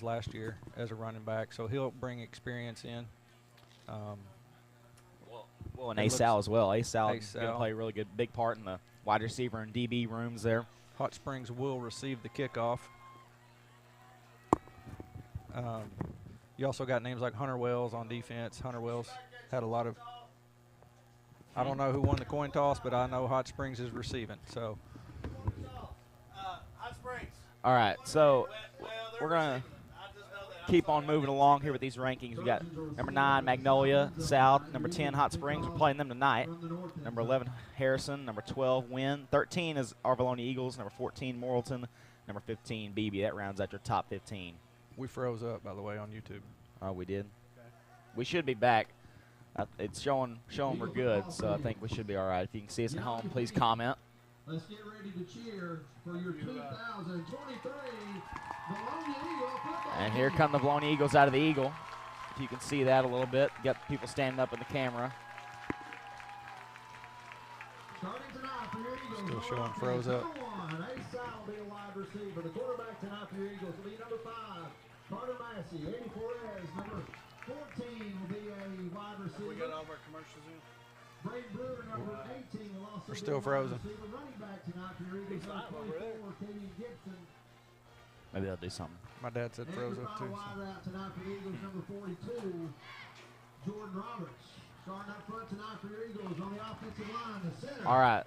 last year as a running back, so he'll bring experience in. Well, and ASAL as well. ASAL is going to ASAL. play a really good big part in the wide receiver and DB rooms there. Hot Springs will receive the kickoff. You also got names like Hunter Wells on defense. Hunter Wells had a lot of – I don't know who won the coin toss, but I know Hot Springs is receiving. So, all right, so we're going to keep on moving along here with these rankings. We got number 9, Magnolia South. Number 10, Hot Springs. We're playing them tonight. Number 11, Harrison. Number 12, Wynn. 13 is our Vilonia Eagles. Number 14, Morrilton. Number 15, BB. That rounds out your top 15. we froze up, by the way, on YouTube. Oh, we did? Okay. We should be back. It's showing we're good, so I think we should be all right. If you can see us at home, please comment. Let's get ready to cheer for your 2023 Vilonia Eagle football. And here come the Vilonia Eagles out of the Eagle. If you can see that a little bit. Got people standing up in the camera. Starting tonight for your Eagles. Still showing froze up. Number 1, ASAL will be a wide receiver. The quarterback tonight for your Eagles will be number 5, Carter Massey. 84 is number 14 will be a wide receiver. We got all of our commercials in. Braden Brewer, number 18, will also We're be still a wide frozen. receiver. Running back tonight for your Eagles, number 24, Katie Gibson. Maybe they'll do something. My dad said froze up, too. Wide route tonight for the Eagles, number 42, Jordan Roberts. Starting up front tonight for your Eagles on the offensive line, the center. All right.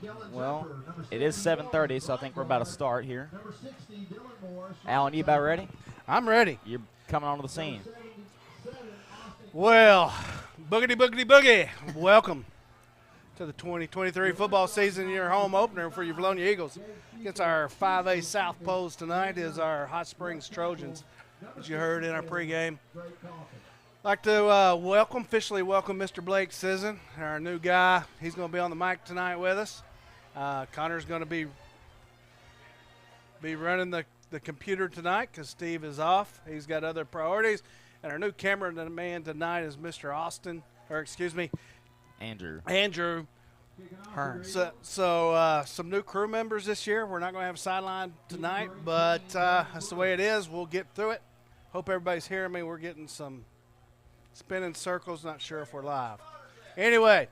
Kellen Well, Jumper, number it is 70, 7:30, so I think we're about to start here. Number 60, Dylan Morris. Alan, you about ready? I'm ready. You're coming onto the scene. 77, Austin. Well, boogity, boogity, boogie. Welcome to the 2023 football season. Your home opener for your Vilonia Eagles. Against our 5A South Poles tonight is our Hot Springs Trojans, as you heard in our pregame. Like to officially welcome Mr. Blake Sisson, our new guy. He's going to be on the mic tonight with us. Connor's going to be running the computer tonight because Steve is off. He's got other priorities. And our new cameraman tonight is Mr. Andrew. Hearn. So some new crew members this year. We're not going to have a sideline tonight, but that's the way it is. We'll get through it. Hope everybody's hearing me. We're getting some spinning circles. Not sure if we're live. Anyway,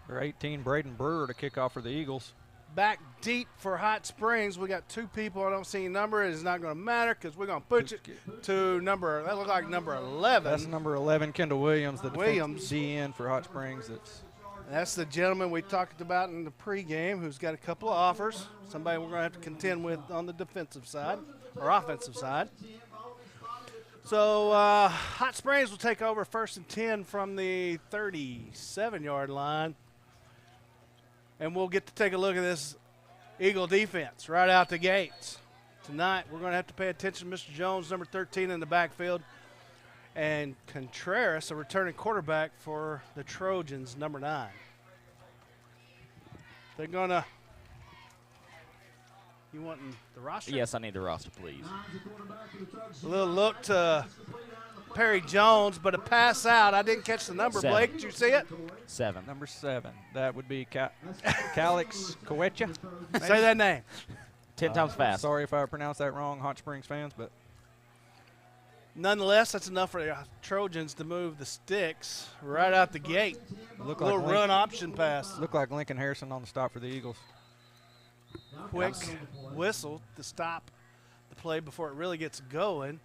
Number 18, Braden Brewer to kick off for the Eagles. back deep for Hot Springs. We got 2 people. I don't see any number. It's not going to matter because we're going to push it to number. That looks like number 11. That's number 11, Kendall Williams, the Williams. DN for Hot Springs. That's the gentleman we talked about in the pregame who's got a couple of offers. Somebody we're going to have to contend with on the defensive side or offensive side. So Hot Springs will take over 1st and 10 from the 37-yard line. And we'll get to take a look at this Eagle defense right out the gates. Tonight we're going to have to pay attention to Mr. Jones, number 13 in the backfield. And Contreras, a returning quarterback for the Trojans, number 9. They're going to – you wanting the roster? Yes, I need the roster, please. A little look to Perry Jones, but a pass out. I didn't catch the number, 7. Blake. Did you see it? 7. Number 7. That would be Calix Coecha. Say that name. 10 times fast. Sorry if I pronounced that wrong, Hot Springs fans, but Nonetheless, that's enough for the Trojans to move the sticks right out the gate. look Little like run option pass. Looked like Lincoln Harrison on the stop for the Eagles. Quick whistle to stop the play before it really gets going.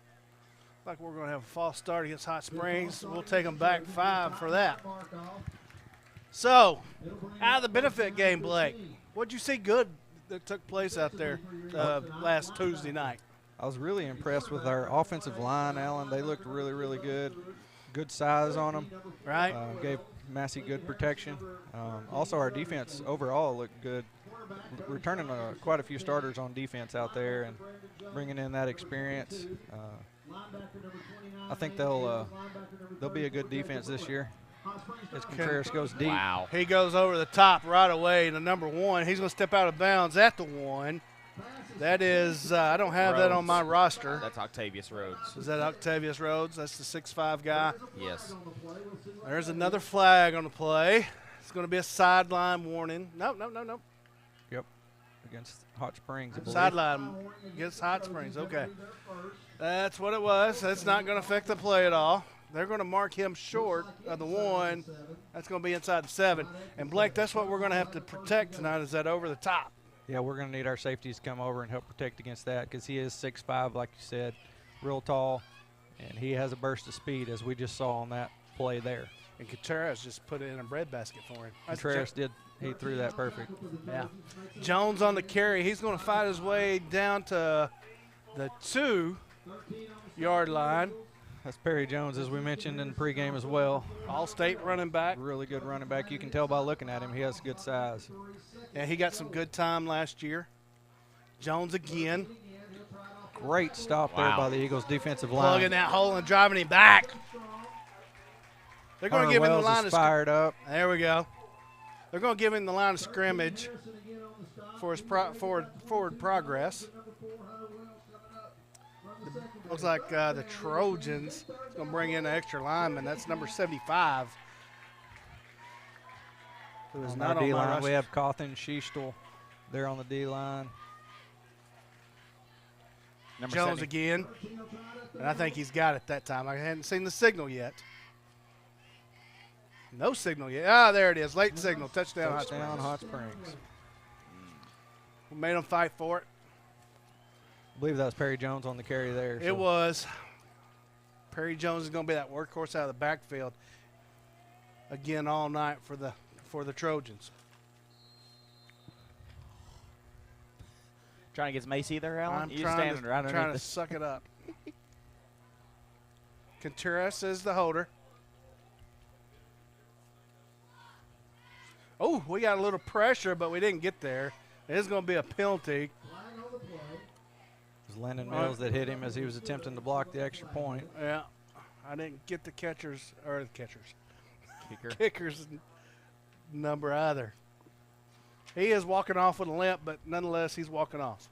Like we're going to have a false start against Hot Springs. We'll take them back 5 for that. So, out of the benefit game, Blake, what'd you see good that took place out there last Tuesday night? I was really impressed with our offensive line, Alan. They looked really, really good. Good size on them. Right? Gave Massey good protection. Also, our defense overall looked good. Returning quite a few starters on defense out there and bringing in that experience. I think they'll be a good defense this year as Contreras goes deep. Wow. He goes over the top right away to number 1. He's going to step out of bounds at the 1. That is, I don't have that on my roster. That's Octavius Rhodes. Is that Octavius Rhodes? That's the 6'5 guy. Yes. There's another flag on the play. It's going to be a sideline warning. Nope. Yep, against Hot Springs. I believe. Sideline against Hot Springs. Okay. That's what it was. That's not going to affect the play at all. They're going to mark him short of the 1. That's going to be inside the 7. And, Blake, that's what we're going to have to protect tonight is that over the top. Yeah, we're going to need our safeties to come over and help protect against that because he is 6'5", like you said, real tall, and he has a burst of speed, as we just saw on that play there. And Contreras just put it in a breadbasket for him. Contreras did. He threw that perfect. Yeah. Jones on the carry. He's going to fight his way down to the 2-yard line. That's Perry Jones, as we mentioned in the pregame as well. All-state running back. Really good running back. You can tell by looking at him. He has good size. Yeah, he got some good time last year. Jones again. Great stop there by the Eagles' defensive line. Plugging that hole and driving him back. They're going to give him the line of fired up. There we go. They're going to give him the line of scrimmage for his forward progress. Looks like the Trojans is going to bring in an extra lineman. That's number 75. Who is not on my roster. We have Cawthon Schiestel there on the D-line. Jones again. And I think he's got it that time. I hadn't seen the signal yet. No signal yet. Ah, there it is. Late signal. Touchdown, Hot Springs. We made them fight for it. I believe that was Perry Jones on the carry there. It was. Perry Jones is going to be that workhorse out of the backfield again all night for the Trojans. Trying to get Macy there, Alan? I'm trying to suck it up. Contreras is the holder. Oh, we got a little pressure, but we didn't get there. It is going to be a penalty. It was Landon Mills that hit him as he was attempting to block the extra point. Yeah. I didn't get the kicker's number either. He is walking off with a limp, but nonetheless, he's walking off.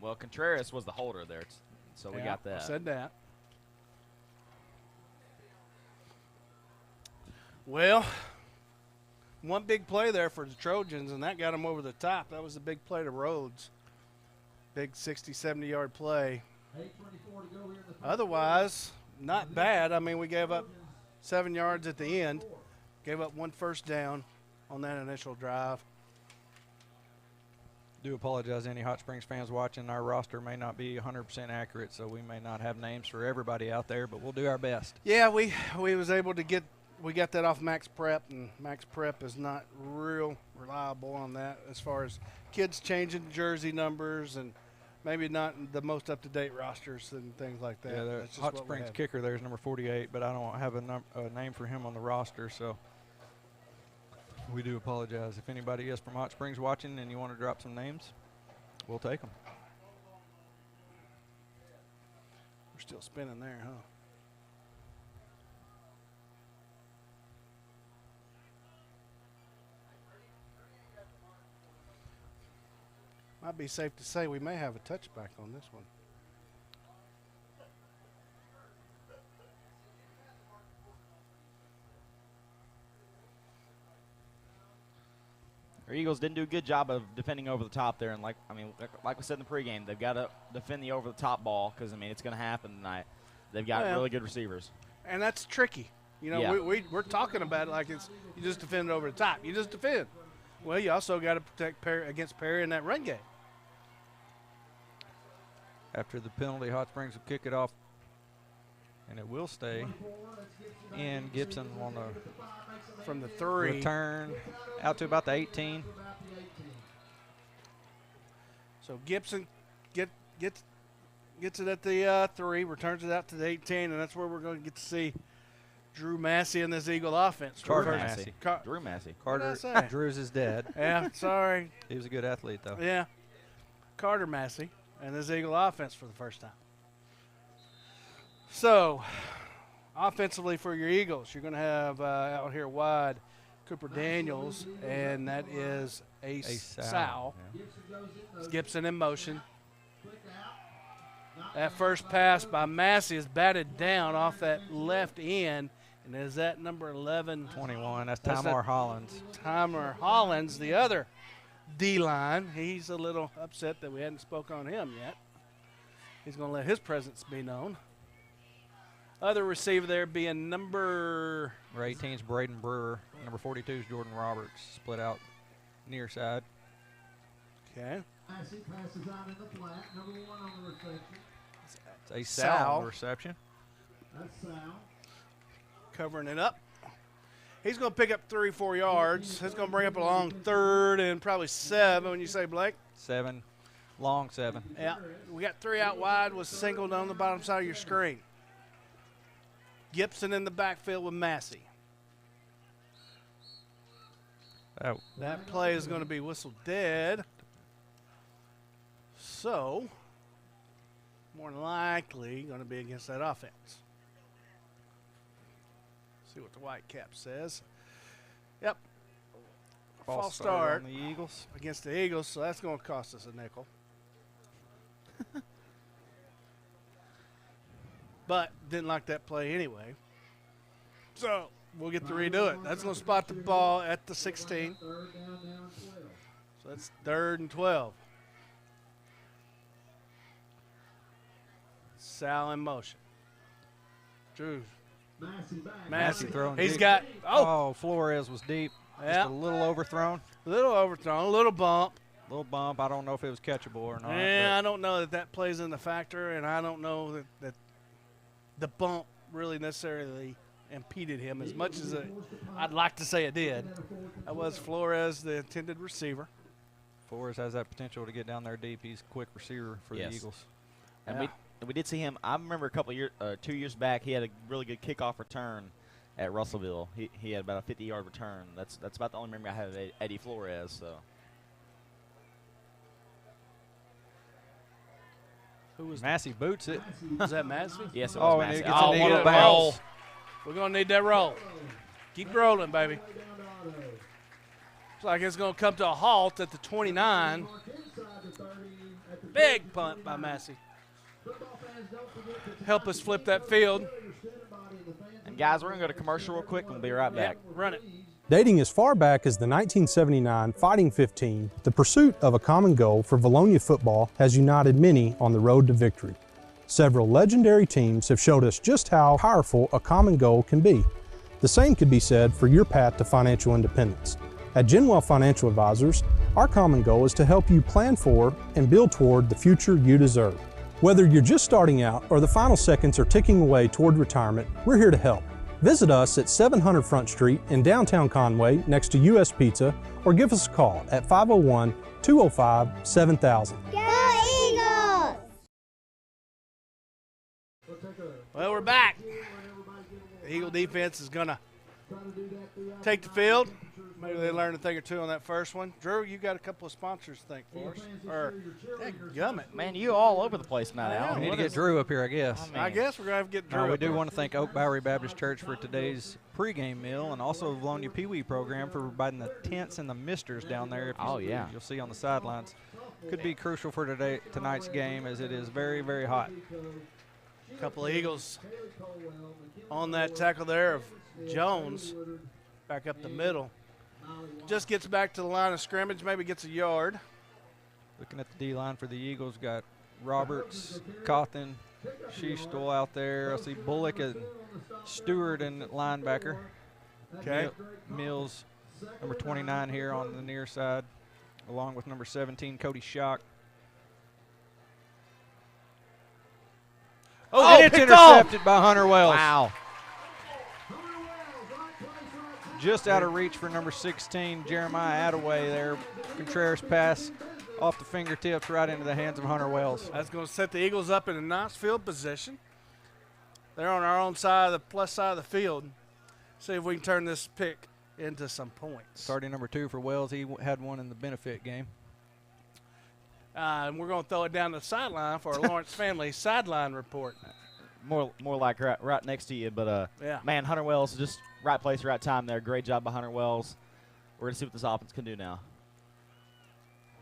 Well, Contreras was the holder there, so we got that. I said that. Well, one big play there for the Trojans, and that got them over the top. That was the big play to Rhodes. Big 60, 70-yard play. Otherwise, not bad. I mean, we gave up 7 yards at the end. Gave up 1 first down on that initial drive. Do apologize to any Hot Springs fans watching. Our roster may not be 100% accurate, so we may not have names for everybody out there, but we'll do our best. Yeah, we was able to get – we got that off Max Prep, and Max Prep is not real reliable on that as far as kids changing jersey numbers and maybe not the most up-to-date rosters and things like that. Yeah, the Hot Springs kicker there is number 48, but I don't have a name for him on the roster, so we do apologize. If anybody is from Hot Springs watching and you want to drop some names, we'll take them. We're still spinning there, huh? Might be safe to say we may have a touchback on this one. Our Eagles didn't do a good job of defending over the top there, and like we said in the pregame, they've got to defend the over the top ball because it's going to happen tonight. They've got really good receivers, and that's tricky. You know, we're talking about it like it's you just defend over the top. You just defend. Well, you also got to protect Perry against Perry in that run game. After the penalty, Hot Springs will kick it off, and it will stay. And Gibson on the from the 3 return out to about the 18. So Gibson gets it at the 3, returns it out to the 18, and that's where we're going to get to see Drew Massey and this Eagle offense. Drew Massey. Drew Massey. Carter. Drew's is dead. Yeah, sorry. He was a good athlete, though. Yeah. Carter Massey and this Eagle offense for the first time. So, offensively for your Eagles, you're going to have out here wide Cooper Daniels, and that is Ace Sowell. Yeah. Gibson in motion. That first pass by Massey is batted down off that left end, and is that number 11? 21. That's Tamar Hollins. Tamar Hollins, the other D-line. He's a little upset that we hadn't spoken on him yet. He's going to let his presence be known. Other receiver there being number... Number 18 is Braden Brewer. Number 42 is Jordan Roberts. Split out near side. Okay. Massey passes out in the flat. Number 1 on the reception. It's a Sal. Sal on the reception. That's Sal. Covering it up. He's going to pick up 3-4 yards. He's going to bring up a long 3rd and probably 7 when you say, Blake. 7. Long 7. Yeah. We got 3 out wide with singled on the bottom side of your screen. Gibson in the backfield with Massey. Oh. That play is going to be whistled dead. So, more than likely going to be against that offense. See what the white cap says. Yep. False start on the Eagles. against the Eagles, so that's going to cost us a nickel. But didn't like that play anyway. So we'll get to redo it. That's going to spot the ball at the 16. So that's 3rd and 12. Sal in motion. Drew. Massey throwing He's deep. got, Oh, Flores was deep. yeah, Just a little overthrown. a little overthrown, a little bump. Little bump. I don't know if it was catchable or not. Yeah, I don't know that that plays in the factor, and I don't know that the bump really necessarily impeded him as much as I'd like to say it did. That was Flores, the intended receiver. Flores has that potential to get down there deep. He's a quick receiver for the Eagles. And Yeah. we did see him. I remember a couple of years, 2 years back, he had a really good kickoff return at Russellville. He had about a 50-yard return. That's about the only memory I have of Eddie Flores. So. Who was Massey boots it. Was that Massey? Yes, it Oh, was and it Massey. gets a Oh, knee what to a the bounce. roll. We're going to need that roll. Keep rolling, baby. Looks like it's going to come to a halt at the 29. Big punt by Massey. Help us flip that field. And guys, we're going to go to commercial real quick and we'll be right back. Yep, run it. Dating as far back as the 1979 Fighting 15, the pursuit of a common goal for Vilonia football has united many on the road to victory. Several legendary teams have showed us just how powerful a common goal can be. The same could be said for your path to financial independence. At Genwell Financial Advisors, our common goal is to help you plan for and build toward the future you deserve. Whether you're just starting out or the final seconds are ticking away toward retirement, we're here to help. Visit us at 700 Front Street in downtown Conway next to US Pizza, or give us a call at 501-205-7000. Go Eagles! Well, we're back. The Eagle defense is going to take the field. Maybe they learned a thing or two on that first one. Drew, you got a couple of sponsors to thank for us. Or, gummit. Man, you all over the place now, I Al. know. We need to What get is- Drew up here, I guess. I I mean, guess we're going to have to get Drew. We up do there. want to thank Oak Bowery Baptist Church for today's pregame meal, and also Vilonia Pee Wee program for providing the tents and the misters down there. If you, Oh, yeah. You'll see on the sidelines. Could be crucial for tonight's game, as it is very, very hot. A couple of Eagles on that tackle there of Jones. Back up the middle. Just gets back to the line of scrimmage, maybe gets a yard. Looking at the D-line for the Eagles, got Roberts, Cawthon, Sheastel out there. I see Bullock and Stewart in linebacker. Okay. Mills, number 29 here on the near side, along with number 17, Cody Schock. Oh, And it's picked off. intercepted by Hunter Wells. Wow. Just out of reach for number 16, Jeremiah Attaway there. Contreras pass off the fingertips right into the hands of Hunter Wells. That's going to set the Eagles up in a nice field position. They're on our own side, the plus side of the field. See if we can turn this pick into some points. Starting number 2 for Wells. He had one in the benefit game. And we're going to throw it down the sideline for our Lawrence family sideline report. More like right next to you, but Yeah. man, Hunter Wells just right place, right time there. Great job by Hunter Wells. We're gonna see what this offense can do now.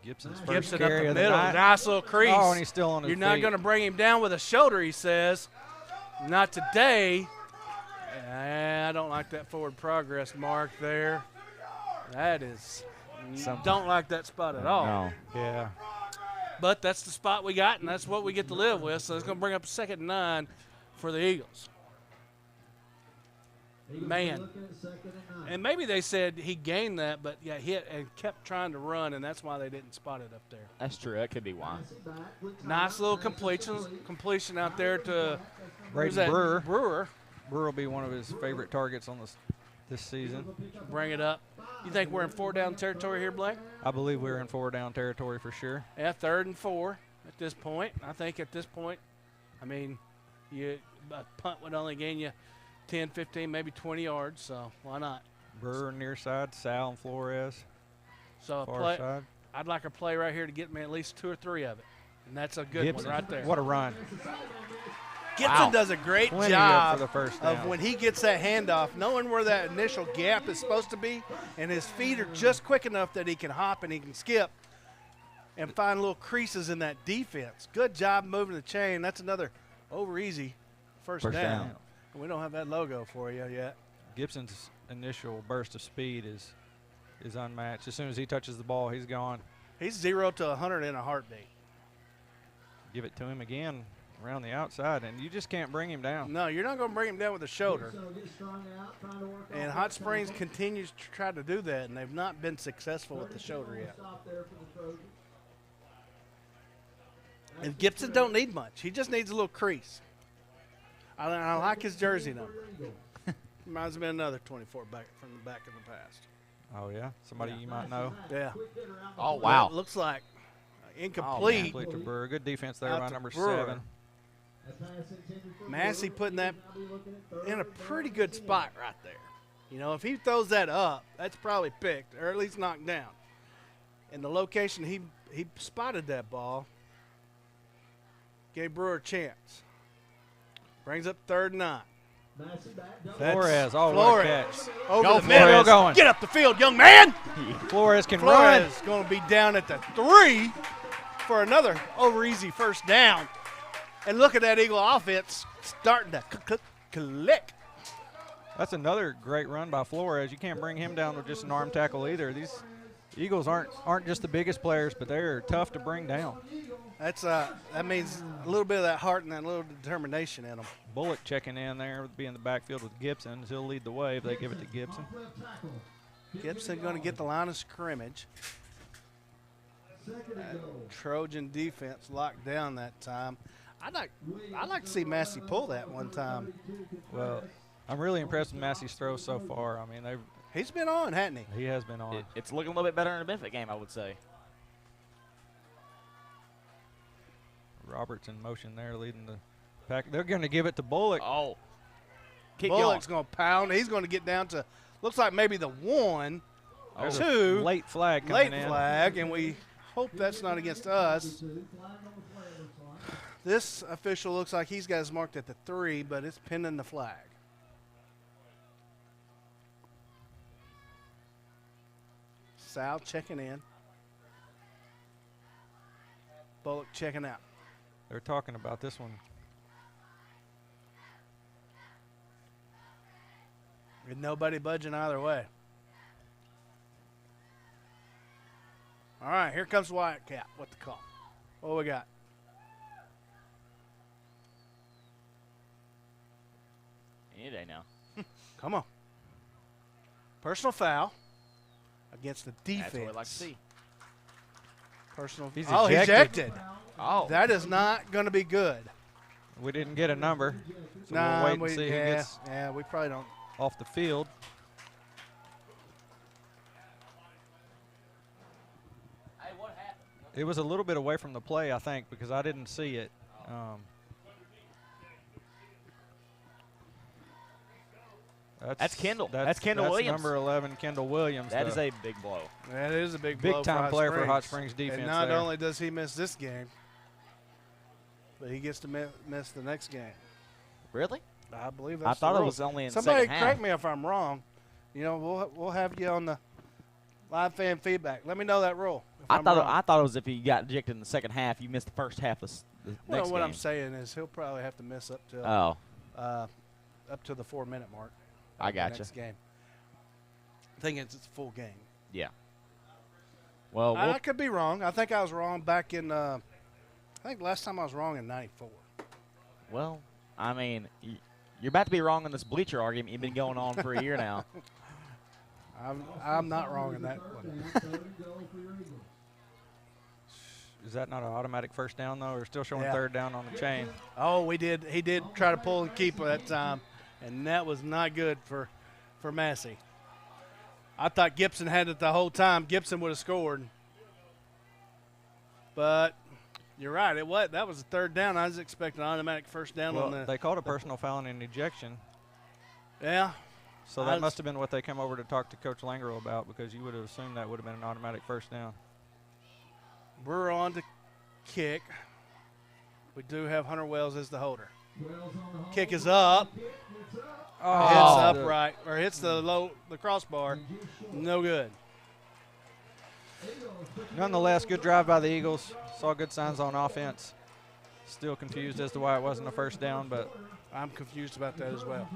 Gibson's first Gibson up carry the of the middle. night. Nice little crease. Oh, and he's still on his You're not feet. going to bring him down with a shoulder, he says. Not today. I don't like that forward progress mark there. That is – don't like that spot at all. No. Yeah. But that's the spot we got, and that's what we get to live with. So it's going to bring up a 2nd and 9 for the Eagles. Man. And maybe they said he gained that, but yeah, hit and kept trying to run, and that's why they didn't spot it up there. That's true. That could be why. Nice little completion out there to Braden Brewer. Brewer. Brewer will be one of his favorite targets on this season. Bring it up. You think we're in 4-down territory here, Blake? I believe we're in 4-down territory for sure. Yeah, 3rd and 4 at this point. I think at this point, I mean, a punt would only gain you 10, 15, maybe 20 yards, so why not? Brewer near side, Sal and Flores So far side. I'd like a play right here to get me at least 2 or 3 of it, and that's a good Gibson, one right there. What a run. Gibson does a great Plenty job for the first down. of when he gets that handoff, knowing where that initial gap is supposed to be, and his feet are just quick enough that he can hop and he can skip and find little creases in that defense. Good job moving the chain. That's another over easy first down. We don't have that logo for you yet. Gibson's initial burst of speed is unmatched. As soon as he touches the ball, he's gone. He's 0 to 100 in a heartbeat. Give it to him again around the outside, and you just can't bring him down. No, you're not going to bring him down with a shoulder. And Hot Springs continues to try to do that, and they've not been successful with the shoulder yet. And Gibson don't need much. He just needs a little crease. I like his jersey number. Reminds me of another 24 back from the back in the past. Oh, yeah? Somebody you might know. Yeah. Oh, wow. It looks like incomplete. Complete to Brewer. Good defense there Out by to number Brewer. 7. Massey putting that in a pretty good spot right there. You know, if he throws that up, that's probably picked or at least knocked down. And the location he spotted that ball gave Brewer a chance. Brings up 3rd and 9. Flores, what a Flores catch. over Go the middle. Flores. Going. Get up the field, young man. Flores can run. Flores going to be down at the 3 for another over easy first down. And look at that Eagle offense starting to click. That's another great run by Flores. You can't bring him down with just an arm tackle either. These Eagles aren't just the biggest players, but they're tough to bring down. That means a little bit of that heart and that little determination in them. Bullock checking in there, be in the backfield with Gibson. He'll lead the way if they give it to Gibson. Gibson going to get the line of scrimmage. Trojan defense locked down that time. I'd like to see Massey pull that one time. Well, I'm really impressed with Massey's throws so far. I mean, he's been on, hasn't he? He has been on. It's looking a little bit better in the benefit game, I would say. Roberts in motion there, leading the pack. They're going to give it to Bullock. Oh. Bullock's going to pound. He's going to get down to, looks like maybe the 1, There's 2. a late flag coming in. Late flag, and we hope that's not against us. This official looks like he's got us marked at the 3, but it's pinning the flag. Sal checking in. Bullock checking out. They're talking about this one. And nobody budging either way. All right, here comes Wildcat. What the call? What we got? Any day now. Come on. Personal foul against the defense. That's what we like to see. Personal. He's ejected. Oh. That is not going to be good. We didn't get a number, so Nah, we'll wait and see who gets we probably don't. off the field. Hey, what happened? It was a little bit away from the play, I think, because I didn't see it. That's Kendall. That's Kendall Williams. Number 11, Kendall Williams. That is a big blow. That is a big blow big time for player Hot for Hot Springs defense. And not there. only does he miss this game, but he gets to miss the next game. Really? I believe that's I thought the it rule. was only in Somebody second half. correct me if I'm wrong. You know, we'll have you on the live fan feedback. Let me know that rule. I thought it was if he got ejected in the second half, you missed the first half of the Well, next what game. I'm saying is he'll probably have to miss up to up to the 4-minute mark. I of the gotcha. Next game. I think it's a full game. Yeah. Well, I could be wrong. I think I was wrong back in I think last time I was wrong in 94. Well, I mean, you're about to be wrong in this bleacher argument. You've been going on for a year now. I'm not wrong in that one. Is that not an automatic first down, though? We're still showing Yeah. third down on the chain. Oh, he did try to pull and keep that time, and that was not good for Massey. I thought Gibson had it the whole time. Gibson would have scored. But you're right. That was a third down. I was expecting an automatic first down on the. They called a personal foul and an ejection. Yeah. So that must have been what they came over to talk to Coach Langro about, because you would have assumed that would have been an automatic first down. We're on to kick. We do have Hunter Wells as the holder. Kick is up. Oh, Hits upright, or hits the crossbar. No good. Nonetheless, good drive by the Eagles. Saw good signs on offense. Still confused as to why it wasn't a first down, but I'm confused about that as well.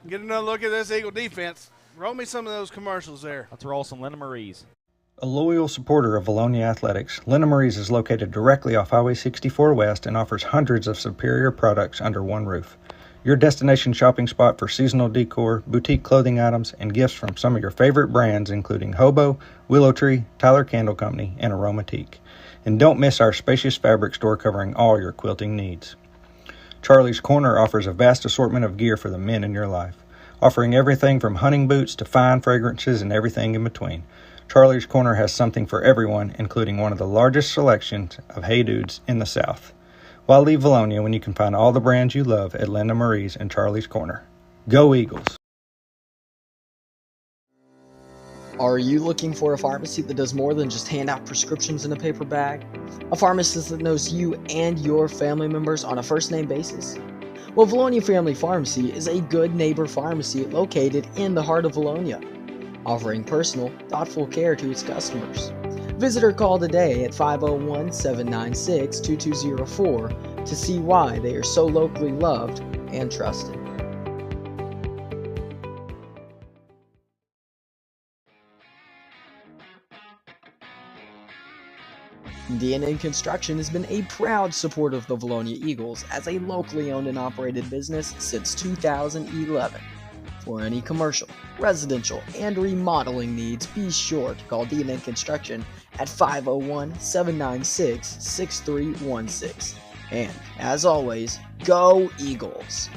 Get another look at this Eagle defense. Roll me some of those commercials there. Let's roll some Linda Marie's. A loyal supporter of Vilonia Athletics, Linda Marie's is located directly off Highway 64 West and offers hundreds of superior products under one roof. Your destination shopping spot for seasonal decor, boutique clothing items, and gifts from some of your favorite brands including Hobo, Willow Tree, Tyler Candle Company, and Aromatique. And don't miss our spacious fabric store covering all your quilting needs. Charlie's Corner offers a vast assortment of gear for the men in your life, offering everything from hunting boots to fine fragrances and everything in between. Charlie's Corner has something for everyone, including one of the largest selections of Hey Dudes in the South. Why leave Vilonia when you can find all the brands you love at Linda Marie's and Charlie's Corner? Go Eagles! Are you looking for a pharmacy that does more than just hand out prescriptions in a paper bag? A pharmacist that knows you and your family members on a first-name basis? Well, Vilonia Family Pharmacy is a good neighbor pharmacy located in the heart of Vilonia, offering personal, thoughtful care to its customers. Visit or call today at 501-796-2204 to see why they are so locally loved and trusted. D&N Construction has been a proud supporter of the Vilonia Eagles as a locally owned and operated business since 2011. For any commercial, residential, and remodeling needs, be sure to call D&N Construction at 501-796-6316. And, as always, go Eagles!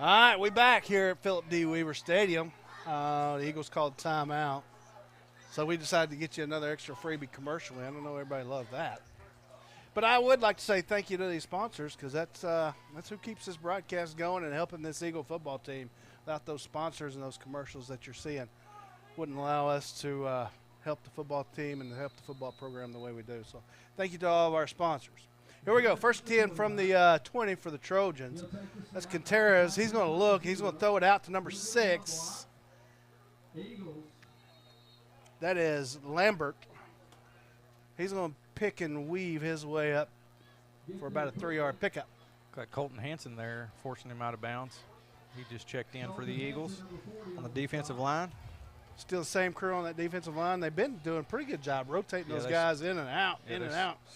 All right, we back here at Philip D. Weaver Stadium. The Eagles called timeout. So we decided to get you another extra freebie commercial in. I don't know everybody loves that. But I would like to say thank you to these sponsors, because that's who keeps this broadcast going and helping this Eagle football team. Without those sponsors and those commercials that you're seeing, wouldn't allow us to help the football team and help the football program the way we do. So thank you to all of our sponsors. Here we go. First 10 from the 20 for the Trojans. That's Contreras. He's going to look. He's going to throw it out to number 6. That is Lambert. He's going to pick and weave his way up for about a 3-yard pickup. got Colton Hanson there forcing him out of bounds. He just checked in for the Eagles on the defensive line. Still the same crew on that defensive line. They've been doing a pretty good job rotating those guys in and out,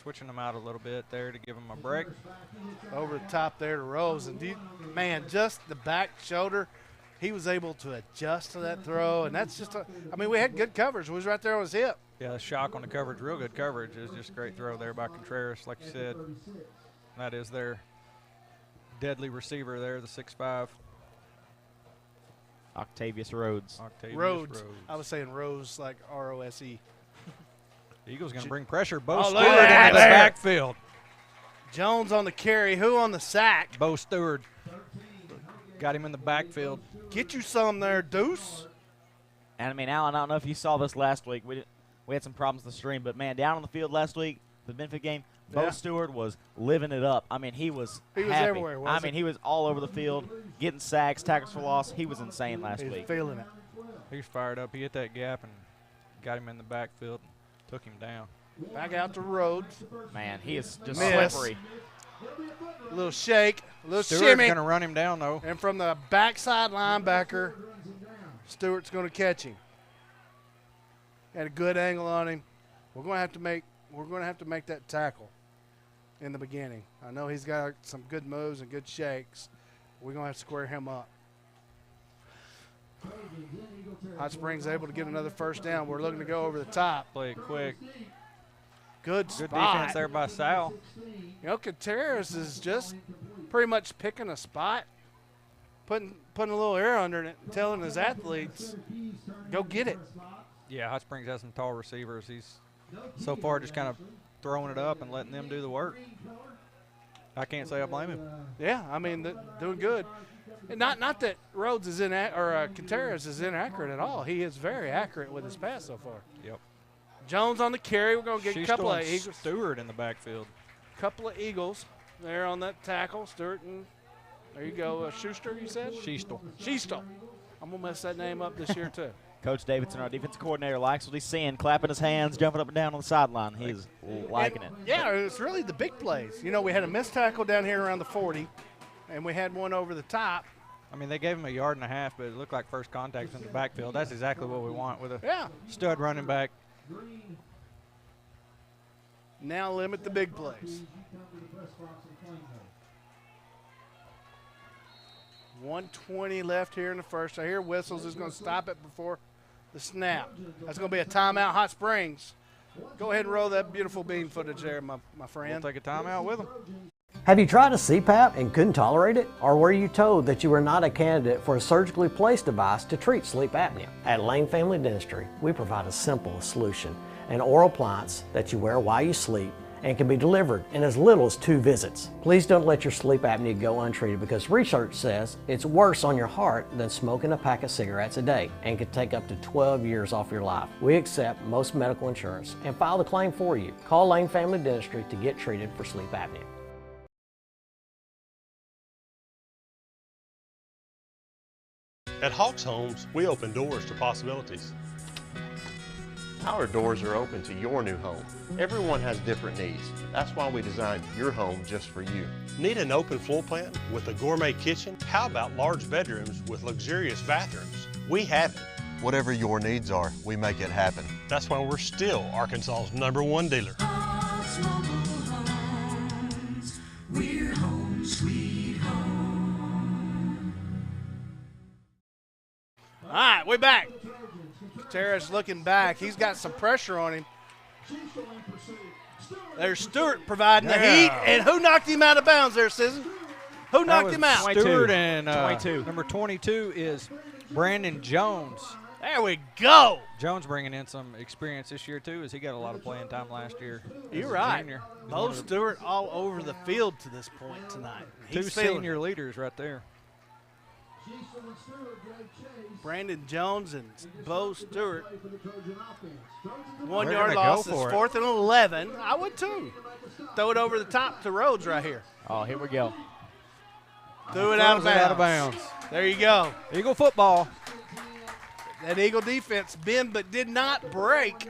Switching them out a little bit there to give them a break. Over the top there to Rose. And, man, just the back shoulder, he was able to adjust to that throw. And that's just we had good coverage. We was right there on his hip. Yeah, the shock on the coverage, real good coverage. It was just a great throw there by Contreras, like you said. That is their deadly receiver there, the 6'5". Octavius Rhodes. Rhodes. I was saying Rose like R-O-S-E. The Eagles going to bring pressure. Bo look Stewart at that into the there. backfield. Jones on the carry. Who on the sack? Bo Stewart got him in the backfield. Get you some there, Deuce. And, Alan, I don't know if you saw this last week. We had some problems with the stream, but, man, down on the field last week, the Benford game, Bo Stewart was living it up. He was happy. Everywhere, he was all over the field, getting sacks, tackles for loss. He was insane last week. He was feeling it. He was fired up. He hit that gap and got him in the backfield and took him down. Back out to Rhodes. Man, he is just Miss. slippery. A little shake, a little Stewart's shimmy. going to run him down, though. And from the backside linebacker, Stewart's going to catch him. Had a good angle on him. We're going to have to make that tackle in the beginning. I know he's got some good moves and good shakes. We're going to have to square him up. Hot Springs able to get another first down. We're looking to go over the top. Play it quick. Good Good spot. defense there by Sal. You know, Contreras is just pretty much picking a spot, putting a little air under it, and telling his athletes, go get it. Yeah, Hot Springs has some tall receivers. He's so far just kind of throwing it up and letting them do the work. I can't say I blame him. Yeah, I mean, doing good. And not that Rhodes is Contreras is inaccurate at all. He is very accurate with his pass so far. Yep. Jones on the carry. We're going to get a couple of Eagles. Eagles. Stewart in the backfield. Couple of Eagles there on that tackle. Stewart and there you go. Schuster, you said? Schiestel. I'm going to mess that name up this year, too. Coach Davidson, our defensive coordinator, likes what he's seeing, clapping his hands, jumping up and down on the sideline. He's liking it. Yeah, it's really the big plays. You know, we had a missed tackle down here around the 40, and we had one over the top. I mean, they gave him a yard and a half, but it looked like first contact in the backfield. That's exactly what we want with a stud running back. Now limit the big plays. 1:20 left here in the first. I hear whistles. Is going to stop it before the snap. That's going to be a timeout, Hot Springs. Go ahead and roll that beautiful beam footage there, my friend. We'll take a timeout with them. Have you tried a CPAP and couldn't tolerate it? Or were you told that you were not a candidate for a surgically placed device to treat sleep apnea? At Lane Family Dentistry, we provide a simple solution, an oral appliance that you wear while you sleep and can be delivered in as little as 2 visits. Please don't let your sleep apnea go untreated because research says it's worse on your heart than smoking a pack of cigarettes a day and could take up to 12 years off your life. We accept most medical insurance and file the claim for you. Call Lane Family Dentistry to get treated for sleep apnea. At Hawks Homes, we open doors to possibilities. Our doors are open to your new home. Everyone has different needs. That's why we designed your home just for you. Need an open floor plan with a gourmet kitchen? How about large bedrooms with luxurious bathrooms? We have it. Whatever your needs are, we make it happen. That's why we're still Arkansas's #1 dealer. We're home, sweet home. All right, we're back. Terrace looking back. He's got some pressure on him. There's Stewart providing the heat. And who knocked him out of bounds there, Susan? Who knocked him out? Stewart and 22. Number 22 is Brandon Jones. There we go. Jones bringing in some experience this year, too, as he got a lot of playing time last year. You're right. Bo Stewart all over the field to this point tonight. Two senior leaders right there. Brandon Jones and Bo Stewart. 1 They're yard gonna loss. go It's for it. 4th and 11. I would too. Throw it over the top to Rhodes right here. Oh, here we go. Threw it out of Throws it bounds. There you go. Eagle football. That Eagle defense bend but did not break.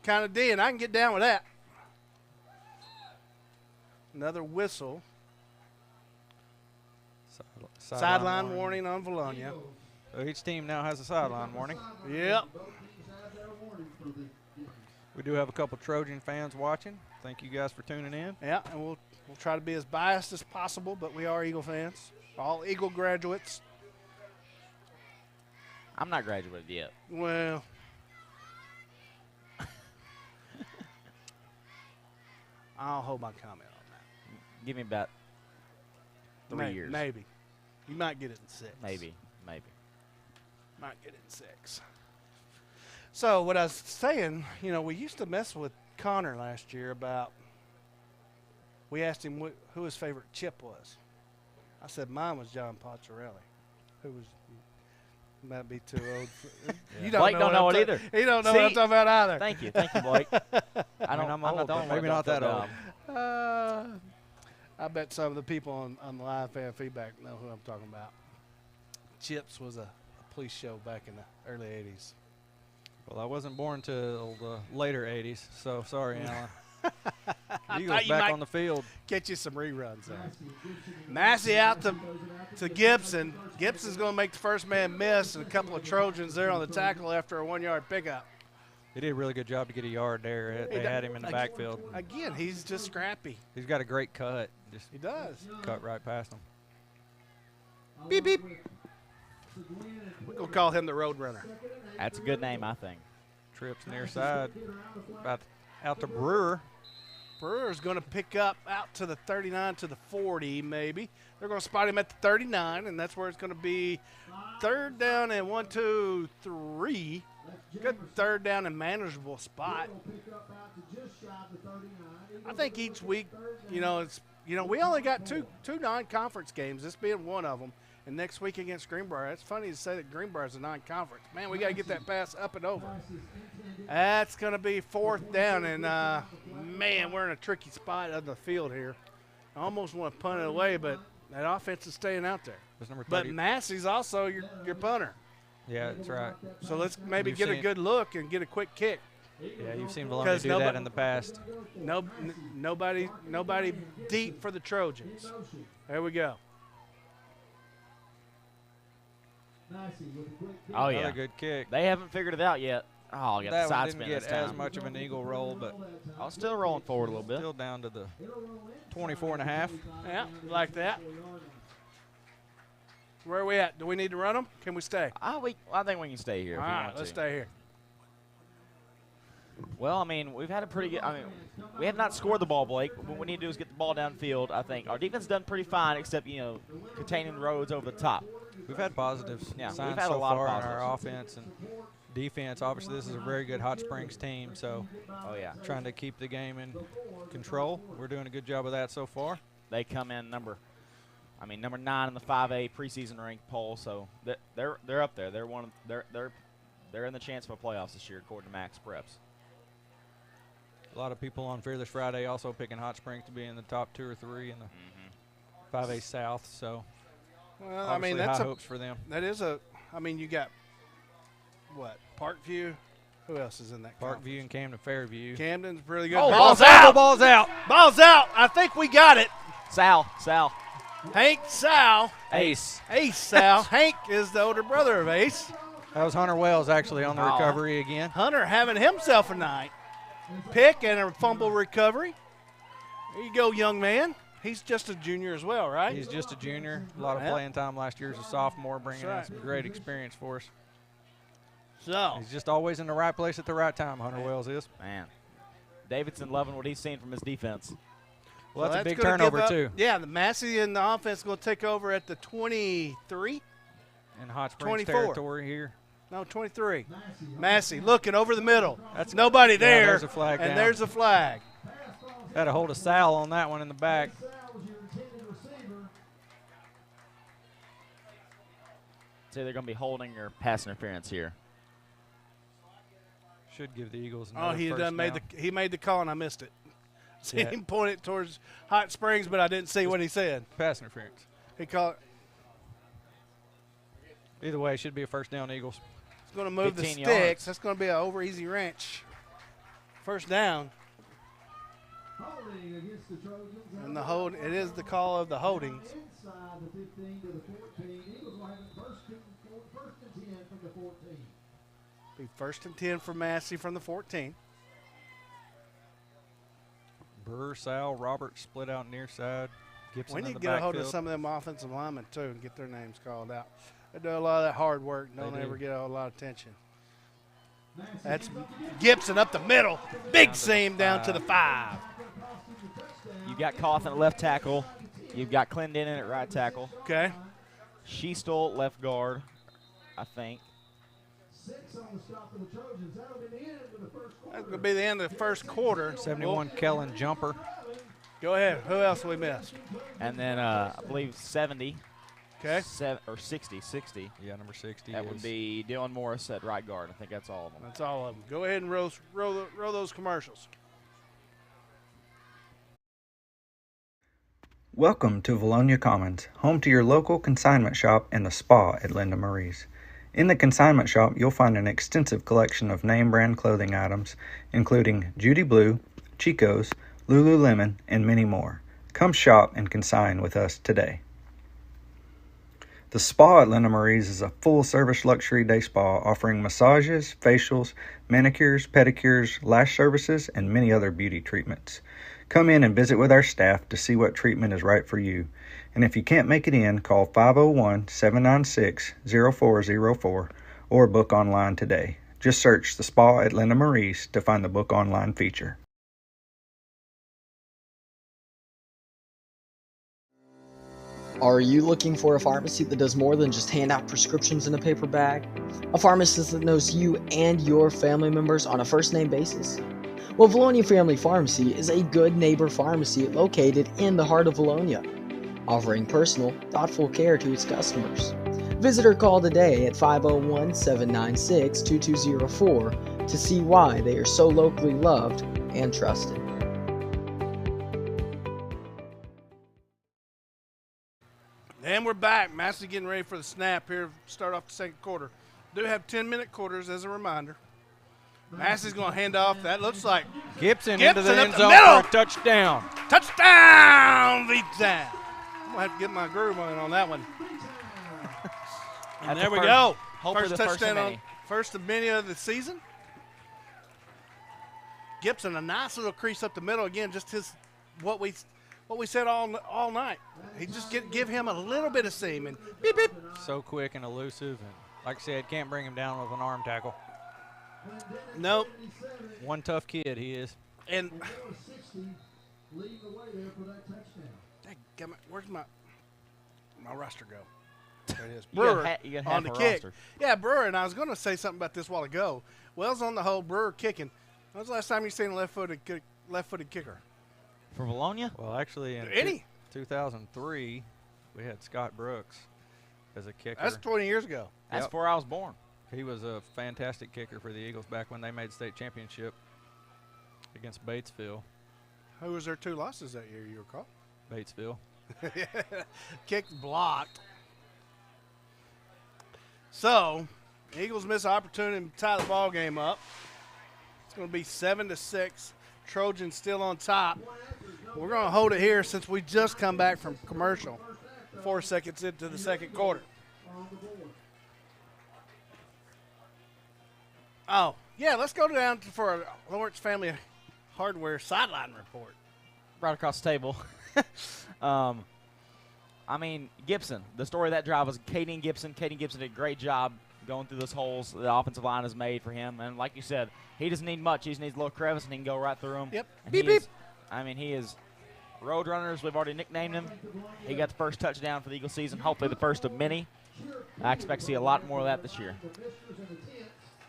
Kind of did. I can get down with that. Another whistle. Sideline warning on Vilonia. So each team now has a sideline warning. Yep. We do have a couple Trojan fans watching. Thank you guys for tuning in. Yeah, and we'll try to be as biased as possible, but we are Eagle fans. All Eagle graduates. I'm not graduated yet. Well, I'll hold my comment on that. Give me about 3 years. Maybe. You might get it in 6. Maybe. Might get it in 6. So what I was saying, you know, we used to mess with Connor last year about, we asked him who his favorite chip was. I said mine was John Pocciarelli, who was, might be too old. You Blake don't know it either. He don't know what I'm talking about either. Thank you, Blake. I'm old, but maybe not that old. I bet some of the people on the live fan feedback know who I'm talking about. Chips was a police show back in the early 80s. Well, I wasn't born till the later 80s, so sorry, Alan. I Eagles thought you back might on the field. get you some reruns there. Massey out to Gibson. Gibson's going to make the first man miss, and a couple of Trojans there on the tackle after a 1-yard pickup. He did a really good job to get a yard there. They had him in the backfield. Again, he's just scrappy. He's got a great cut. He does. Cut right past him. Beep, beep. We're going to call him the Road Runner. That's a good name, I think. Trips near side. About out to Brewer. Brewer's going to pick up out to the 39 to the 40 maybe. They're going to spot him at the 39, and that's where it's going to be 3rd down and 1, 2, 3. Good 3rd down and manageable spot. I think each week, we only got two non-conference games, this being one of them. And next week against Greenbrier, it's funny to say that Greenbrier is a non-conference. Man, we got to get that pass up and over. That's going to be 4th down, and, man, we're in a tricky spot on the field here. I almost want to punt it away, but that offense is staying out there. But Massey's also your punter. Yeah, that's right. So let's maybe get a good look and get a quick kick. Yeah, you've seen Vilonia do that in the past. Nobody deep for the Trojans. There we go. Oh, yeah. Another good kick. They haven't figured it out yet. Oh, got the side spin didn't this get time. as much of an eagle roll, but I was still rolling forward a little bit. Still down to the 24.5. Yeah, like that. Where are we at? Do we need to run them? Can we stay? I think we can stay here. All right, let's stay here. Well, I mean, we've had a pretty good. I mean, we have not scored the ball, Blake. What we need to do is get the ball downfield. I think our defense done pretty fine, except containing Rhodes over the top. We've had positives. Yeah, signs we've had so a lot far of in positives. our offense and defense. Obviously, this is a very good Hot Springs team, so trying to keep the game in control. We're doing a good job of that so far. They come in number 9 in the 5A preseason ranked poll, so they're up there. They're in the chance for playoffs this year, according to Max Preps. A lot of people on Fearless Friday also picking Hot Springs to be in the top 2 or 3 in the 5A South. So, well, I mean, that's high hopes for them. That is you got what? Parkview. Who else is in that? Parkview and Camden Fairview. Camden's really good. Oh, ball's out! Ball's out! Ball's out! I think we got it. Sal. Hank Sal. Ace Sal. Hank is the older brother of Ace. That was Hunter Wells actually on the recovery again. Hunter having himself a night. Pick and a fumble recovery. There you go, young man. He's just a junior as well, right? He's just a junior. A lot of playing time last year as a sophomore, bringing in some great experience for us. So he's just always in the right place at the right time, Hunter Wells is. Man. Davidson loving what he's seen from his defense. Well, that's a big turnover, too. Yeah, the Massey and the offense going to take over at the 23. In Hot Springs 24. territory here. No, 23. Massey looking over the middle. That's nobody there. There's a flag and down. there's a flag. Had a hold of Sal on that one in the back. So they're going to be holding or pass interference here. Should give the Eagles another he first done made down. he made the call and I missed it. See Yeah. him point it towards Hot Springs, but I didn't see what he said. Pass interference. He called. Either way, it should be a first down, Eagles. He's going to move the 15 sticks. yards. That's going to be an over easy wrench. First down. And the hold. It is the call of the holdings. Be 1st and 10 for Massey from the 14. Brewer, Sal, Roberts split out near side. Gibson We in need the to get a hold of backfield. some of them offensive linemen, too, and get their names called out. They do a lot of that hard work. Don't They do. ever get a lot of attention. That's Gibson up the middle. Big seam down to the 5. You've got Cawthon at left tackle. You've got Clendon at right tackle. Okay. Sheestole at left guard, I think. That's going to be the end of the first quarter. 71 Kellen Jumper. Go ahead. Who else we missed? And then I believe 70. Okay. 60. Yeah, number 60. That would be Dylan Morris at right guard. I think that's all of them. That's all of them. Go ahead and roll those commercials. Welcome to Vilonia Commons, home to your local consignment shop and the spa at Linda Marie's. In the consignment shop, you'll find an extensive collection of name brand clothing items, including Judy Blue, Chico's, Lululemon, and many more. Come shop and consign with us today. The spa at Linda Marie's is a full-service luxury day spa offering massages, facials, manicures, pedicures, lash services, and many other beauty treatments. Come in and visit with our staff to see what treatment is right for you. And if you can't make it in, call 501-796-0404 or book online today. Just search the spa at Linda Marie's to find the book online feature. Are you looking for a pharmacy that does more than just hand out prescriptions in a paper bag? A pharmacist that knows you and your family members on a first-name basis? Well, Vilonia Family Pharmacy is a good neighbor pharmacy located in the heart of Vilonia, offering personal, thoughtful care to its customers. Visit or call today at 501-796-2204 to see why they are so locally loved and trusted. And we're back. Massey's getting ready for the snap here. Start off the second quarter. Do have 10-minute quarters as a reminder. Massey's going to hand off. That looks like Gibson into the end up zone middle. for a touchdown. Touchdown, V-Town. I'm going to have to get my groove on that one. And there we go. First touchdown on first of many of the season. Gibson, a nice little crease up the middle again. Just what we said all night. He just give him a little bit of seam and beep beep. So quick and elusive, and like I said, can't bring him down with an arm tackle. Nope. One tough kid he is. And where's my roster go? There it is. Brewer you got on the half a kick. roster. Yeah, Brewer, and I was going to say something about this a while ago. Wells on the hole, Brewer kicking. When was the last time you seen a left-footed kicker? For Vilonia? Well, actually, in 2003, we had Scott Brooks as a kicker. That's 20 years ago. That's before I was born. He was a fantastic kicker for the Eagles back when they made state championship against Batesville. Who was their two losses that year, you recall? Batesville. Kicked, blocked. So, Eagles miss an opportunity to tie the ball game up. It's going to be 7-6. Trojans still on top. We're going to hold it here since we just come back from commercial. 4 seconds into the second quarter. Oh, yeah, let's go down for a Lawrence Family Hardware sideline report. Right across the table. I mean, Gibson, the story of that drive was Caden Gibson. Caden Gibson did a great job going through those holes the offensive line has made for him. And like you said, he doesn't need much. He just needs a little crevice, and he can go right through them. Yep. And Beep, beep. he is road runners. We've already nicknamed him. He got the first touchdown for the Eagles season, hopefully the first of many. I expect to see a lot more of that this year.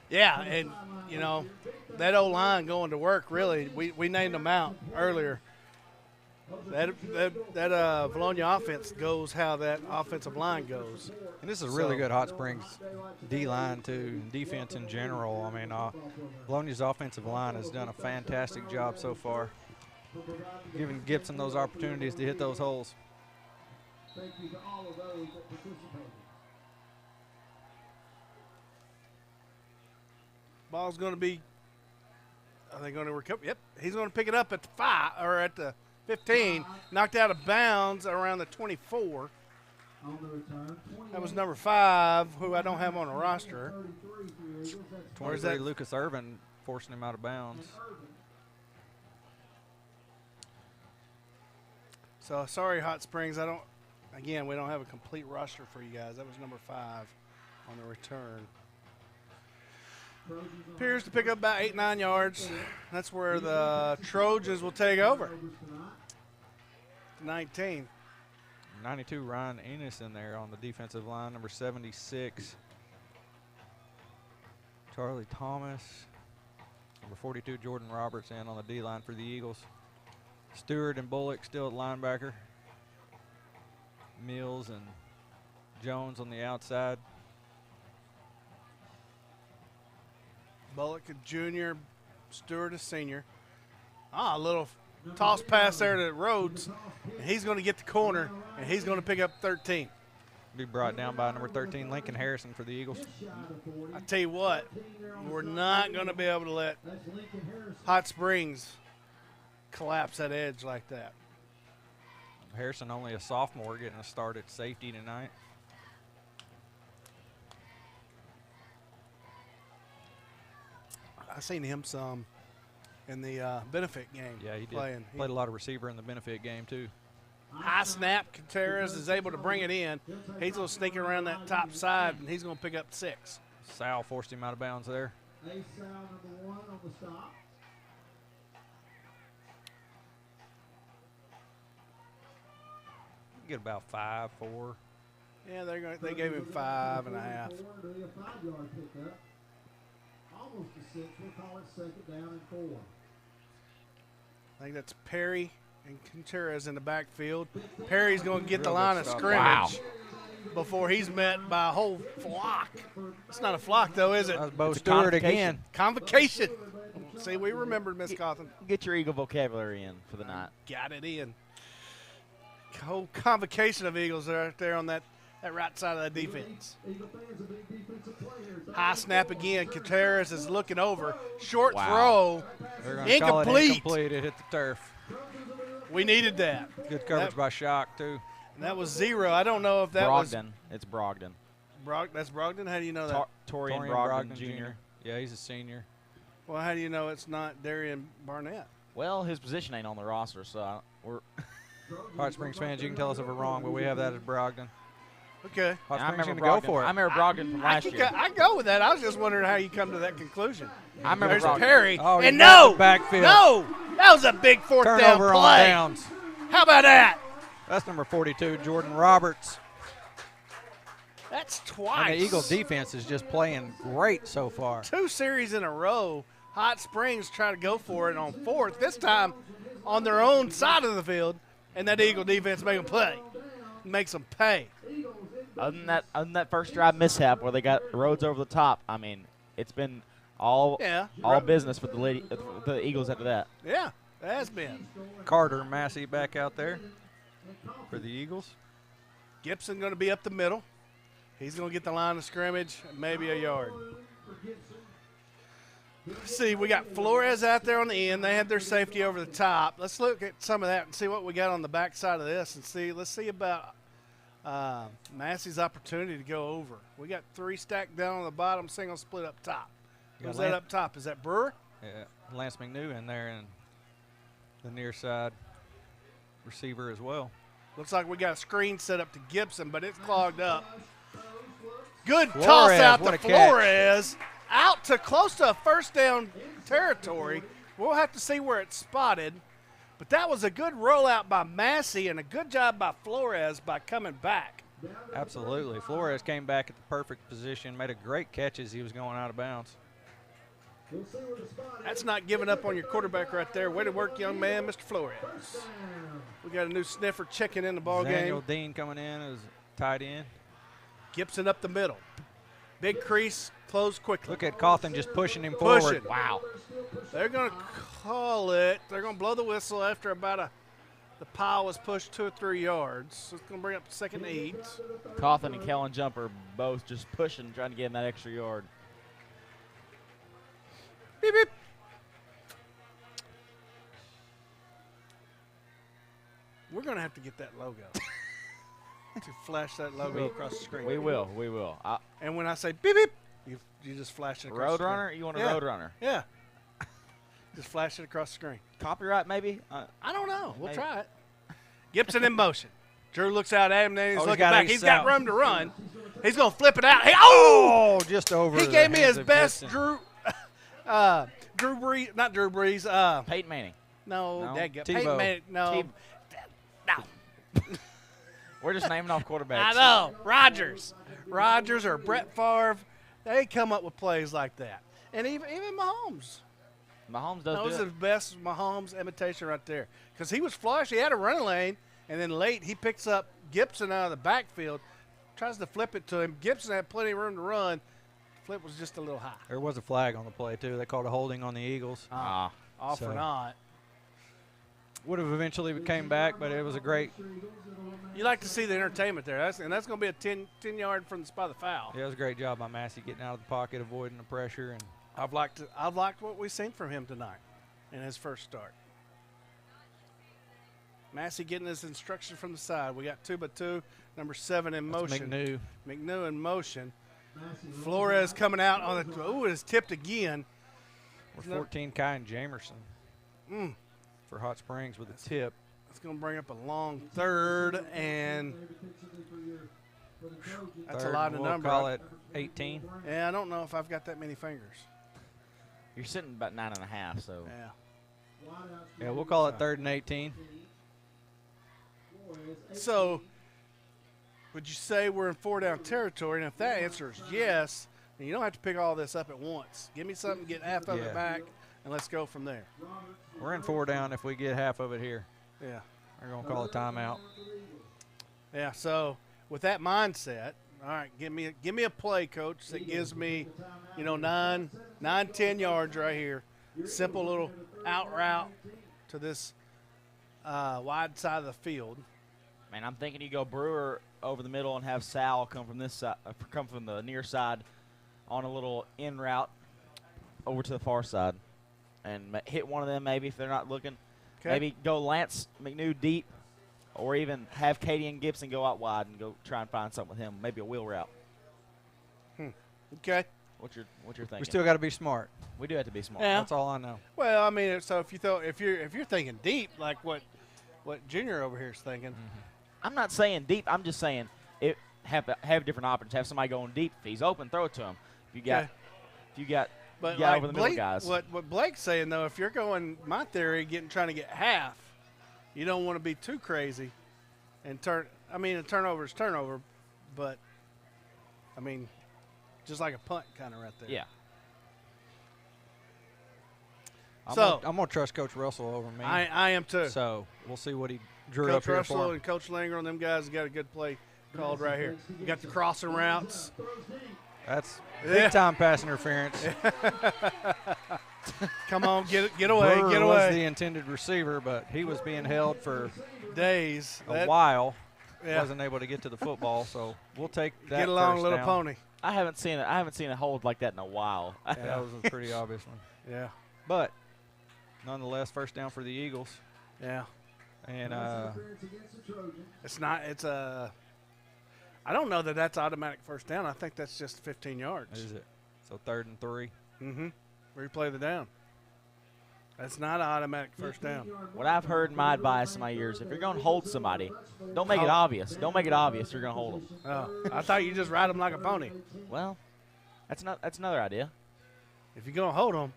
Yeah, and, you know, that O-line going to work, really. We named them out earlier. That Vilonia offense goes how that offensive line goes. And this is a really good Hot Springs D-line, too, and defense in general. I mean, Vilonia's offensive line has done a fantastic job so far, giving Gibson those opportunities to hit those holes. Thank you to all of those that participated. Ball's going to be, are they going to recover? Yep, he's going to pick it up at the 5 or at the 15, knocked out of bounds around the 24. That was number 5, who I don't have on the roster. 23, Lucas Irvin forcing him out of bounds. So sorry, Hot Springs. We don't have a complete roster for you guys. That was number 5 on the return. Appears to pick up about 8-9 yards. That's where the Trojans will take over. 19. 92, Ryan Enos in there on the defensive line. Number 76, Charlie Thomas. Number 42, Jordan Roberts in on the D-line for the Eagles. Stewart and Bullock still at linebacker. Mills and Jones on the outside. Bullock a junior, Stewart a senior. A little toss pass there to Rhodes. And he's going to get the corner, and he's going to pick up 13. be brought down by number 13, Lincoln Harrison for the Eagles. I tell you what, we're not going to be able to let Hot Springs collapse that edge like that. Harrison, only a sophomore, getting a start at safety tonight. I seen him some in the benefit game. Yeah, he did. Playing. Played a lot of receiver in the benefit game, too. High snap, Contreras is able to bring it in. He's going to sneak around that top side, and he's going to pick up 6. Sal forced him out of bounds there. Sal number 1 on the stop. Get about 5, 4. Yeah, they gave him 5.5. It'll be a 5-yard pickup. Almost a 6. We'll call it second down and 4. I think that's Perry and Contreras in the backfield. Perry's going to get the Real line good of stop. scrimmage before he's met by a whole flock. It's not a flock, though, is it? That was Bo It's a Stewart convocation. again. Convocation. See, we remembered Miss Cawthon. Get your Eagle vocabulary in for the night. Got it in. Whole convocation of Eagles right there on that right side of the defense. High snap again. Contreras is looking over. Short throw. They're going to call it incomplete. It hit the turf. We needed that. Good coverage by Shock, too. And that was 0. I don't know if that Brogdon. It's Brogdon. That's Brogdon? How do you know that? Torian Brogdon Jr. Yeah, he's a senior. Well, how do you know it's not Darian Barnett? Well, his position ain't on the roster, so we're Hot Springs fans, you can tell us if we're wrong, but we have that as Brogdon. Okay. Hot I Springs remember going Brogdon. to go for it. I remember Brogdon from last year. I go with that. I was just wondering how you come to that conclusion. I remember There's Brogdon. Perry. Oh, and he no, got the backfield. no, that was a big fourth Turnover down on play. downs. How about that? That's number 42, Jordan Roberts. That's twice. And the Eagle defense is just playing great so far. 2 series in a row. Hot Springs try to go for it on 4th. This time on their own side of the field, and that Eagle defense make them play. Makes them pay. Other than that first drive mishap where they got Rhodes over the top, I mean, it's been all business for the Eagles after that. Yeah, it has been. Carter Massey back out there for the Eagles. Gibson going to be up the middle. He's going to get the line of scrimmage, maybe a yard. See, we got Flores out there on the end. They had their safety over the top. Let's look at some of that and see what we got on the back side of this and see. Let's see about Massey's opportunity to go over. We got 3 stacked down on the bottom, single split up top. Who's that up top? Is that Brewer? Yeah, Lance McNew in there and the near side receiver as well. Looks like we got a screen set up to Gibson, but it's clogged up. Good Flores, toss out what to a catch. Flores. Out to close to a first down territory. We'll have to see where it's spotted. But that was a good rollout by Massey and a good job by Flores by coming back. Absolutely. Flores came back at the perfect position, made a great catch as he was going out of bounds. That's not giving up on your quarterback right there. Way to work, young man, Mr. Flores. We got a new sniffer checking in the ball Daniel game. Dean coming in as tight end. Gibson up the middle. Big crease, close quickly. Look at Cawthon just pushing him forward. Pushing. Wow. They're going to call it. They're going to blow the whistle after about the pile was pushed 2 or 3 yards. So it's going to bring up 2nd and 8. Cawthon and Kellen Jumper both just pushing, trying to get him that extra yard. Beep, beep. We're going to have to get that logo. To flash that logo across the screen. We will. And when I say beep, beep, you just flash it across the screen. Roadrunner? You want a Roadrunner? Yeah. Just flash it across the screen. Copyright, maybe? I don't know. We'll maybe. try it. Gibson in motion. Drew looks out at him, then he's Oh, he's looking got back. ace He's got out. room to run. He's going to flip it out. Hey, oh! Just over. He the gave me hands his of best Gibson. Drew Brees, not Drew Brees. Peyton Manning. No, No. Peyton Tebow. Manning, no. No. We're just naming off quarterbacks. I know. Rodgers or Brett Favre, they come up with plays like that. And even Mahomes. Mahomes That was does the do it. best Mahomes imitation right there. Because he was flush. He had a running lane. And then late, he picks up Gibson out of the backfield, tries to flip it to him. Gibson had plenty of room to run. Flip was just a little high. There was a flag on the play, too. They called a holding on the Eagles. Off or not. Would have eventually came back, but it was a great. You like to see the entertainment there. That's going to be a 10-yard from the spot of the foul. Yeah, it was a great job by Massey getting out of the pocket, avoiding the pressure, and I've liked what we've seen from him tonight in his first start. Massey getting his instruction from the side. We got 2x2, number 7 in motion. McNew in motion. Flores coming out on the. Oh, it is tipped again. We're 14, Kai and Jamerson for Hot Springs with a tip. It's going to bring up a long third, and that's a lot of we'll number. Call it 18. Yeah, I don't know if I've got that many fingers. You're sitting about 9.5, so. Yeah, we'll call it 3rd and 18. So, would you say we're in 4-down territory? And if that answer is yes, then you don't have to pick all this up at once. Give me something, get half of it back, and let's go from there. We're in 4 down if we get half of it here. Yeah. We're going to call a timeout. Yeah, so with that mindset, all right, give me a play, coach, that gives me, 9, 10 yards right here. Simple little out route to this wide side of the field. Man, I'm thinking you go Brewer over the middle and have Sal come from this side, come from the near side on a little in route over to the far side, and hit one of them maybe if they're not looking. Okay. Maybe go Lance McNew deep, or even have Katie and Gibson go out wide and go try and find something with him. Maybe a wheel route. Okay. What's your thinking? We still got to be smart. We do have to be smart. Yeah. That's all I know. Well, I mean, so if you're thinking deep, like what Junior over here is thinking. I'm not saying deep. I'm just saying have different options. Have somebody going deep. If he's open, throw it to him. If you got But like like over the middle Blake, guys. what Blake's saying though, if you're going, my theory, trying to get half, you don't want to be too crazy, and a turnover is turnover, but I mean, just like a punt kind of right there. Yeah. I'm gonna trust Coach Russell over me. I am too. So we'll see what he drew Coach up here Russell for him. and Coach Langer and them guys have got a good play called right here. You got the crossing routes. That's big time pass interference. Come on, get away, Brewer get was away. the intended receiver, but he was being held for days. A while. Yeah. Wasn't able to get to the football, so we'll take that. Get along, first little down. pony. I haven't seen a hold like that in a while. Yeah, that was a pretty obvious one. Yeah. But nonetheless, first down for the Eagles. Yeah. And it's not. It's a. I don't know that that's automatic first down. I think that's just 15 yards. Is it? So 3rd and 3. Mm-hmm. Replay the down. That's not an automatic first down. What I've heard in my advice in my years, if you're going to hold somebody, don't make it obvious. Don't make it obvious you're going to hold them. Oh, I thought you just ride them like a pony. Well, that's another idea. If you're going to hold them,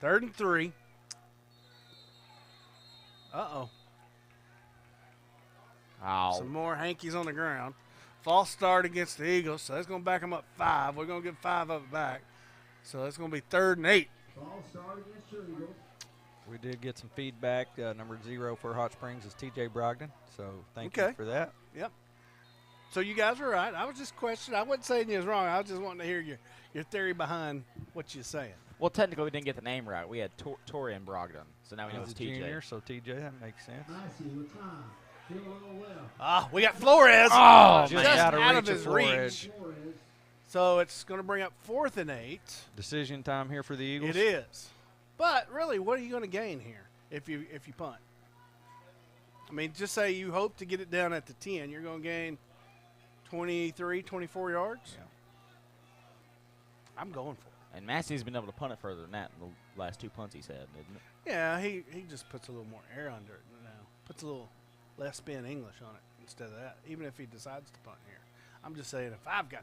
3rd and 3. Uh-oh. Oh. Some more hankies on the ground. False start against the Eagles, so that's going to back them up 5. We're going to get 5 of it back. So it's going to be 3rd and 8. We did get some feedback. Number 0 for Hot Springs is T.J. Brogdon. So thank you for that. Yep. So you guys are right. I was just questioning. I wasn't saying you was wrong. I was just wanting to hear your theory behind what you're saying. Well, technically, we didn't get the name right. We had Tori and Brogdon, so now we know it's TJ. Junior, so TJ, that makes sense. We got Flores. Just just out out of of his Flores. reach. So it's going to bring up 4th and 8. Decision time here for the Eagles. It is. But really, what are you going to gain here if you punt? I mean, just say you hope to get it down at the 10. You're going to gain 23, 24 yards? Yeah. I'm going for it. And Massey's been able to punt it further than that in the last 2 punts he's had, isn't it? Yeah, he just puts a little more air under it now. Puts a little less spin English on it instead of that, even if he decides to punt here. I'm just saying if I've got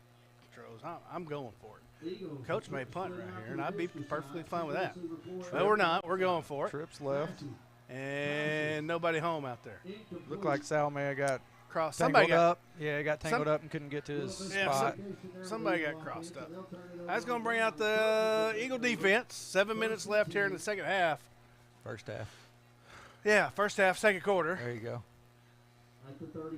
throws, I'm going for it. Coach may punt right here, and I'd be perfectly fine with that. But we're not. We're going for it. Trips left. And nobody home out there. Looked like Sal may have got Crossed. tangled Somebody got up. Yeah, he got tangled up and couldn't get to his spot. Somebody got crossed up. That's going to bring out the Eagle defense. 7 minutes left here in the second half. First half. Yeah, first half, second quarter. There you go.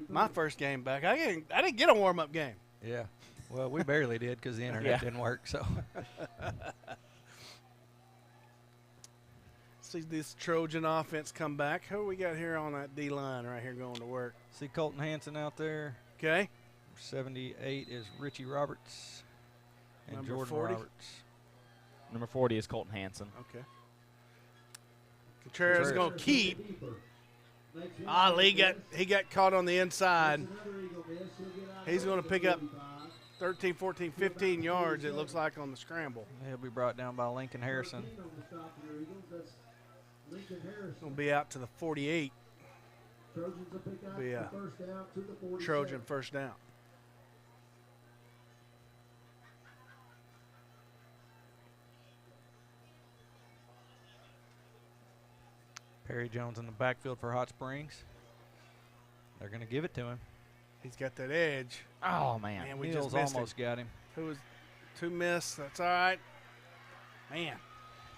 My first game back. I didn't get a warm-up game. Yeah. Well, we barely did because the internet didn't work. So See this Trojan offense come back. Who we got here on that D line right here going to work? See Colton Hanson out there. Okay. 78 is Richie Roberts and Number Jordan 40? Roberts. Number 40 is Colton Hanson. Okay. Contreras going to keep. He got caught on the inside. He's going to pick up 13, 14, 15 yards, it looks like, on the scramble. He'll be brought down by Lincoln Harrison. Going to be out to the 48. Be a Trojan first down. Perry Jones in the backfield for Hot Springs. They're going to give it to him. He's got that edge. Oh, man. We Hills just missed almost got him. Who was 2 miss? That's all right. Man.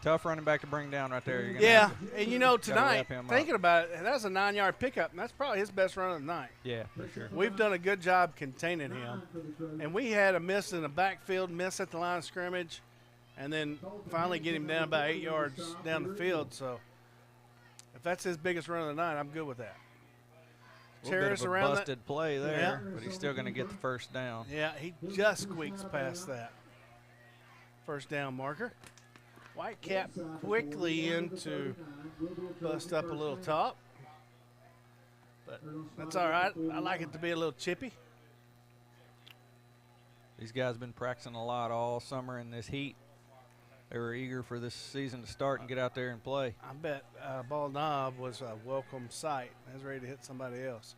Tough running back to bring down right there. Yeah, and you know, tonight, wrap him thinking about it, that was a 9-yard pickup, and that's probably his best run of the night. Yeah, for sure. We've done a good job containing him. And we had a miss in the backfield, miss at the line of scrimmage, and then finally get him down about 8 yards down the field. So if that's his biggest run of the night, I'm good with that. A little bit of a busted play there, Yeah. but he's still going to get the first down. Yeah, he just squeaks past that first down marker. Whitecap quickly in to bust up a little top. But that's all right. I like it to be a little chippy. These guys have been practicing a lot all summer in this heat. They were eager for this season to start and get out there and play. I bet Ball Knob was a welcome sight. I was ready to hit somebody else.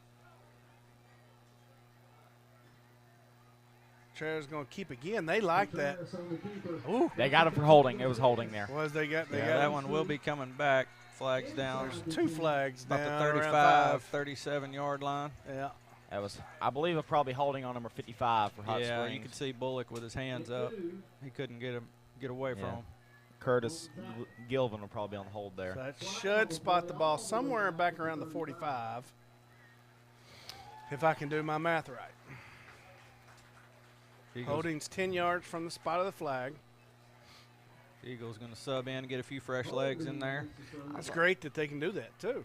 Trevor's going to keep again. They like that. Ooh, they got him for holding. It was holding there. They got that one will be coming back. Flags down. There's 2 flags about down. the 35, 37-yard line. Yeah. That was, I believe, probably holding on number 55 for Hot Yeah, Springs. you could see Bullock with his hands up. He couldn't get away from him. Curtis Gilvin will probably be on the hold there. That should spot the ball somewhere back around the 45, if I can do my math right. Holding's 10 yards from the spot of the flag. Eagles going to sub in, get a few fresh legs in there. That's great that they can do that, too.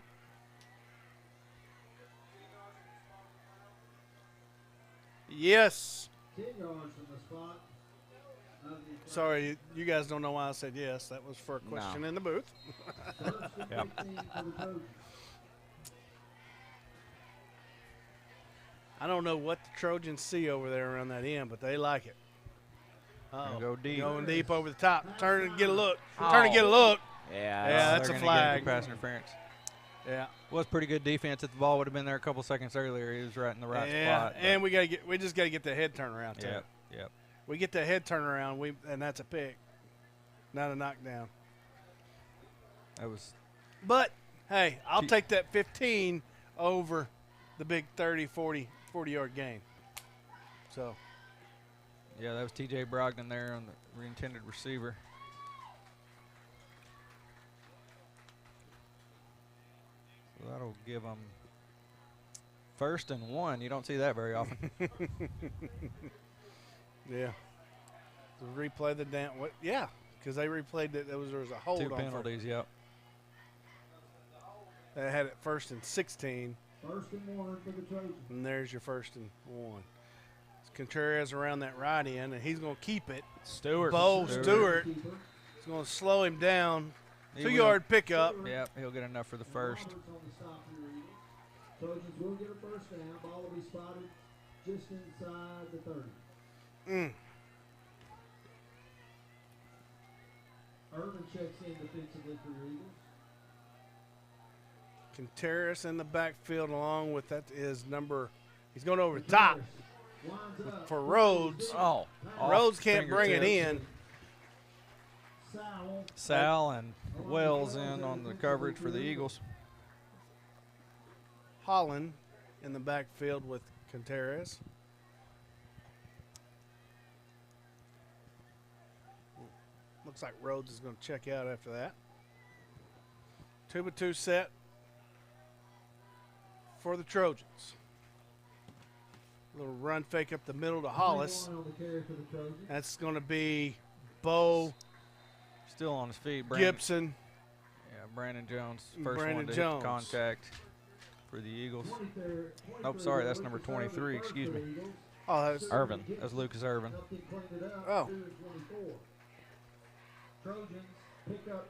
Yes. 10 yards from the spot. Sorry, you guys don't know why I said yes. That was for a question in the booth. Yep. I don't know what the Trojans see over there around that end, but they like it. Go deep. Going deep over the top. Turn and get a look. Turn and get a look. Yeah, that's a flag. Pass interference. Yeah. Was pretty good defense. If the ball would have been there a couple seconds earlier, he was right in the right spot. And we just got to get the head turnaround too. Yep. We get the head turnaround, and that's a pick, not a knockdown. But hey, I'll take that 15 over the big 30, 40-yard gain. So. Yeah, that was T.J. Brogdon there on the intended receiver. So that'll give them 1st and 1. You don't see that very often. Yeah. Replay the down. Yeah, because they replayed that there was a hold on. 2 penalties, yep. They had it 1st and 16. 1st and 1 for the Trojans. And there's your 1st and 1. Contreras around that right end, and he's going to keep it. Stewart is going to slow him down. 2-yard pickup. Yep, he'll get enough for the first. Trojans will get a first down. Ball will be spotted just inside the 30. Irvin checks in defensively for your Eagles. Contreras in the backfield along with that is number. He's going over the top for Rhodes. Rhodes can't bring it in. Sal and Wells in on the coverage for the Eagles. Holland in the backfield with Contreras. Looks like Rhodes is going to check out after that. 2-by-2 set for the Trojans. Little run fake up the middle to Hollis. That's going to be Bo. Still on his feet. Gibson. Yeah, Brandon Jones, first Brandon one to Jones. hit the contact for the Eagles. Nope, sorry, that's number 23, excuse me. Oh, that's Irvin. That's Lucas Irvin. Oh. Trojans pick up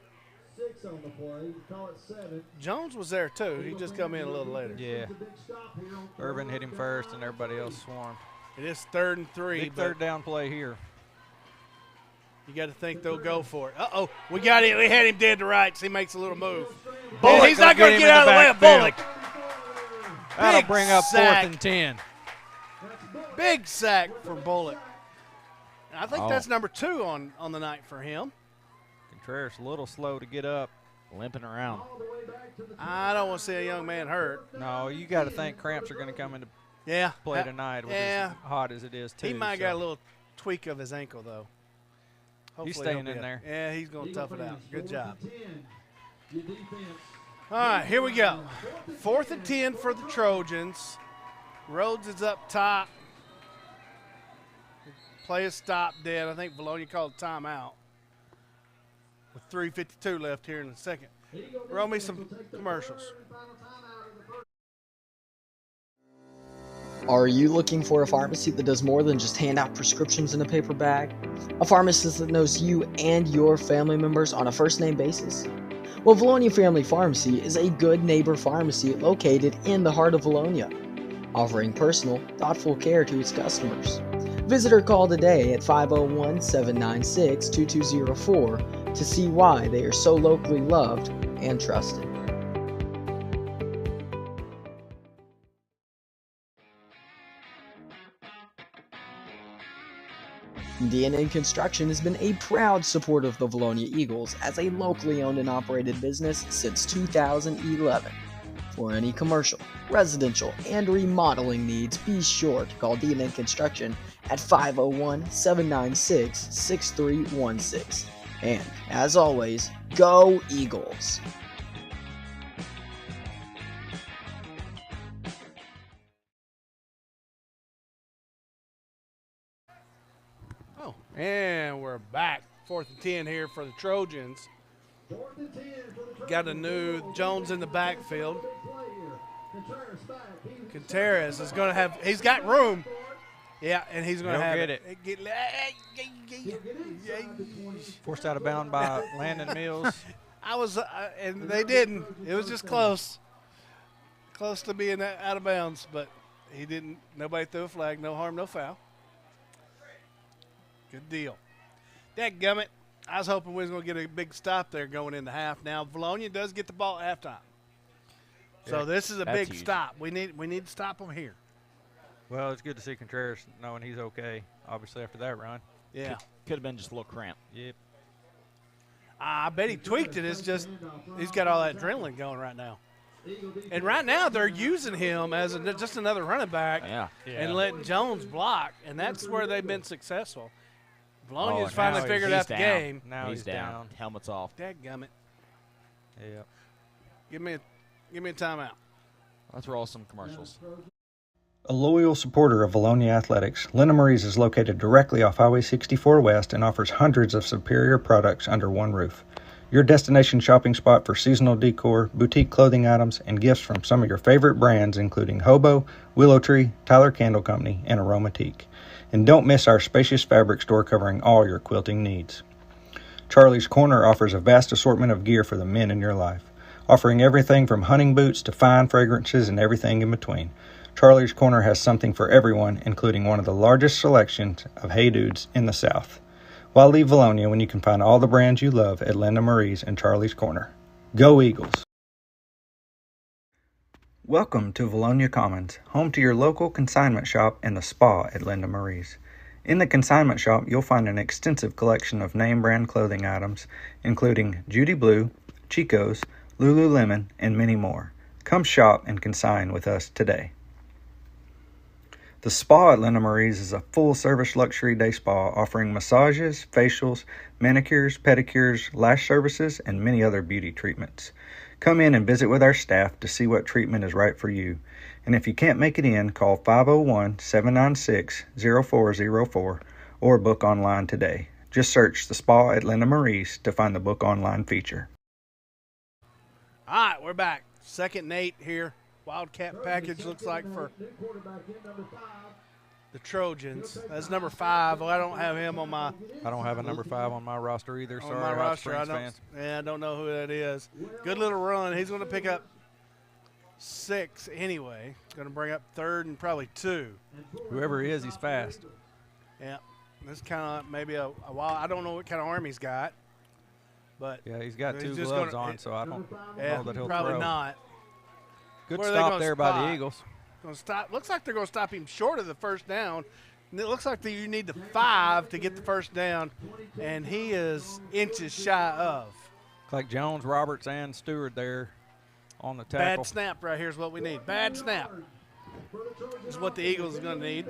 6 on the play. Call it 7. Jones was there too. He just come in a little later. Yeah. Irvin hit him first, and everybody else swarmed. It is 3rd and 3. Big but third down play here. you got to think they'll go for it. Uh-oh. We got it. We had him dead to rights. He makes a little move. Bullock He's not gonna going to get get him in out of the way of backfield. Bullock. That'll Big bring up sack. 4th and 10. Big sack for Bullock. And I think Oh. that's number 2 on the night for him. Contreras a little slow to get up. Limping around. I don't want to see a young man hurt. No, you got to think cramps are going to come into Yeah. play tonight with yeah. as hot as it is, too. He might so. got a little tweak of his ankle, though. Hopefully staying he'll be in there. Yeah, he's going to tough it out. Good job. All right, here we go. 4th and 10 for the Trojans. Rhodes is up top. Play is stopped dead. I think Vilonia called a timeout. With 3:52 left here in the second. Roll me some commercials. Are you looking for a pharmacy that does more than just hand out prescriptions in a paper bag? A pharmacist that knows you and your family members on a first-name basis? Well, Vilonia Family Pharmacy is a good neighbor pharmacy located in the heart of Vilonia, offering personal, thoughtful care to its customers. Visit or call today at 501-796-2204 to see why they are so locally loved and trusted. DNA Construction has been a proud supporter of the Vilonia Eagles as a locally owned and operated business since 2011. For any commercial, residential, and remodeling needs, be sure to call DNA Construction at 501-796-6316. And, as always, go Eagles! Oh, and we're back. 4th and 10 here for the Trojans. Got a new Jones in the backfield. Contreras is going to have, he's got room. Yeah, and he's going to He'll have get Forced out of bound by Landon Mills. And they didn't. It was just close. Close to being out of bounds, but he didn't. Nobody threw a flag. No harm, no foul. Good deal. Dadgummit. I was hoping we was going to get a big stop there going into half. Now, Vilonia does get the ball at halftime. So Yeah, this is a that's big huge. stop. We need to stop them here. Well, it's good to see Contreras knowing he's okay, obviously, after that run. Yeah. Could have been just a little cramp. Yep. I bet he tweaked it. It's just he's got all that adrenaline going right now. And right now they're using him as just another running back and letting Jones block, and that's where they've been successful. Vilonia's and finally now figured he's out the down. game. Now he's down. Helmet's off. Dadgummit. Yeah. Give me a timeout. Let's roll some commercials. A loyal supporter of Vilonia Athletics, Lena Marie's is located directly off Highway 64 West and offers hundreds of superior products under one roof. Your destination shopping spot for seasonal decor, boutique clothing items, and gifts from some of your favorite brands including Hobo, Willow Tree, Tyler Candle Company, and Aromatique. And don't miss our spacious fabric store covering all your quilting needs. Charlie's Corner offers a vast assortment of gear for the men in your life, offering everything from hunting boots to fine fragrances and everything in between. Charlie's Corner has something for everyone, including one of the largest selections of Hey Dudes in the South. Why leave Vilonia when you can find all the brands you love at Linda Marie's and Charlie's Corner? Go Eagles! Welcome to Vilonia Commons, home to your local consignment shop and the spa at Linda Marie's. In the consignment shop, you'll find an extensive collection of name brand clothing items, including Judy Blue, Chico's, Lululemon, and many more. Come shop and consign with us today. The spa at Linda Marie's is a full-service luxury day spa offering massages, facials, manicures, pedicures, lash services, and many other beauty treatments. Come in and visit with our staff to see what treatment is right for you. And if you can't make it in, call 501-796-0404 or book online today. Just search the spa at Linda Marie's to find the book online feature. All right, we're back. 2nd and 8 here. Wildcat package looks like for the Trojans. That's number 5. Well, I don't have him on my. I don't have a number 5 on my roster either. Sorry, on my Hot roster. Springs I don't. fans. Yeah, I don't know who that is. Good little run. He's going to pick up 6 anyway. Going to bring up 3rd and probably 2. Whoever he is, he's fast. Yeah, this kind of maybe a while. I don't know what kind of arm he's got, but Yeah, he's got he's 2 just gloves gonna- on, so I don't yeah, know that he'll probably throw. not. Good Where are they stop gonna there by the spot? Eagles. Going to stop. Looks like they're going to stop him short of the first down. And it looks like that you need the 5 to get the first down, and he is inches shy of. Looks like Jones, Roberts, and Stewart there on the tackle. Bad snap right here is what we need. Bad snap is what the Eagles are going to need.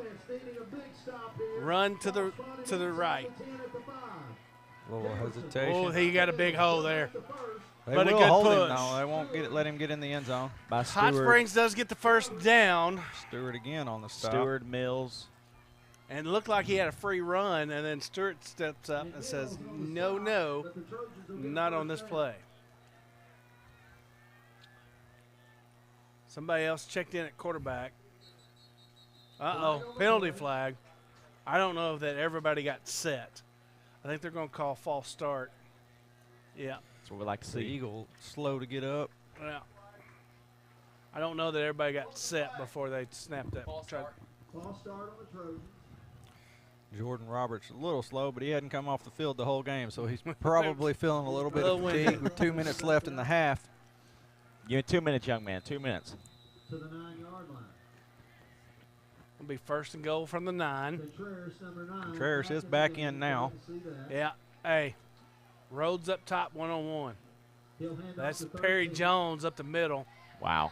Run to the right. A little hesitation. Oh, he got a big hole there. They but a will good hold him, push. though. They won't let him get in the end zone. By Hot Stewart. Springs does get the first down. Stewart again on the stop. Stewart, Mills. And it looked like he had a free run, and then Stewart steps up and says, no, not on this play. Somebody else checked in at quarterback. Uh-oh, penalty flag. I don't know if that everybody got set. I think they're going to call false start. Yeah. That's what we like to The see. Eagle slow to get up. Well, I don't know that everybody got set before they snapped that. False start on the Trojans. Jordan Roberts a little slow, but he hadn't come off the field the whole game, so he's probably feeling a little bit of Little fatigue with 2 minutes left in the half. Give me 2 minutes, young man. 2 minutes. To the 9-yard line. It'll be 1st and goal from the 9. Contreras, number 9. Contreras is back in now. Yeah. Hey, Rhodes up top, 1-on-1. He'll hand That's off the Perry 13. Jones up the middle. Wow.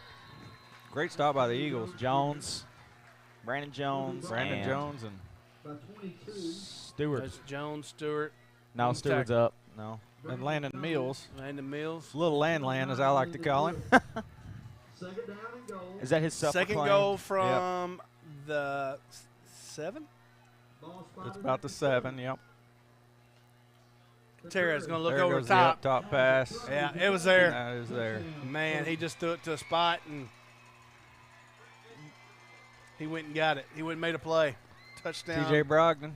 Great stop by the Eagles. Jones, Brandon Jones, Brandon and Jones and By 22. Stewart. That's Jones, Stewart, No, Stewart's up. No. Landon Mills. Landon Mills. Little Land, as I like to call him. Second down and goal. Is that his Second self-proclaimed? goal from the 7. Ball spotted It's about the 7, yep. Terra's going to look There over goes the top. the up-top pass. Yeah, it was there. That is there. Man, he just threw it to a spot, and he went and got it. He went and made a play. Touchdown. TJ Brogdon.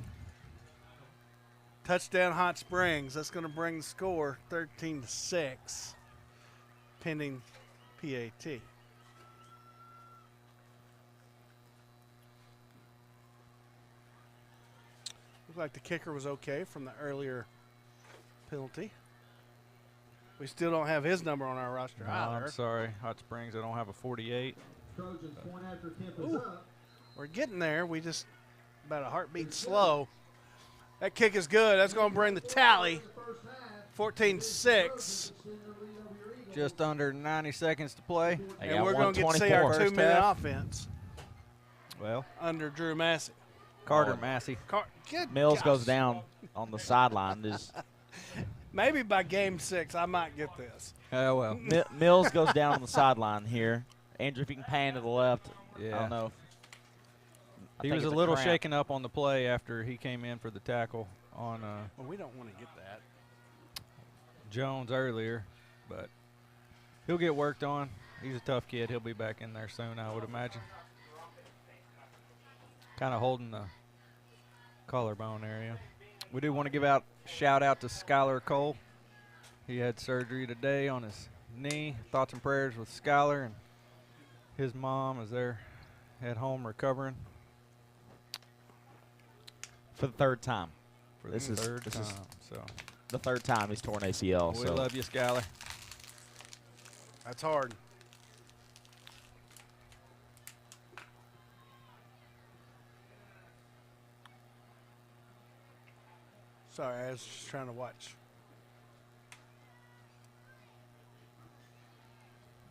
Touchdown Hot Springs. That's going to bring the score 13-6, pending PAT. Looked like the kicker was okay from the earlier penalty. We still don't have his number on our roster No, either. I'm sorry, Hot Springs. I don't have a 48. Trojans point after attempt is Ooh. up. We're getting there. We just about a heartbeat slow. That kick is good. That's going to bring the tally 14-6. Just under 90 seconds to play. They And got we're going to get to see 124. our First 2-minute half. offense Well, under Drew Massey. Carter Massey. Good Mills gosh. goes down on the sideline. Just Maybe by game 6 I might get this. Oh, well. Mills goes down on the sideline here. Andrew, if you can pan to the left, I Yeah. don't know. I He think was it's a little cramp. shaken up on the play after he came in for the tackle on Well, we don't want to get that. Jones earlier, but he'll get worked on. He's a tough kid. He'll be back in there soon, I would imagine. Kind of holding the collarbone area. We do want to give out shout out to Skylar Cole. He had surgery today on his knee. Thoughts and prayers with Skylar and his mom as they're at home recovering For the third time. for This the is- third this time. is So The third time he's torn ACL. we so love you, Skylar. That's hard. Sorry, I was just trying to watch.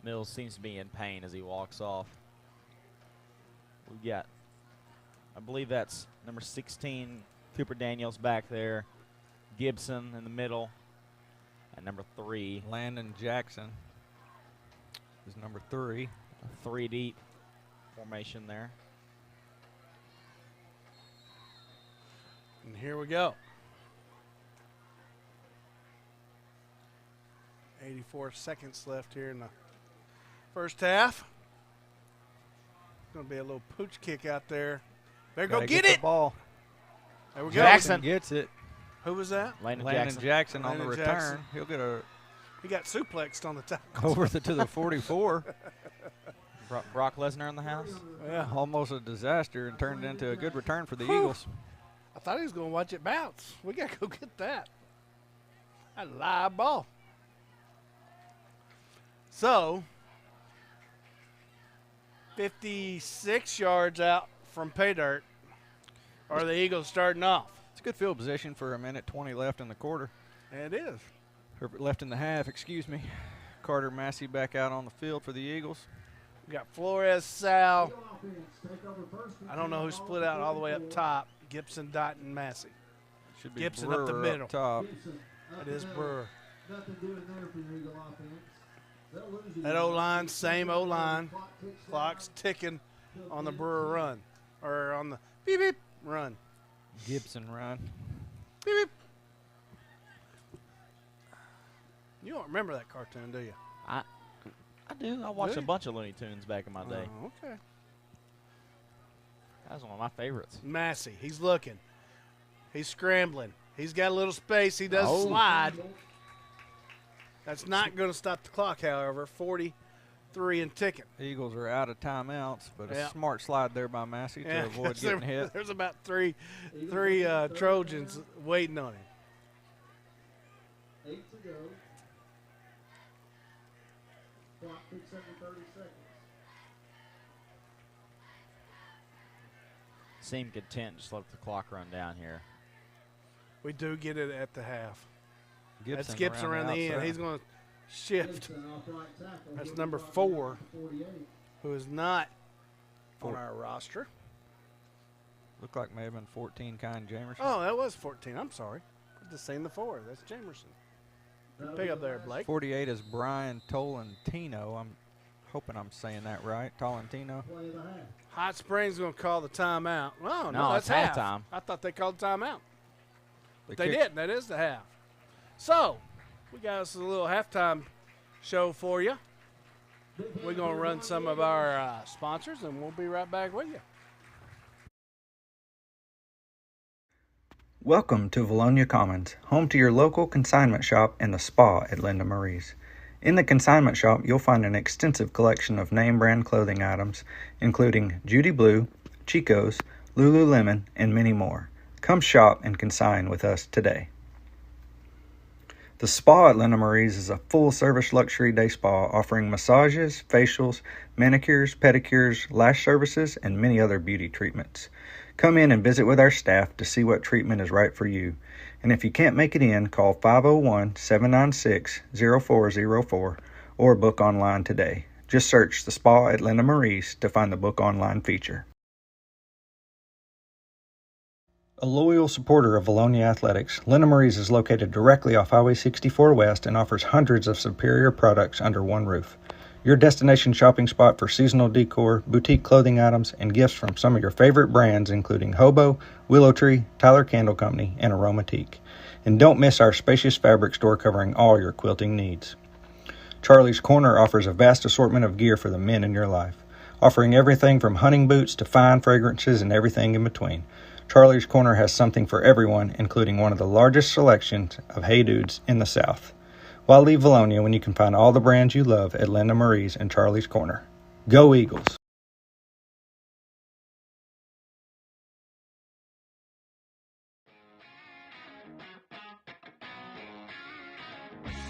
Mills seems to be in pain as he walks off. We got, I believe that's number 16, Cooper Daniels back there. Gibson in the middle. And number 3, Landon Jackson is number 3. a 3 deep formation there. And here we go. 84 seconds left here in the first half. Going to be a little pooch kick out there. Better go get it. The ball. There we go. Jackson gets it. Who was that? Landon Jackson on the Landon return. Jackson. He'll get a He got suplexed on the tackle. over to the 44. Brock Lesnar in the house. Yeah. Almost a disaster and turned into a good return for the Whew. Eagles. I thought he was going to watch it bounce. We got to go get that. That live ball. So, 56 yards out from pay dirt are the Eagles starting off. It's a good field position for a minute 20 left in the quarter. It is. Or left in the half, excuse me. Carter Massey back out on the field for the Eagles. We got Flores, Sal. I don't know who split out all the way up top. Gibson, Dot, and Massey. Should be Gibson Brewer up the middle. top. That is Brewer. Nothing doing there for your Eagle offense. They'll lose you. That O-line, same O-line. Clock's ticking on the Brewer run. Or on the beep, beep run. Gibson run. Beep, beep. You don't remember that cartoon, do you? I do. I watched Really? a bunch of Looney Tunes back in my day. Oh, okay. That was one of my favorites. Massey, he's looking. He's scrambling. He's got a little space. He does Oh. slide. That's not going to stop the clock, however. 43 and ticking. The Eagles are out of timeouts, but Yeah. a smart slide there by Massey to avoid getting hit. There's about three Trojans waiting on him. 8 to go. Clock picks up to 30 seconds. Seem content just let the clock run down here. We do get it at the half. Gibson That skips around the end. outside. He's going to shift. Gibson off right tackle. That's He'll number drop 4, to 48. who is not on our roster. Looked like may have been 14, Kind Jamerson. Oh, that was 14. I'm sorry. I just seen the 4. That's Jamerson. Good pick up there, Blake. 48 is Brian Tolentino. I'm hoping I'm saying that right. Tolentino. Play of the half. Hot Springs going to call the timeout. Oh, No, that's it's halftime. I thought they called timeout. But they kick- didn't. That is the half. So, we got us a little halftime show for you. We're going to run some of our sponsors, and we'll be right back with you. Welcome to Vilonia Commons, home to your local consignment shop and the spa at Linda Marie's. In the consignment shop, you'll find an extensive collection of name brand clothing items, including Judy Blue, Chico's, Lululemon, and many more. Come shop and consign with us today. The spa at Linda Marie's is a full-service luxury day spa offering massages, facials, manicures, pedicures, lash services, and many other beauty treatments. Come in and visit with our staff to see what treatment is right for you. And if you can't make it in, call 501-796-0404 or book online today. Just search the spa at Linda Marie's to find the book online feature. A loyal supporter of Vilonia Athletics, Linda Marie's is located directly off Highway 64 West and offers hundreds of superior products under one roof. Your destination shopping spot for seasonal decor, boutique clothing items, and gifts from some of your favorite brands including Hobo, Willow Tree, Tyler Candle Company, and Aromatique. And don't miss our spacious fabric store covering all your quilting needs. Charlie's Corner offers a vast assortment of gear for the men in your life, offering everything from hunting boots to fine fragrances and everything in between. Charlie's Corner has something for everyone, including one of the largest selections of Hey Dudes in the South. Why leave Vilonia when you can find all the brands you love at Linda Marie's and Charlie's Corner? Go Eagles!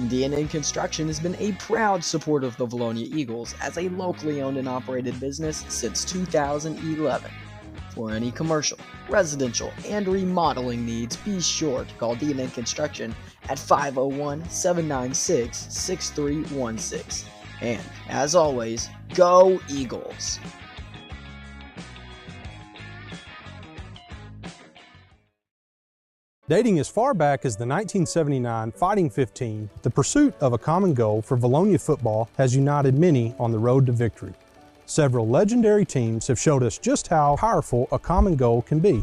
D&N Construction has been a proud supporter of the Vilonia Eagles as a locally owned and operated business since 2011. For any commercial, residential, and remodeling needs, be sure to call D&N Construction at 501-796-6316. And, as always, go Eagles! Dating as far back as the 1979 Fighting 15, the pursuit of a common goal for Vilonia football has united many on the road to victory. Several legendary teams have showed us just how powerful a common goal can be.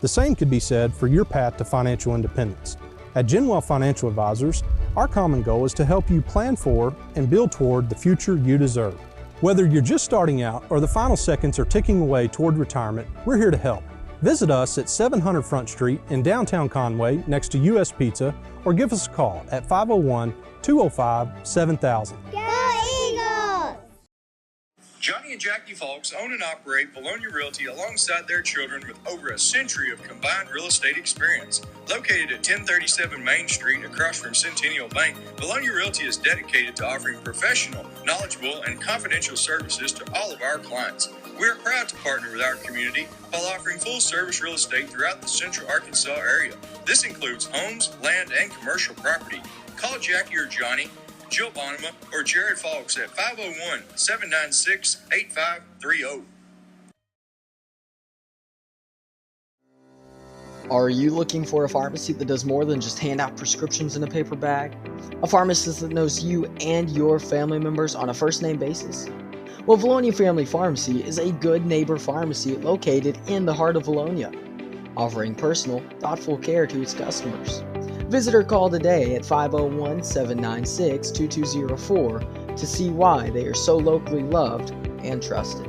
The same could be said for your path to financial independence. At Genwell Financial Advisors, our common goal is to help you plan for and build toward the future you deserve. Whether you're just starting out or the final seconds are ticking away toward retirement, we're here to help. Visit us at 700 Front Street in downtown Conway next to US Pizza, or give us a call at 501-205-7000. Johnny and Jackie Falks own and operate Vilonia Realty alongside their children with over a century of combined real estate experience. Located at 1037 Main Street across from Centennial Bank, Vilonia Realty is dedicated to offering professional, knowledgeable, and confidential services to all of our clients. We are proud to partner with our community while offering full-service real estate throughout the central Arkansas area. This includes homes, land, and commercial property. Call Jackie or Johnny, Jill Bonema, or Jared Falks at 501-796-8530. Are you looking for a pharmacy that does more than just hand out prescriptions in a paper bag? A pharmacist that knows you and your family members on a first-name basis? Well, Vilonia Family Pharmacy is a good neighbor pharmacy located in the heart of Vilonia, offering personal, thoughtful care to its customers. Visit or call today at 501-796-2204 to see why they are so locally loved and trusted.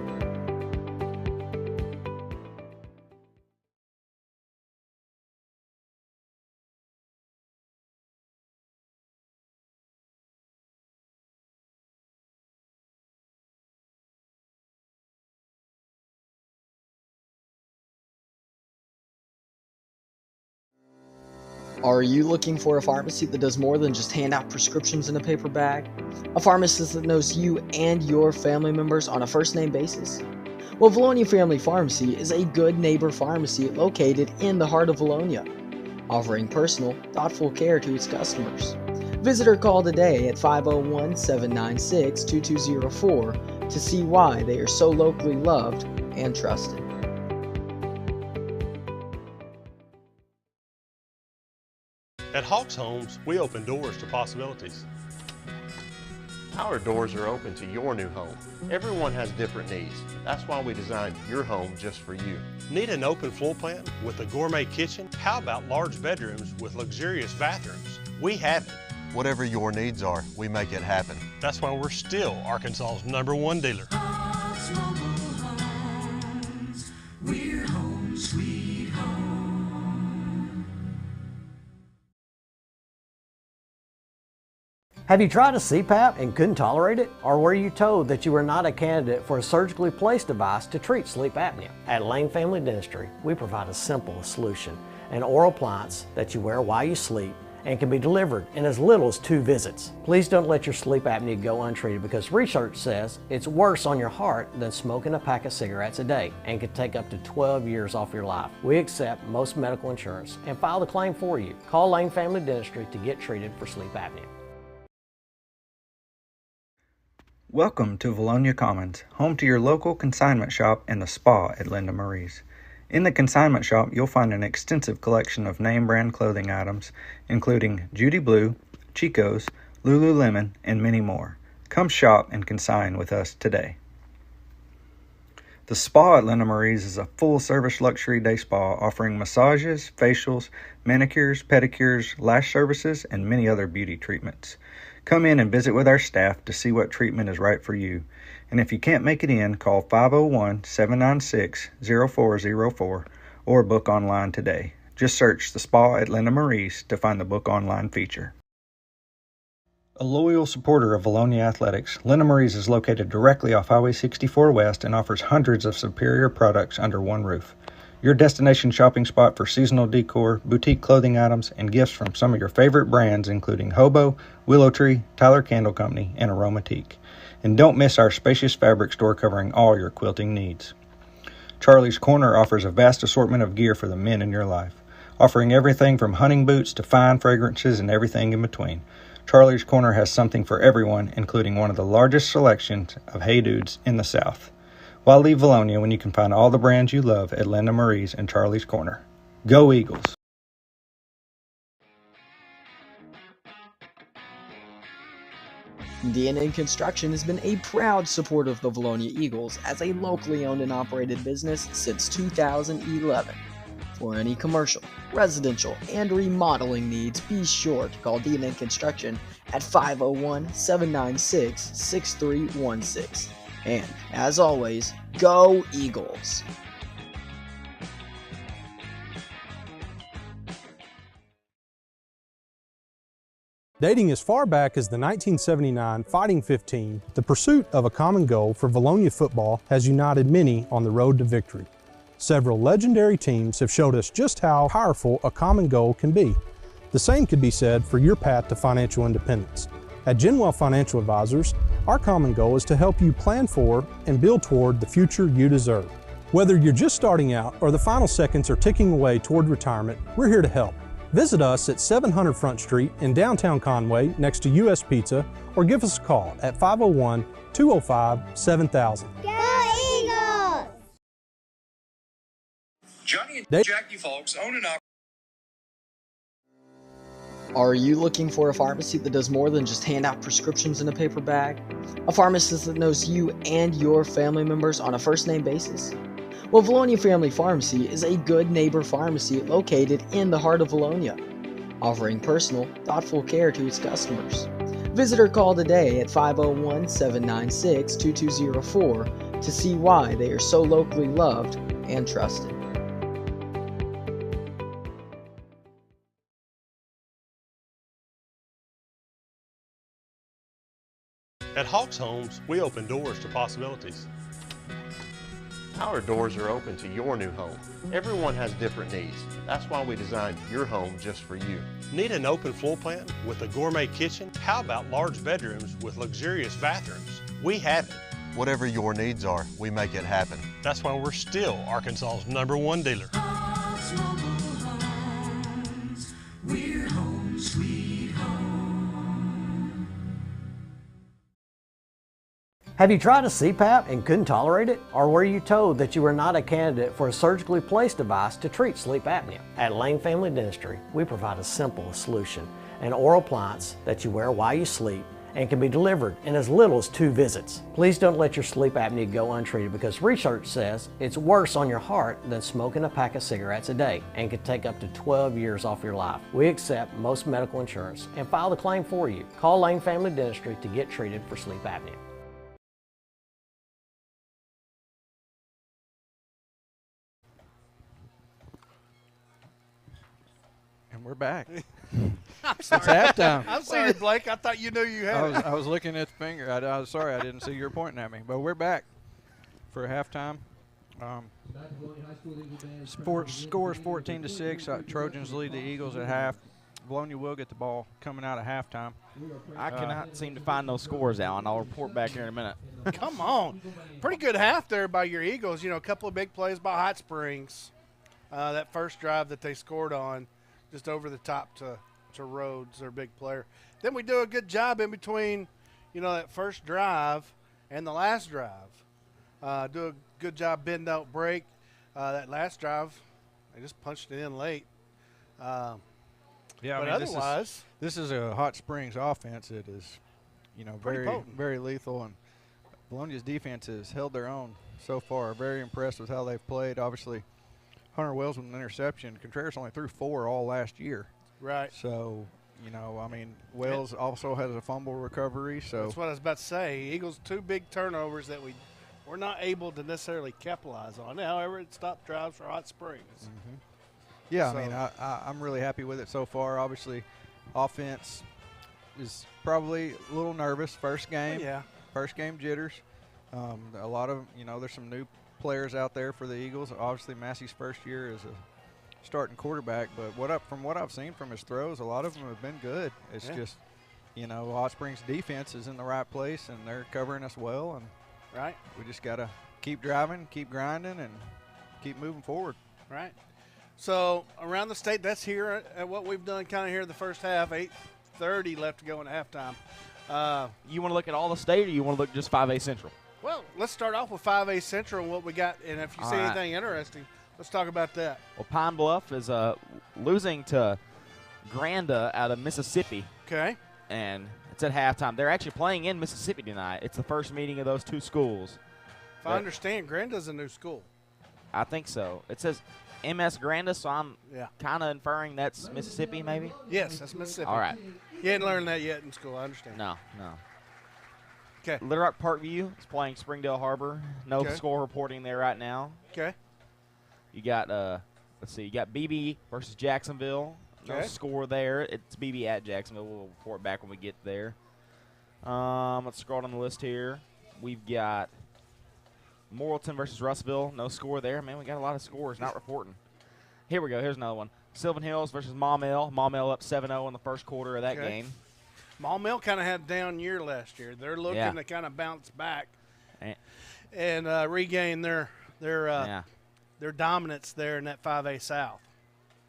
Are you looking for a pharmacy that does more than just hand out prescriptions in a paper bag? A pharmacist that knows you and your family members on a first-name basis? Well, Vilonia Family Pharmacy is a good neighbor pharmacy located in the heart of Vilonia, offering personal, thoughtful care to its customers. Visit or call today at 501-796-2204 to see why they are so locally loved and trusted. At Hawks Homes, we open doors to possibilities. Our doors are open to your new home. Everyone has different needs. That's why we designed your home just for you. Need an open floor plan with a gourmet kitchen? How about large bedrooms with luxurious bathrooms? We have it. Whatever your needs are, we make it happen. That's why we're still Arkansas's #1 dealer. We're home, sweet home. Have you tried a CPAP and couldn't tolerate it? Or were you told that you were not a candidate for a surgically placed device to treat sleep apnea? At Lane Family Dentistry, we provide a simple solution, an oral appliance that you wear while you sleep and can be delivered in as little as 2 visits. Please don't let your sleep apnea go untreated, because research says it's worse on your heart than smoking a pack of cigarettes a day and can take up to 12 years off your life. We accept most medical insurance and file the claim for you. Call Lane Family Dentistry to get treated for sleep apnea. Welcome to Vilonia Commons, home to your local consignment shop and the spa at Linda Marie's. In the consignment shop, you'll find an extensive collection of name brand clothing items, including Judy Blue, Chico's, Lululemon, and many more. Come shop and consign with us today. The spa at Linda Marie's is a full-service luxury day spa offering massages, facials, manicures, pedicures, lash services, and many other beauty treatments. Come in and visit with our staff to see what treatment is right for you. And if you can't make it in, call 501-796-0404 or book online today. Just search the spa at Linda Marie's to find the book online feature. A loyal supporter of Vilonia Athletics, Linda Marie's is located directly off Highway 64 West and offers hundreds of superior products under one roof. Your destination shopping spot for seasonal decor, boutique clothing items, and gifts from some of your favorite brands including Hobo, Willow Tree, Tyler Candle Company, and Aromatique. And don't miss our spacious fabric store covering all your quilting needs. Charlie's Corner offers a vast assortment of gear for the men in your life, offering everything from hunting boots to fine fragrances and everything in between. Charlie's Corner has something for everyone, including one of the largest selections of Hey Dudes in the South. Why leave Vilonia when you can find all the brands you love at Linda Marie's and Charlie's Corner? Go Eagles! DNA Construction has been a proud supporter of the Vilonia Eagles as a locally owned and operated business since 2011. For any commercial, residential, and remodeling needs, be sure to call D&N Construction at 501-796-6316. And, as always, go Eagles! Dating as far back as the 1979 Fighting 15, the pursuit of a common goal for Vilonia football has united many on the road to victory. Several legendary teams have showed us just how powerful a common goal can be. The same could be said for your path to financial independence. At Genwell Financial Advisors, our common goal is to help you plan for and build toward the future you deserve. Whether you're just starting out or the final seconds are ticking away toward retirement, we're here to help. Visit us at 700 Front Street in downtown Conway next to US Pizza, or give us a call at 501-205-7000. Go Eagles! Johnny and Jackie Folks own and operate. Are you looking for a pharmacy that does more than just hand out prescriptions in a paper bag? A pharmacist that knows you and your family members on a first-name basis? Well, Vilonia Family Pharmacy is a good neighbor pharmacy located in the heart of Vilonia, offering personal, thoughtful care to its customers. Visit or call today at 501-796-2204 to see why they are so locally loved and trusted. At Hawks Homes, we open doors to possibilities. Our doors are open to your new home. Everyone has different needs. That's why we designed your home just for you. Need an open floor plan with a gourmet kitchen? How about large bedrooms with luxurious bathrooms? We have it. Whatever your needs are, we make it happen. That's why we're still Arkansas's #1 dealer. Hawks Mobile Homes. We're home, sweet home. Have you tried a CPAP and couldn't tolerate it? Or were you told that you were not a candidate for a surgically placed device to treat sleep apnea? At Lane Family Dentistry, we provide a simple solution, an oral appliance that you wear while you sleep and can be delivered in as little as 2 visits. Please don't let your sleep apnea go untreated, because research says it's worse on your heart than smoking a pack of cigarettes a day and can take up to 12 years off your life. We accept most medical insurance and file the claim for you. Call Lane Family Dentistry to get treated for sleep apnea. And we're back. I'm It's sorry. halftime. I'm sorry, Blake. I thought you knew you had it. I was looking at the finger. I was sorry I didn't see you were pointing at me. But we're back for halftime. Scores 14-6. Trojans lead the Eagles at half. Vilonia will get the ball coming out at halftime. I cannot seem to find those scores, Alan. I'll report back here in a minute. Come on. Pretty good half there by your Eagles. You know, a couple of big plays by Hot Springs. That first drive that they scored on, just over the top to Rhodes, their big player. Then we do a good job in between, you know, that first drive and the last drive. Do a good job, bend out break. That last drive, they just punched it in late. Yeah, but I mean, otherwise, this is a Hot Springs offense. It is, you know, very lethal, and Vilonia's defense has held their own so far. Very impressed with how they've played. Obviously, Hunter Wells with an interception. Contreras only threw 4 all last year. Right. So, you know, I mean, Wells also has a fumble recovery. So that's what I was about to say. Eagles 2 big turnovers that we're not able to necessarily capitalize on. However, it stopped drives for Hot Springs. Mm-hmm. Yeah, So, I mean, I'm really happy with it so far. Obviously, offense is probably a little nervous. First game. Yeah. First game jitters. A lot of, you know, there's some new players out there for the Eagles. Obviously, Massey's first year as a starting quarterback, but from what I've seen from his throws, a lot of them have been good. It's just, you know, Hot Springs defense is in the right place, and they're covering us well, and right, we just got to keep driving, keep grinding, and keep moving forward. Right. So around the state, that's here at what we've done kind of here in the first half. 8:30 left to go in halftime. You want to look at all the state, or you want to look just 5A Central? Well, let's start off with 5A Central and what we got. And if you see All right. anything interesting, let's talk about that. Well, Pine Bluff is losing to Granda out of Mississippi. Okay. And it's at halftime. They're actually playing in Mississippi tonight. It's the first meeting of those 2 schools. If I understand, Granda's a new school. I think so. It says MS Grandis, so I'm Yeah. kind of inferring that's Mississippi, maybe. Yes, that's Mississippi. All right. You hadn't learned that yet in school. I understand. No. Okay. Little Rock Parkview is playing Springdale Harbor. No Okay. score reporting there right now. Okay. You got let's see, you got BB versus Jacksonville. No Okay. score there. It's BB at Jacksonville. We'll report back when we get there. Let's scroll down the list here. We've got Morrilton versus Russville. No score there. Man, we got a lot of scores not reporting. Here we go. Here's another one. Sylvan Hills versus Maumelle. Maumelle up 7-0 in the first quarter of that Okay. game. Maumelle kind of had a down year last year. They're looking to kind of bounce back and regain their dominance there in that 5A South.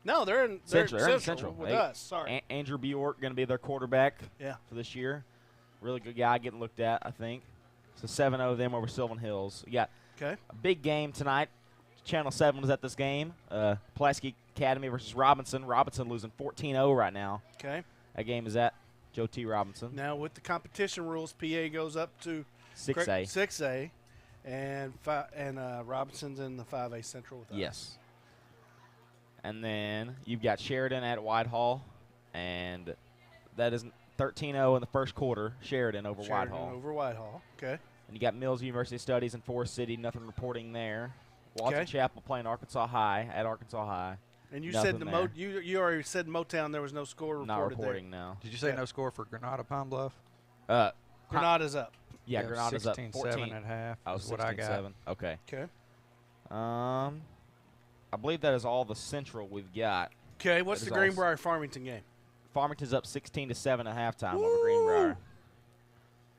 No, they're in Central with us. Sorry. Andrew Bjork going to be their quarterback Yeah. for this year. Really good guy getting looked at, I think. So 7-0 them over Sylvan Hills. You got Okay. a big game tonight. Channel 7 was at this game. Pulaski Academy versus Robinson. Robinson losing 14-0 right now. Okay. That game is at Joe T. Robinson. Now with the competition rules, PA goes up to 6A. 6A, and Robinson's in the 5A Central with us. Yes. And then you've got Sheridan at Whitehall, and that is 13-0 in the first quarter. Sheridan over Whitehall. Over Whitehall. Okay. And you got Mills University Studies in Forest City. Nothing reporting there. Watson Okay. Chapel playing Arkansas High at Arkansas High. And you Nothing said there. you already said Motown there was no score reported Not reporting there. now. Did you say no score for Granada Pine Bluff? Granada's up. Yeah, Granada's up 16-7 14 at half. Oh, is what I got. 16-7. Okay. Okay. I believe that is all the Central we've got. Okay, what's That the is all Greenbrier Farmington game? Farmington's up 16-7 at halftime over Greenbrier.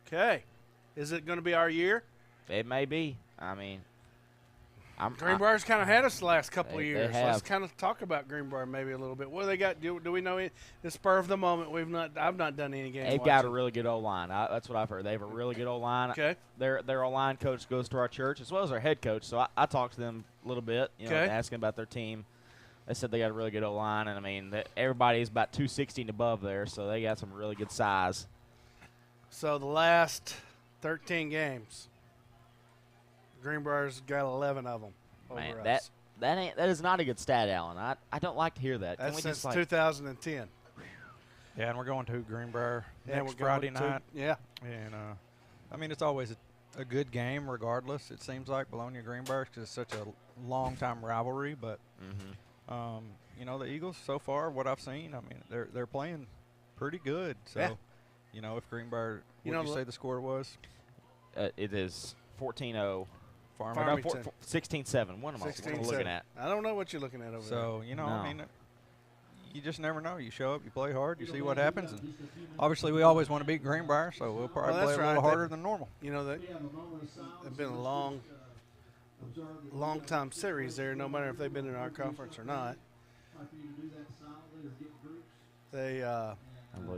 Okay. Is it going to be our year? It may be. I mean, Greenbrier's kind of had us the last couple of They years. have. Let's kind of talk about Greenbrier maybe a little bit. What do they got? Do we know the spur of the moment? I've not done any games. they've got a really good O-line. That's what I've heard. They have a really good O-line. Okay. Their O-line coach goes to our church as well as our head coach. So I talked to them a little bit, Okay. asking about their team. They said they got a really good O-line, and I mean, everybody's about 260 and above there, so they got some really good size. So the last 13 games, Greenbrier's got 11 of them over Man, us. that is not a good stat, Alan. I don't like to hear that. Can That's we since just, like, 2010. Yeah, and we're going to Greenbrier Yeah, next we're going Friday to- night. yeah. And, I mean, it's always a good game regardless, it seems like, Vilonia-Greenbrier, because it's such a long-time rivalry. But, the Eagles so far, what I've seen, I mean, they're playing pretty good. So, Yeah. If Greenbrier, what did you say the score was? It is 14-0. Farmington. 16-7. What am I looking at? I don't know what you're looking at over there. So, I mean, you just never know. You show up, you play hard, you see what happens. And obviously, we always want to beat Greenbrier, so we'll probably play a little harder than normal. They've been a long time series there, no matter if they've been in our conference or not. They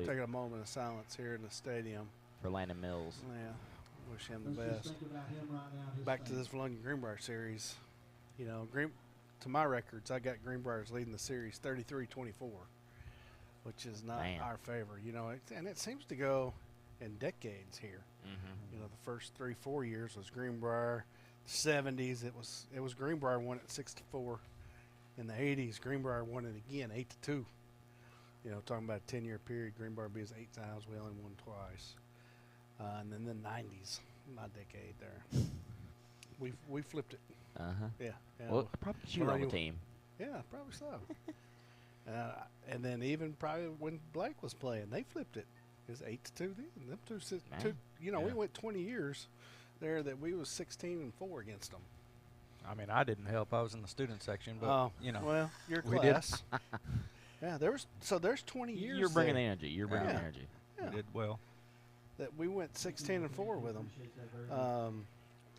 taking a moment of silence here in the stadium. For Landon Mills. Yeah, wish him the best. Back to this Vilonia-Greenbrier series. To my records, I got Greenbrier's leading the series 33-24, which is not our favor. And it seems to go in decades here. The first 3-4 years was Greenbrier. The 70s, it was Greenbrier won it 6-4. In the 80s, Greenbrier won it again 8-2. Talking about a 10-year period, Greenbrier beat us 8 times. We only won twice. And then the 90s, my decade there, we flipped it. Yeah. Well, probably you were on the team. Yeah, probably so. And then even probably when Blake was playing, they flipped it. It was 8-2 then. Them two, we went 20 years there that we was 16-4 against them. I mean, I didn't help. I was in the student section, but well, your we class. Yeah, there's 20 years. You're bringing there. energy. You're bringing energy. Yeah. We did well. That we went 16-4 with them,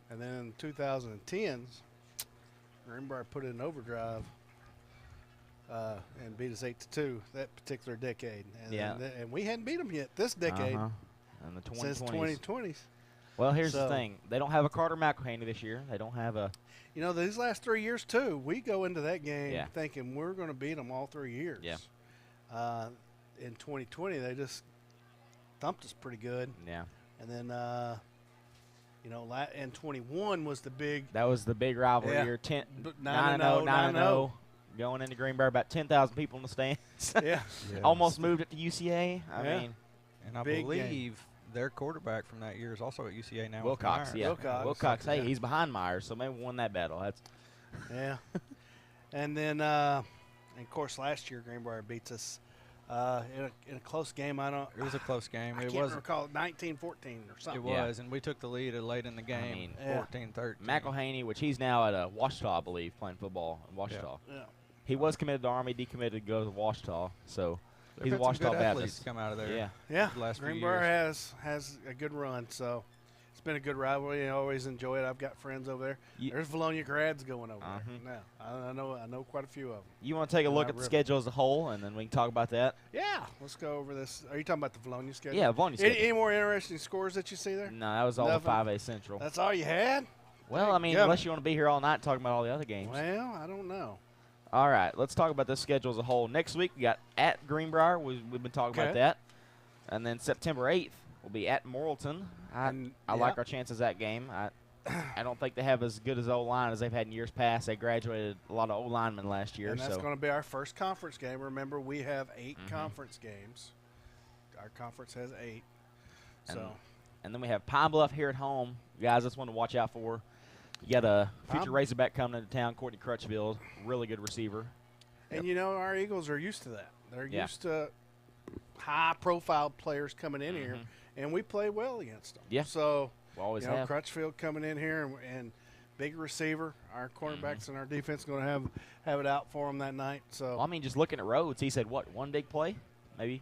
and then in 2010s, Greenbrier put it in overdrive and beat us 8-2 that particular decade. And and we hadn't beat them yet this decade. And the 2020s. Since 2020s. Well, here's the thing: they don't have a Carter McElhaney this year. They don't have a. These last 3 years too, we go into that game thinking we're going to beat them all 3 years. Yeah. In 2020, they just thumped us pretty good. Yeah. And then, and 21 was the big. That was the big rivalry year. 9-0, 9-0. going into Greenbrier, about 10,000 people in the stands. Yeah. Almost moved it to UCA. I mean, and I big believe game. their quarterback from that year is also at UCA now. Wilcox, with yeah. Myers. Wilcox, hey, he's behind Myers, so maybe we won that battle. That's Yeah. And then, of course, last year Greenbrier beats us in a close game. It was a close game. I can't recall it, 19-14 or something. It was, and we took the lead late in the game, 14-13. McElhaney, which he's now at Washita, I believe, playing football in Washita. Yeah. He was committed to Army, decommitted to go to Washita, so They've he's a had some Washita good athletes Baptist. come out of there. Yeah. Yeah. the last few Greenbrier years. has a good run, so it's been a good rivalry. I always enjoy it. I've got friends over there. There's Vilonia grads going over there now. I know quite a few of them. You want to take a look at the schedule as a whole, and then we can talk about that? Yeah, let's go over this. Are you talking about the Vilonia schedule? Yeah, Vilonia schedule. Any more interesting scores that you see there? No, that was all Nothing? the 5A Central. That's all you had? Well, I mean, Yeah. unless you want to be here all night talking about all the other games. Well, I don't know. All right, let's talk about this schedule as a whole. Next week, we got at Greenbrier. We've been talking about that. And then September 8th will be at Morrilton. I like our chances that game. I don't think they have as good as O-line as they've had in years past. They graduated a lot of O-linemen last year. And that's so going to be our first conference game. Remember, we have 8 conference games. Our conference has 8. And then we have Pine Bluff here at home. Guys, that's one to watch out for. You got a future Razorback coming into town, Courtney Crutchfield, really good receiver. And, you know, our Eagles are used to that. They're used to high-profile players coming in here, and we play well against them. Yeah. So, we always you know, have. Crutchfield coming in here and big receiver. Our cornerbacks and our defense going to have it out for them that night. So, Well, I mean, just looking at Rhodes, he said, what, one big play? Maybe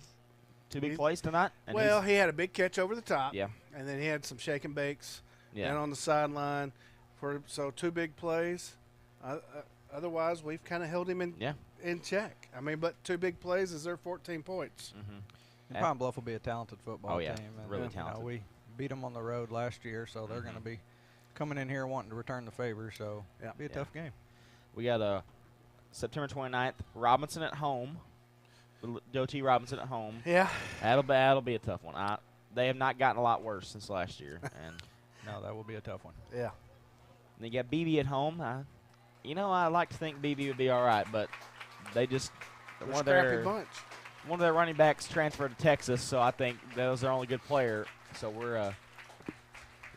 2 big plays tonight? And well, he had a big catch over the top. Yeah. And then he had some shake and bakes Yeah. and on the sideline. So 2 big plays. Otherwise, we've kind of held him in check. I mean, but 2 big plays is their 14 points. And Pine Bluff will be a talented football team. And, really you know, talented. we beat them on the road last year, so they're going to be coming in here wanting to return the favor. So it'll be a tough game. We got September 29th, Robinson at home. Joe T. Robinson at home. Yeah. That'll be a tough one. They have not gotten a lot worse since last year. And no, that will be a tough one. Yeah. Then you got BB at home. I like to think BB would be all right, but they just one of their running backs transferred to Texas, so I think that was their only good player. So we're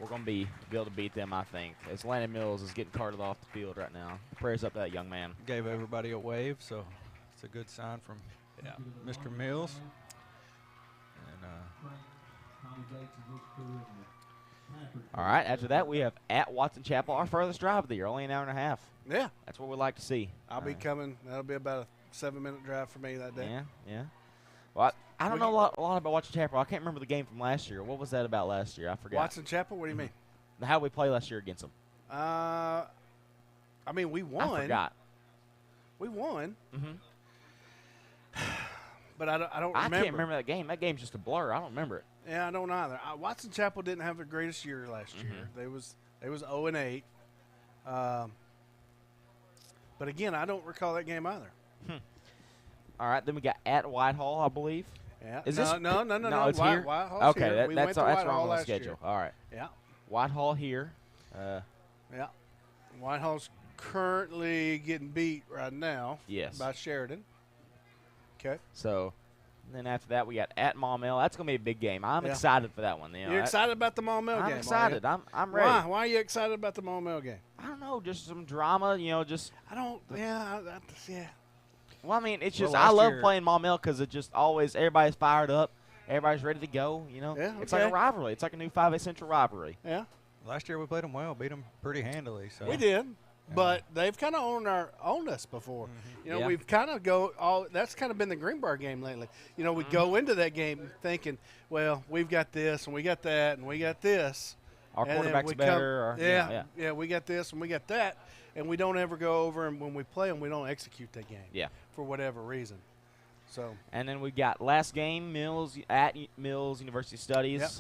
going to be able to beat them, I think, as Landon Mills is getting carted off the field right now. Prayers up to that young man. Gave everybody a wave, so it's a good sign from Mr. Mills. And all right, after that, we have at Watson Chapel, our furthest drive of the year, only an hour and a half. Yeah. That's what we like to see. I'll be coming. That'll be about a 7-minute drive for me that day. Yeah. Well, I don't know a lot about Watson Chapel. I can't remember the game from last year. What was that about last year? I forgot. Watson Chapel? What do you mean? How did we play last year against them? I mean, we won. I forgot. We won. But I don't remember. I can't remember that game. That game's just a blur. I don't remember it. Yeah, I don't either. Watson Chapel didn't have the greatest year last year. They was 0-8. But again, I don't recall that game either. All right, then we got at Whitehall, I believe. Yeah. Is no, this no. It's here. Whitehall's okay, here. that's Whitehall wrong on the last schedule. year. All right. Yeah. Whitehall here. Yeah. Whitehall's currently getting beat right now. Yes. By Sheridan. Okay. So, then after that, we got at Maumelle. That's going to be a big game. I'm excited for that one. You're excited about the Maumelle game? I'm excited. I'm ready. Why are you excited about the Maumelle game? I don't know. Just some drama. Just. I don't. Yeah. Well, I mean, it's just I love playing Maumelle because it just always everybody's fired up, everybody's ready to go. It's like a rivalry. It's like a new 5A Central rivalry. Yeah. Last year we played them well, beat them pretty handily. So we did, but they've kind of owned us before. We've kind of that's kind of been the Greenbrier game lately. We go into that game thinking, well, we've got this and we got that and we got this. Our quarterback's better. We got this and we got that, and we don't ever go over, and when we play them, we don't execute that game. Yeah. For whatever reason. So. And then we got last game, Mills at Mills University Studies. Yep.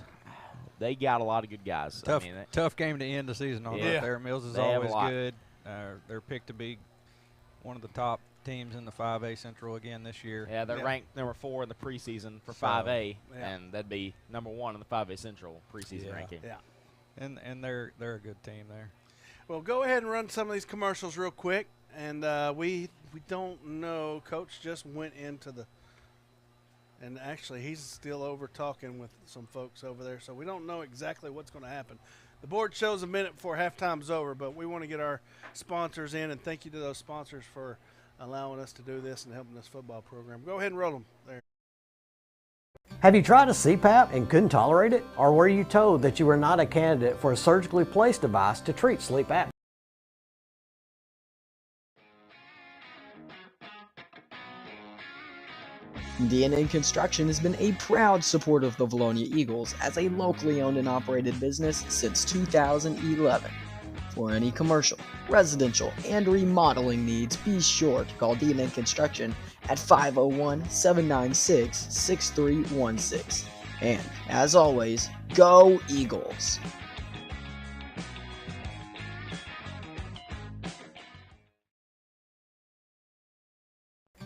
They got a lot of good guys. Tough game to end the season on right there. Mills is always good. They're picked to be one of the top teams in the 5A Central again this year. Yeah, they're ranked number 4 in the preseason for 5A, and that'd be number 1 in the 5A Central preseason ranking. Yeah. And they're a good team there. Well, go ahead and run some of these commercials real quick. And we we don't know. Coach just went into the, and actually he's still over talking with some folks over there, so we don't know exactly what's going to happen. The board shows a minute before halftime's over, but we want to get our sponsors in, and thank you to those sponsors for allowing us to do this and helping this football program. Go ahead and roll them there. Have you tried a CPAP and couldn't tolerate it? Or were you told that you were not a candidate for a surgically placed device to treat sleep apnea? DNA Construction has been a proud supporter of the Vilonia Eagles as a locally owned and operated business since 2011. For any commercial, residential, and remodeling needs, be sure to call DNA Construction at 501-796-6316. And, as always, go Eagles!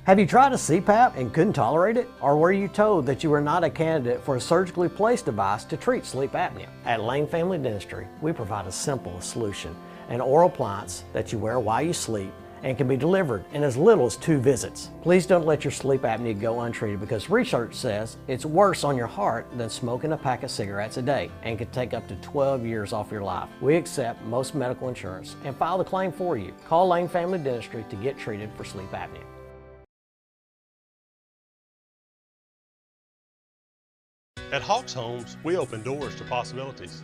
Have you tried a CPAP and couldn't tolerate it? Or were you told that you were not a candidate for a surgically placed device to treat sleep apnea? At Lane Family Dentistry, we provide a simple solution, an oral appliance that you wear while you sleep and can be delivered in as little as 2 visits. Please don't let your sleep apnea go untreated because research says it's worse on your heart than smoking a pack of cigarettes a day and can take up to 12 years off your life. We accept most medical insurance and file the claim for you. Call Lane Family Dentistry to get treated for sleep apnea. At Hawks Homes, we open doors to possibilities.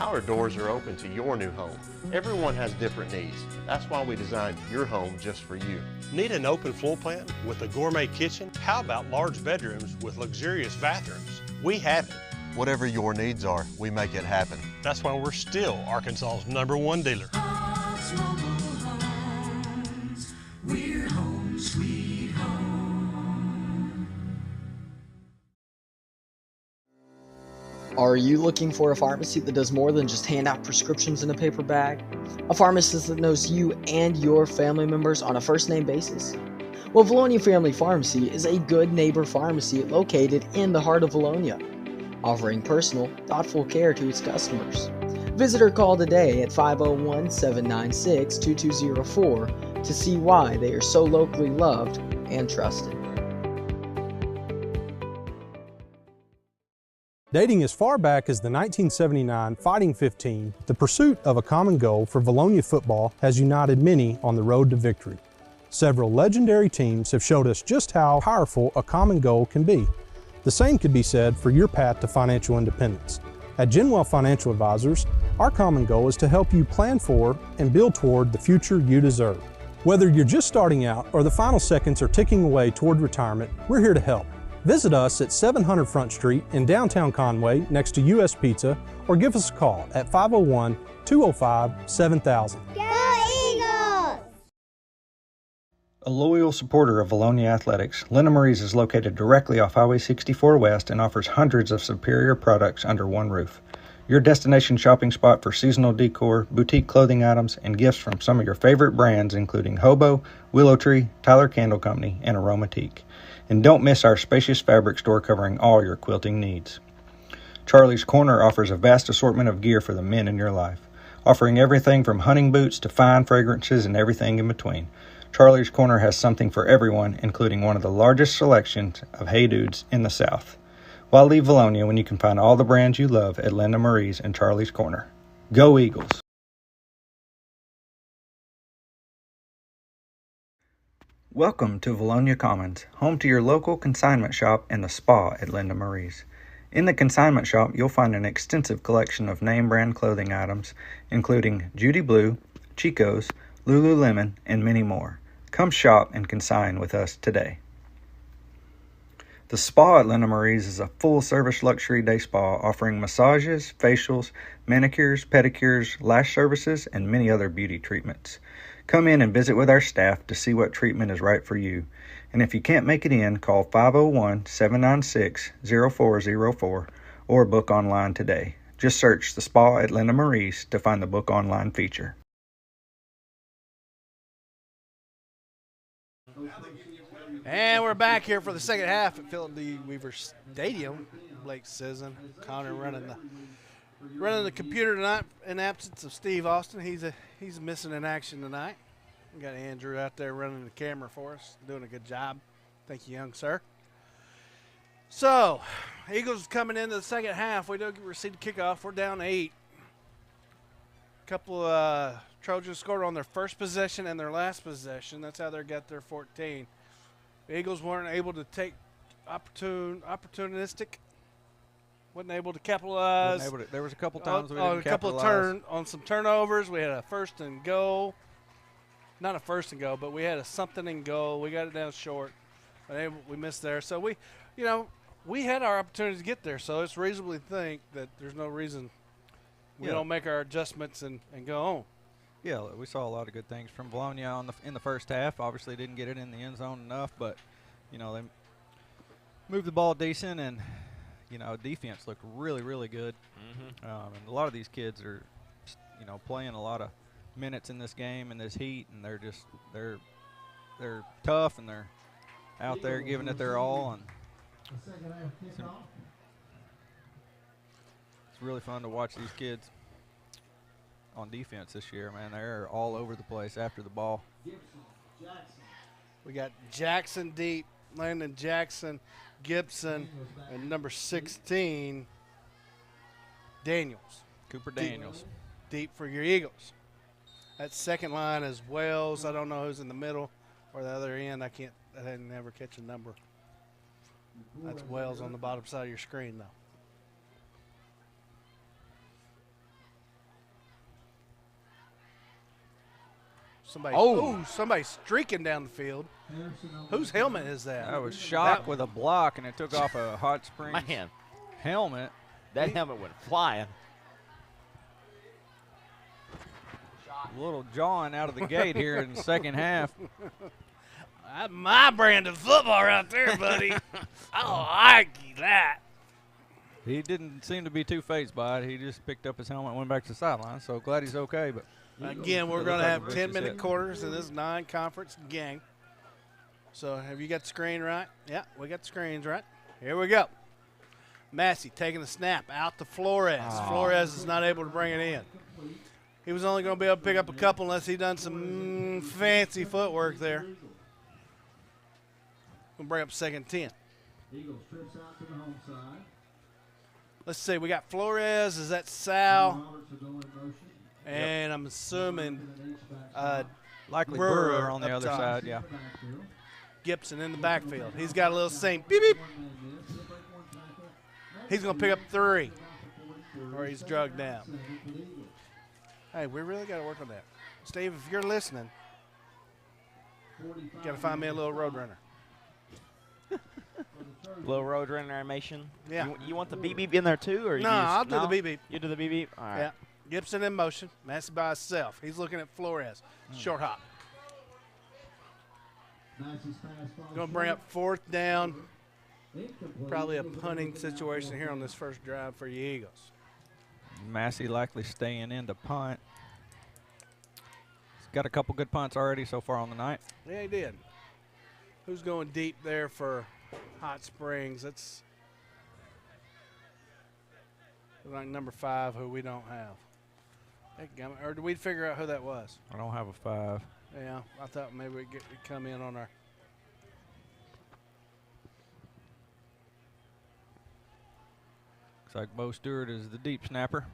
Our doors are open to your new home. Everyone has different needs. That's why we designed your home just for you. Need an open floor plan with a gourmet kitchen? How about large bedrooms with luxurious bathrooms? We have it. Whatever your needs are, we make it happen. That's why we're still Arkansas's #1 dealer. Hawks Mobile Homes. We're home sweet home. Are you looking for a pharmacy that does more than just hand out prescriptions in a paper bag? A pharmacist that knows you and your family members on a first-name basis? Well, Vilonia Family Pharmacy is a good neighbor pharmacy located in the heart of Vilonia, offering personal, thoughtful care to its customers. Visit or call today at 501-796-2204 to see why they are so locally loved and trusted. Dating as far back as the 1979 Fighting 15, the pursuit of a common goal for Vilonia football has united many on the road to victory. Several legendary teams have showed us just how powerful a common goal can be. The same could be said for your path to financial independence. At Genwell Financial Advisors, our common goal is to help you plan for and build toward the future you deserve. Whether you're just starting out or the final seconds are ticking away toward retirement, we're here to help. Visit us at 700 Front Street in downtown Conway next to US Pizza or give us a call at 501-205-7000. Go Eagles! A loyal supporter of Vilonia Athletics, Lena Marie's is located directly off Highway 64 West and offers hundreds of superior products under one roof. Your destination shopping spot for seasonal decor, boutique clothing items, and gifts from some of your favorite brands including Hobo, Willow Tree, Tyler Candle Company, and Aromatique. And don't miss our spacious fabric store covering all your quilting needs. Charlie's Corner offers a vast assortment of gear for the men in your life, offering everything from hunting boots to fine fragrances and everything in between. Charlie's Corner has something for everyone, including one of the largest selections of Hey Dudes in the South. Why leave Vilonia when you can find all the brands you love at Linda Marie's and Charlie's Corner? Go Eagles! Welcome to Vilonia Commons, home to your local consignment shop and the spa at Linda Marie's. In the consignment shop, you'll find an extensive collection of name brand clothing items, including Judy Blue, Chico's, Lululemon, and many more. Come shop and consign with us today. The spa at Linda Marie's is a full-service luxury day spa offering massages, facials, manicures, pedicures, lash services, and many other beauty treatments. Come in and visit with our staff to see what treatment is right for you. And if you can't make it in, call 501-796-0404 or book online today. Just search the spa at Linda Marie's to find the book online feature. And we're back here for the second half at Philip Weaver Stadium. Blake Sisson, Connor running the computer tonight in absence of Steve Austin. He's missing in action tonight. We got Andrew out there running the camera for us, doing a good job. Thank you, young sir. So, Eagles coming into the second half. We don't receive the kickoff. We're down 8. Couple Trojans scored on their first possession and their last possession. That's how they got their 14. The Eagles weren't able to take opportunistic. Wasn't able to capitalize. There was a couple times we on didn't a couple capitalize. on some turnovers. We had a first and goal. Not a first and goal, but we had a something and goal. We got it down short. We missed there. So we had our opportunity to get there. So it's reasonably think that there's no reason we don't make our adjustments and go on. Yeah, we saw a lot of good things from Vilonia in the first half. Obviously didn't get it in the end zone enough, but, they moved the ball decent, and, defense looked really, really good. And a lot of these kids are, playing a lot of minutes in this game in this heat, and they're tough, and they're out there giving it their all, and it's really fun to watch these kids on defense this year, man. They're all over the place after the ball. We got Jackson deep, Landon Jackson, Gibson, and number 16, Daniels. Cooper Daniels. Deep for your Eagles. That second line is Wells. I don't know who's in the middle or the other end. I didn't ever catch a number. That's Wells on the bottom side of your screen, though. Somebody's streaking down the field. Whose helmet is that? I was shocked with a block, and it took off a Hot Springs helmet. That helmet went flying. A little jawing out of the gate here in the second half. That's my brand of football right there, buddy. I like that. He didn't seem to be too fazed by it. He just picked up his helmet and went back to the sideline, so glad he's okay. But again, we're going to have 10-minute quarters in this non-conference game. So have you got the screen right? Yeah, we got the screens right. Here we go. Massey taking the snap out to Flores. Flores is not able to bring it in. He was only going to be able to pick up a couple unless he done some fancy footwork there. We'll bring up second 10. Eagles trips out to the home side. Let's see. We got Flores. Is that Sal? Roberts will go in motion. And I'm assuming likely Brewer on the other top. side, yeah. Gibson in the backfield. He's got a little sing. Beep, beep. He's going to pick up 3. Or he's drugged down. Hey, we really got to work on that. Steve, if you're listening, you got to find me a little Roadrunner. Little Roadrunner animation. Yeah. You want the beep beep in there too, or No, I'll do the beep beep. You do the beep beep. All right. Yeah. Gibson in motion. Massey by himself. He's looking at Flores. Short hop. Going to bring up 4th down. Probably a punting situation here on this first drive for you Eagles. Massey likely staying in to punt. He's got a couple good punts already so far on the night. Yeah, he did. Who's going deep there for Hot Springs? That's like number 5, who we don't have. Or did we figure out who that was? I don't have a 5. Yeah, I thought maybe we'd come in on our. Looks like Bo Stewart is the deep snapper.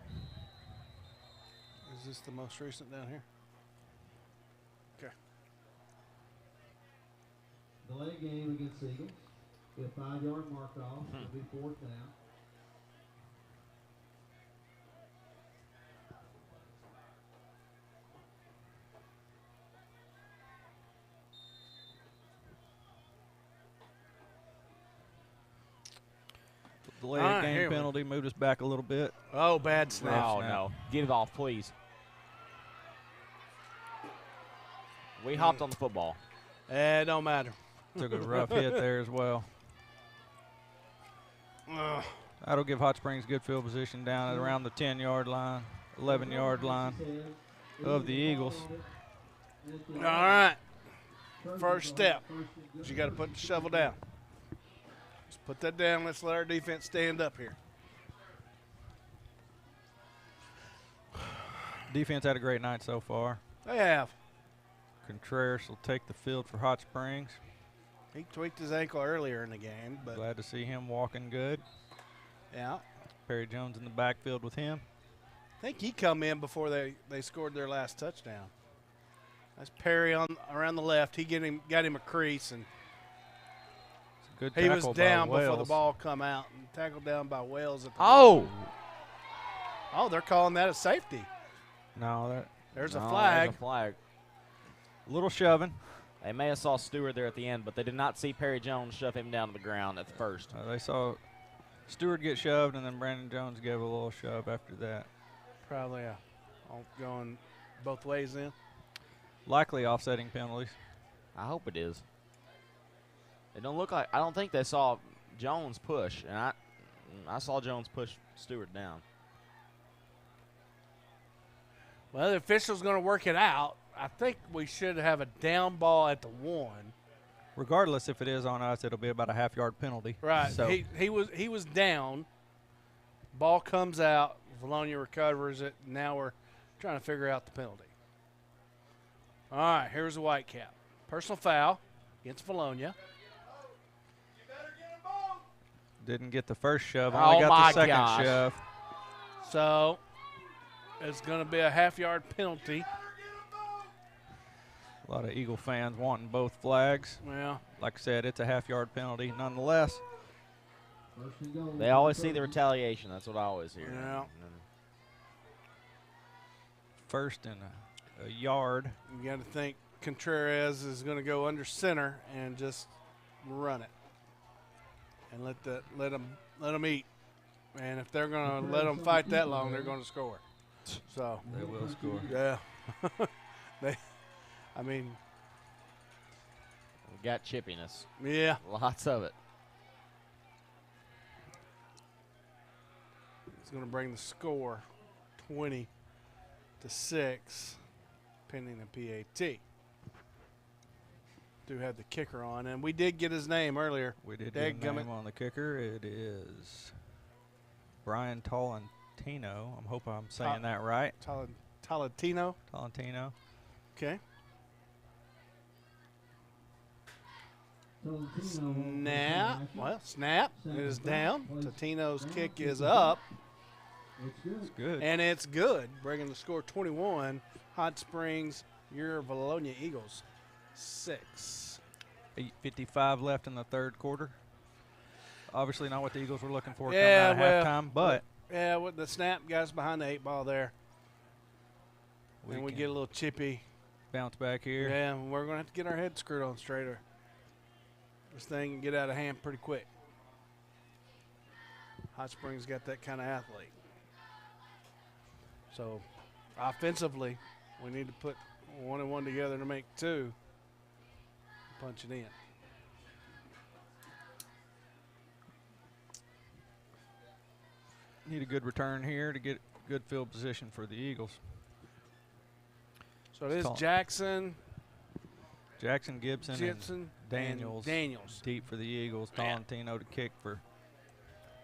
Is this the most recent down here? Okay. Delay game against Eagles. Get a 5-yard mark off. It'll be 4th down. Delayed game penalty moved us back a little bit. Oh, bad snap. Oh, no. Get it off, please. We hopped on the football. It don't matter. Took a rough hit there as well. That'll give Hot Springs good field position down at around the 10-yard line, 11-yard line of the Eagles. All right. First step is you got to put the shovel down. Let's put that down. Let's let our defense stand up here. Defense had a great night so far. They have. Contreras will take the field for Hot Springs. He tweaked his ankle earlier in the game, but Glad to see him walking good. yeah. Perry Jones in the backfield with him. I think he come in before they scored their last touchdown. That's Perry on around the left. He got him a crease, and Good he was tackle down by before the Wells. ball come out and tackled down by Wells. At the Oh! Oh, they're calling that a safety. No, There's No, a flag. There's a flag. a little shoving. They may have saw Stewart there at the end, but they did not see Perry Jones shove him down to the ground at the first. They saw Stewart get shoved, and then Brandon Jones gave a little shove after that. Probably going both ways in. Likely offsetting penalties. I hope it is. It don't look like. I don't think they saw Jones push, and I saw Jones push Stewart down. Well, the official's going to work it out. I think we should have a down ball at the 1. Regardless if it is on us, it'll be about a half-yard penalty. Right. So He was down. Ball comes out. Vilonia recovers it. Now we're trying to figure out the penalty. All right, here's a white cap. Personal foul against Vilonia. didn't get the first shove. Oh Only got my the second gosh. shove. So it's going to be a half-yard penalty. A lot of Eagle fans wanting both flags. Well, like I said, it's a half-yard penalty. Nonetheless, They always see the retaliation. That's what I always hear. Yeah. first and a yard. You got to think Contreras is going to go under center and just run it, and let them eat. And if they're going to let them fight that long, they're going to score. So They will score. Yeah. I mean, We got chippiness. yeah. Lots of it. It's going to bring the score 20-6, pending a PAT. Do have the kicker on, and we did get his name earlier. We did get a name on the kicker. It is Brian Tolentino. I hope I'm saying that right. Tolentino. Tolentino. Okay. Snap. Well, snap. It is down. Totino's kick is up. It's good. And it's good, bringing the score 21. Hot Springs, your Vilonia Eagles, 6. 8:55 left in the third quarter. Obviously not what the Eagles were looking for Yeah, coming out of halftime, but yeah, with the snap guys behind the 8 ball there. And we can get a little chippy. bounce back here. Yeah, and we're going to have to get our head screwed on straighter. This thing can get out of hand pretty quick. Hot Springs got that kind of athlete. So, offensively, we need to put 1 and 1 together to make 2. Punch it in. Need a good return here to get good field position for the Eagles. So it is Call- Jackson, Jackson, Gibson, Gibson, and Daniels. and Daniels. Deep for the Eagles. Tolentino to kick for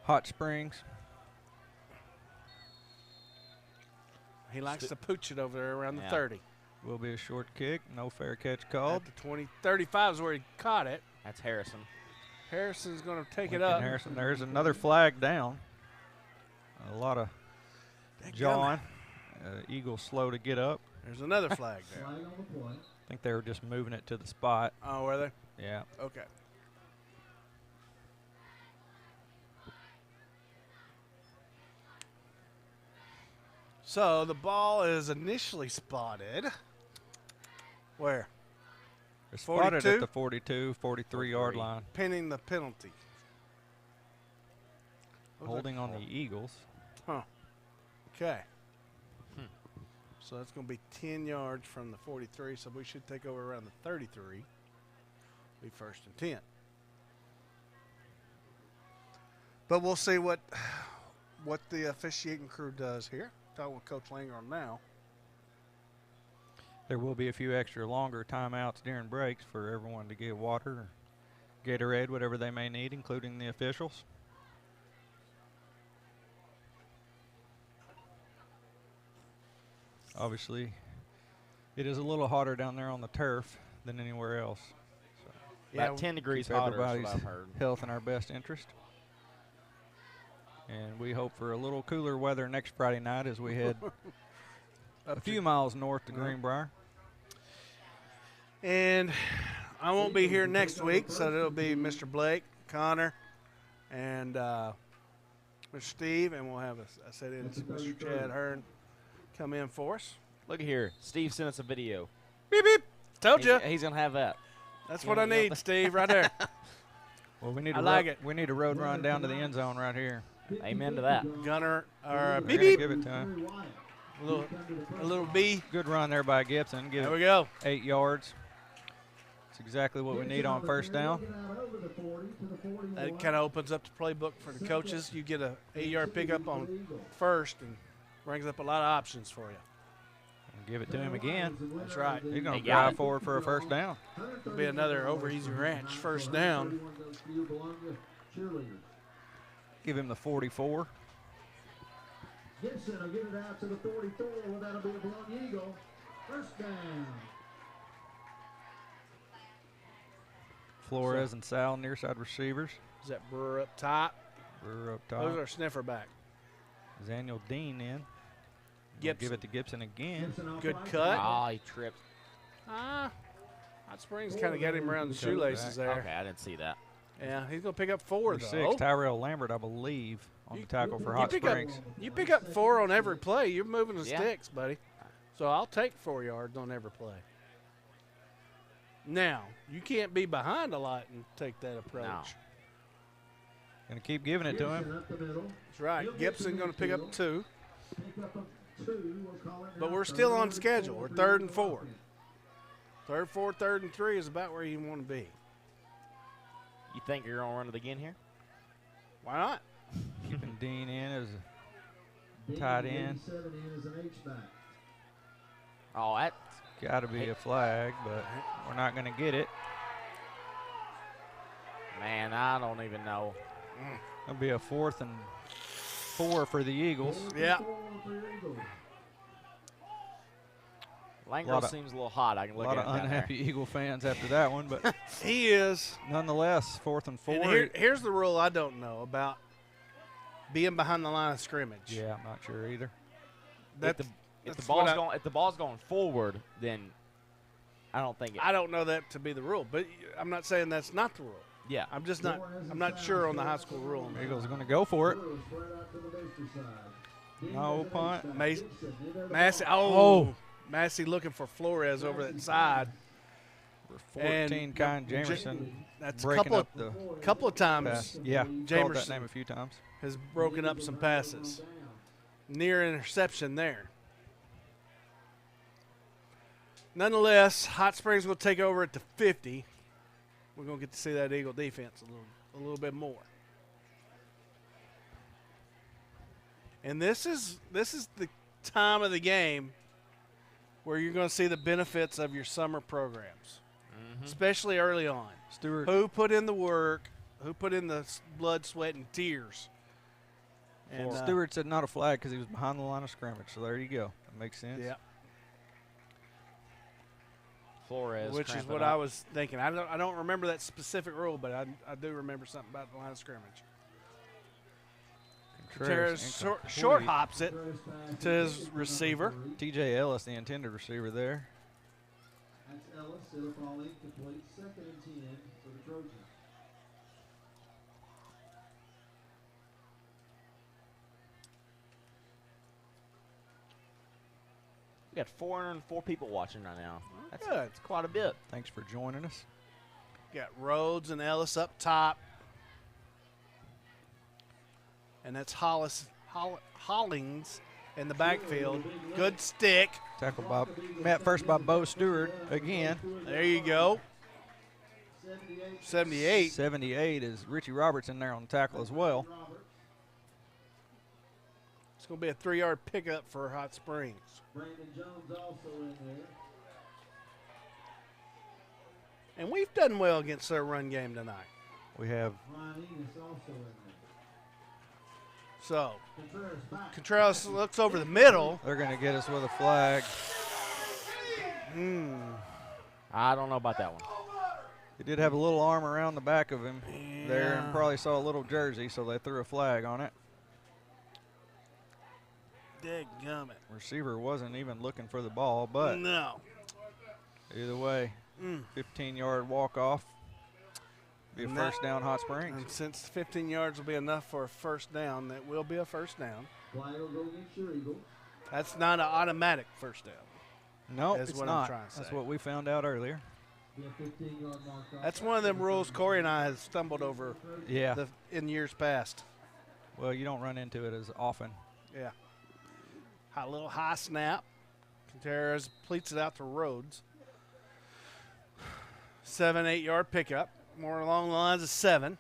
Hot Springs. He likes to pooch it over there around the Yeah. 30. Will be a short kick. No fair catch called. At the 20, 35 is where he caught it. That's Harrison. Harrison's going to take it Lincoln up. Harrison. There's another flag down. A lot of jawing. Eagles slow to get up. There's another flag there. Flag on the play. I think they were just moving it to the spot. Oh, were they? Yeah. Okay. So the ball is initially spotted. Where? They're spotted 42? at the 42, 43-yard line. Pinning the penalty. Holding on the Eagles. Huh. Okay. So that's going to be 10 yards from the 43, so we should take over around the 33. Be first and 10. But we'll see what the officiating crew does here. Talk with Coach Langer on now. There will be a few extra longer timeouts during breaks for everyone to get water, or Gatorade, whatever they may need, including the officials. Obviously, It is a little hotter down there on the turf than anywhere else. So About 10 degrees keep hotter is what everybody's I've heard. health in our best interest. And we hope for a little cooler weather next Friday night as we head a few miles north to Greenbrier. And I won't be here next week, so it'll be Mr. Blake, Connor, and Mr. Steve, and we'll have a set-in Mr. Chad Hearn come in for us. Look at here. Steve sent us a video. Beep, beep. Told you. He's going to have that. That's what I need, Steve, right there. Well, we need I like it. We need a road run down to the end zone right here. Amen to that. Gunner, We're beep, gonna beep. give it to him. A little B. Good run there by Gibson. There we go. 8 yards. That's exactly what we need on first down. That kind of opens up the playbook for the coaches. You get a 8-yard pickup on first and brings up a lot of options for you. Give it to him again. That's right. He's going to drive forward for a first down. It'll be another over easy ranch first down. Give him the 44. Gibson will get it out to the 44. Well, that'll be a Vilonia Eagle. First down. Flores and Sal near side receivers. Is that Brewer up top? Brewer up top. Those are sniffer back. Daniel Dean in. Gibson. Give it to Gibson again. Good cut. Oh, he tripped. Hot Springs kind of got him around the shoelaces there. Okay, I didn't see that. Yeah, he's going to pick up 4, Number though. 6, Tyrell Lambert, I believe, on the tackle for Hot Springs. You pick up 4 on every play. You're moving the Yeah. sticks, buddy. So I'll take 4 yards on every play. Now, you can't be behind a lot and take that approach. No. Going to keep giving it to him. That's right. Gibson going to pick up 2. But we're still on schedule. We're 3rd and 4. 3rd, 4, 3rd and 3 is about where you want to be. You think you're going to run it again here? Why not? Keeping Dean in as a tight end. Oh, that's got to be a flag, but we're not going to get it. Man, I don't even know. It'll be a 4th and 4 for the Eagles. Yeah. Langro seems a little hot. I can A look lot at of it down unhappy there. Eagle fans after that one, but he is. Nonetheless, 4th and 4. And here's the rule I don't know about being behind the line of scrimmage. Yeah, I'm not sure either. If the ball's going forward, then I don't think it. I don't know that to be the rule, but I'm not saying that's not the rule. Yeah. I'm just not. I'm not sure on the high school rule. Eagles are going to go for it. No punt. Massey. Oh. Massey looking for Flores over that side. 14, Kyan Jamerson. That's breaking up the couple of times. pass. Yeah, called Jamerson that name a few times. has broken up some passes. Near interception there. Nonetheless, Hot Springs will take over at the 50. We're going to get to see that Eagle defense a little bit more. And this is the time of the game where you're going to see the benefits of your summer programs, especially early on. Stewart. Who put in the work, who put in the blood, sweat, and tears. And Stewart said not a flag because he was behind the line of scrimmage, so there you go. That makes sense. Yeah. Flores, which is what I was thinking. I don't remember that specific rule, but I do remember something about the line of scrimmage. Contreras short hops it to his receiver. TJ Ellis, the intended receiver there. That's Ellis. It'll fall incomplete. 2nd and 10 for the Trojans. We got 404 people watching right now. That's Good. That's quite a bit. Thanks for joining us. Got Rhodes and Ellis up top. And that's Hollings in the backfield. Good stick. Tackle by met first by Bo Stewart again. There you go. 78. 78 is Richie Roberts in there on the tackle as well. It's going to be a 3-yard pickup for Hot Springs. Brandon Jones also in there. And we've done well against their run game tonight. We have. Ryan Enos also in there. So, Contreras back. Contreras looks over the middle. They're going to get us with a flag. I don't know about that one. He did have a little arm around the back of him there and probably saw a little jersey, so they threw a flag on it. Dadgummit. Receiver wasn't even looking for the ball, but no. Either way, 15-yard walk-off. Be a first down, Hot Springs. And since 15 yards will be enough for a first down, that will be a first down. Flag will go against your Eagles. That's not an automatic first down. No, That's it's what not. I'm trying to say. That's what we found out earlier. That's one of them rules Corey and I have stumbled over in years past. Well, you don't run into it as often. Yeah. A little high snap. Contreras pleats it out to Rhodes. 7, 8 yard pickup. More along the lines of 7.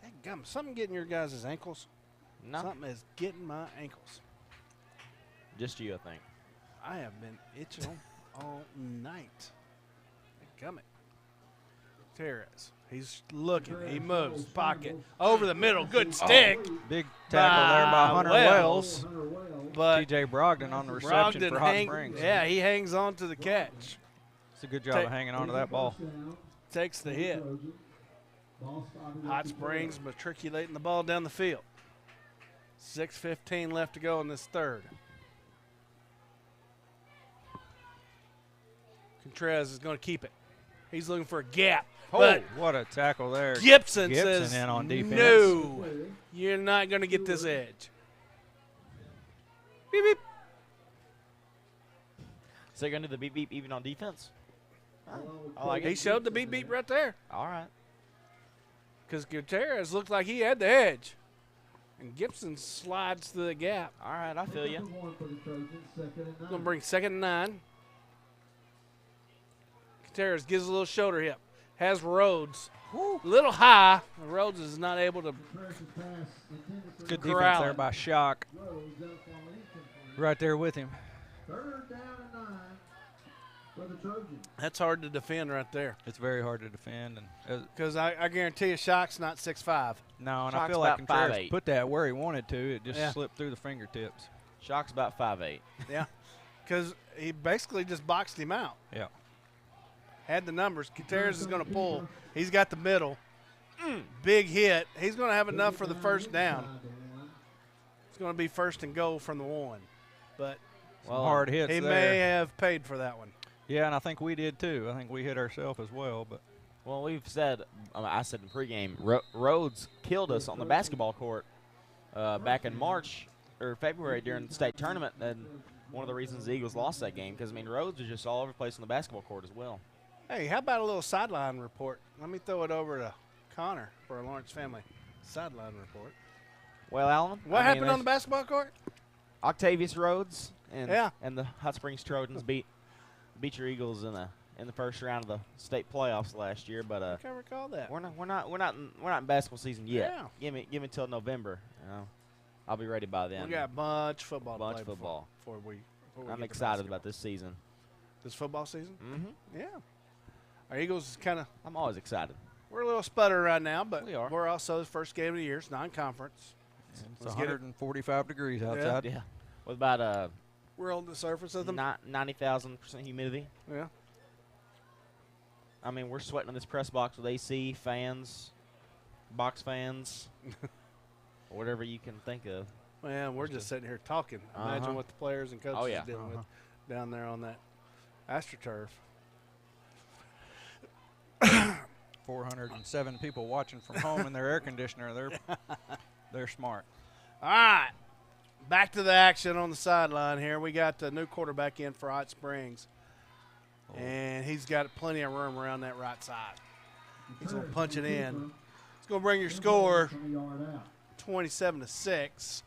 Dadgum, something getting your guys' ankles? No. Something is getting my ankles. Just you, I think. I have been itching all night. Gummit. Terrace. He's looking. He moves. Pocket. Over the middle. Good stick. Big tackle there by Hunter Wells. But T.J. Brogdon on the reception for Hot Springs. Yeah, he hangs on to the catch. It's a good job of hanging on to that ball. Takes the hit. Hot Springs matriculating the ball down the field. 6:15 left to go in this third. Contreras is going to keep it. He's looking for a gap. But what a tackle there. Gibson says, in on defense. no, you're not going to get this edge. Beep, beep. So you're going to do the beep, beep even on defense? I like He it. showed the beep, beep right there. All right. Because Gutierrez looked like he had the edge. And Gibson slides to the gap. All right, I feel you. Going to bring 2nd and 9. Gutierrez gives a little shoulder hip. Has Rhodes. A little high. Rhodes is not able to Good corral defense there him. by Shock. Right there with him. 3rd down and 9 for the Trojans. That's hard to defend right there. It's very hard to defend. And Because I guarantee you Shock's not 6'5". No, and Shock's I feel like about Contreras 5'8". put that where he wanted to. It just slipped through the fingertips. Shock's about 5'8". Yeah. Because he basically just boxed him out. Yeah. Had the numbers. Gutierrez is going to pull. He's got the middle. Big hit. He's going to have enough for the first down. It's going to be 1st and goal from the 1. But Hard hits he there. may have paid for that one. Yeah, and I think we did too. I think we hit ourselves as well. But Well, we've said, I said in pregame, Rhodes killed us on the basketball court back in March or February during the state tournament, and one of the reasons the Eagles lost that game, because, I mean, Rhodes was just all over the place on the basketball court as well. Hey, how about a little sideline report? Let me throw it over to Connor for a Lawrence family sideline report. Well, Alan, What happened on the basketball court? Octavius Rhodes and Yeah. and the Hot Springs Trojans beat your Eagles in the first round of the state playoffs last year, but I can't recall that. we're not in basketball season yet. Yeah. Give me till November. You know, I'll be ready by then. We got a bunch of football to Bunch play of football. before we I'm get to excited basketball. about this season. This football season? Mm-hmm. Yeah. Our Eagles kind of I'm always excited. we're a little sputter right now, but We are. we're also the first game of the year. It's non-conference. it's Let's get it. 145 degrees outside. Yeah. With about We're on the surface of them. 90,000% humidity. Yeah. I mean, we're sweating in this press box with AC, fans, box fans, whatever you can think of. Well, we're just sitting here talking. Imagine what the players and coaches are dealing with down there on that AstroTurf. 407 people watching from home in their air conditioner. They're smart. All right. Back to the action on the sideline here. We got the new quarterback in for Hot Springs. And he's got plenty of room around that right side. He's going to punch it in. It's going to bring your score 27-6.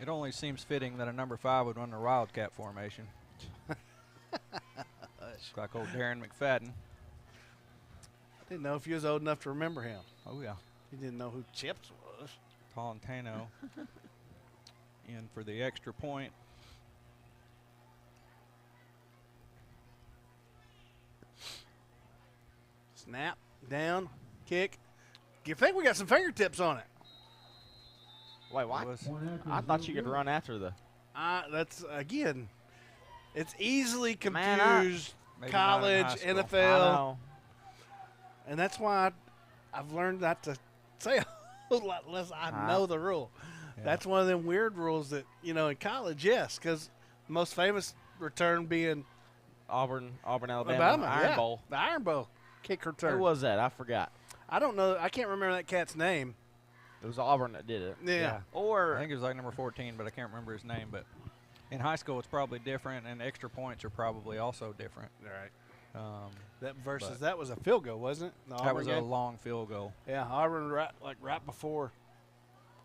It only seems fitting that a number 5 would run the Wildcat formation. It's like old Darren McFadden. I didn't know if you was old enough to remember him. Oh, yeah. You didn't know who Chips was. Tolentino in for the extra point. Snap, down, kick. You think we got some fingertips on it? Wait, what? I thought you could run after the. That's, again, It's easily Man, confused, Maybe not in college, high school. I NFL. know. And that's why I've learned not to say a whole lot unless I know the rule. Yeah. That's one of them weird rules that, in college, yes, because the most famous return being Auburn, Alabama, Iron yeah, Bowl. the Iron Bowl kick return. Who was that? I forgot. I don't know. I can't remember that cat's name. It was Auburn that did it. Yeah. I Or think it was like number 14, but I can't remember his name. But in high school, it's probably different, and extra points are probably also different. Right. But That was a field goal, wasn't it? The that was Auburn a game? long field goal. Yeah, Auburn right before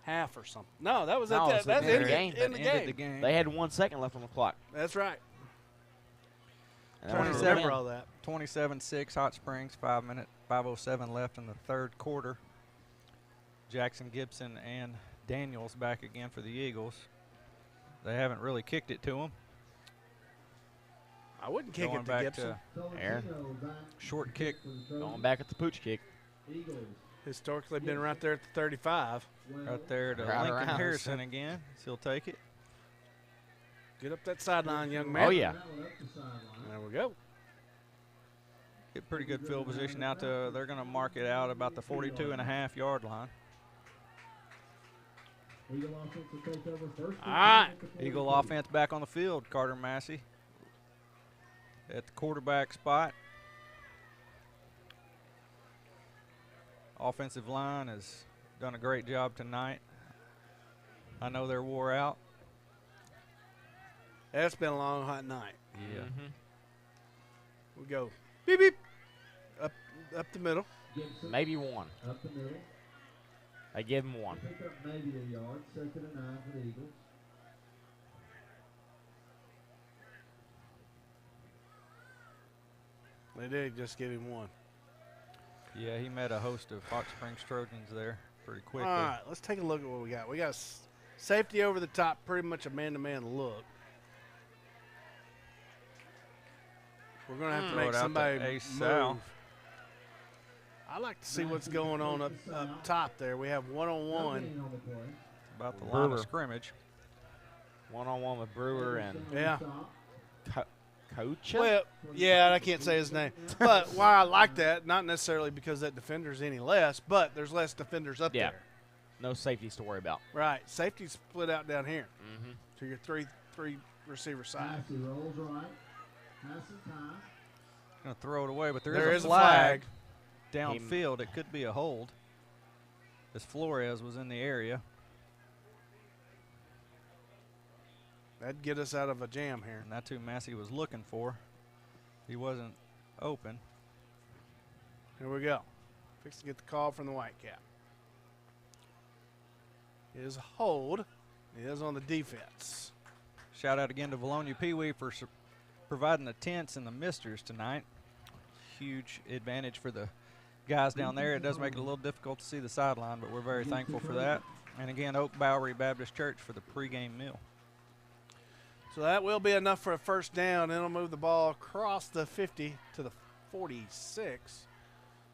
half or something. No, that was No, at it's that. the That's very game. in the Ended game. the game. they had 1 second left on the clock. That's right. And that was the 27. win. Remember all that. 27-6 Hot Springs, 5:07 left in the third quarter. Jackson, Gibson, and Daniels back again for the Eagles. They haven't really kicked it to them. I wouldn't kick Going it to back Gibson. Aaron, Short kick. going back at the pooch kick. Historically been right there at the 35. Right there to Right Lincoln around. Harrison again. He'll take it. Get up that sideline, young man. Oh, yeah. There we go. Get pretty good field position out to, they're going to mark it out about the 42.5-yard line. All right. Eagle offense back on the field. Carter Massey at the quarterback spot. Offensive line has done a great job tonight. I know they're wore out. That's been a long, hot night. Yeah. We go beep, beep. Up the middle. Maybe one. Up the middle. I give him one. Pick up maybe a yard. 2nd and 9 for the Eagles. They did just give him one. Yeah, he met a host of Hot Springs Trojans there pretty quickly. All right, let's take a look at what we got. We got safety over the top, pretty much a man-to-man look. We're going to have to Throw make it out to somebody Ace move. Sal. I like to see what's going on up top there. We have one-on-one. About the line of Brewer. scrimmage. One-on-one with Brewer and Yeah. Coach. Well, yeah, I can't say his name. But why I like that, not necessarily because that defender's any less, but there's less defenders up Yeah. there. No safeties to worry about. Right. Safety's split out down here. Mm-hmm. So your three receiver side. Massey rolls right. Has some time. Going to throw it away, but There is is a a flag He- downfield. It could be a hold, as Flores was in the area. That'd get us out of a jam here. And that's who Massey was looking for. He wasn't open. Here we go. Fix to get the call from the Whitecap. It is a hold. It is on the defense. Shout out again to Vilonia Pee Wee for providing the tents and the misters tonight. Huge advantage for the guys down there. It does make it a little difficult to see the sideline, but we're very thankful for that. And again, Oak Bowery Baptist Church for the pregame meal. So that will be enough for a first down. It'll move the ball across the 50 to the 46.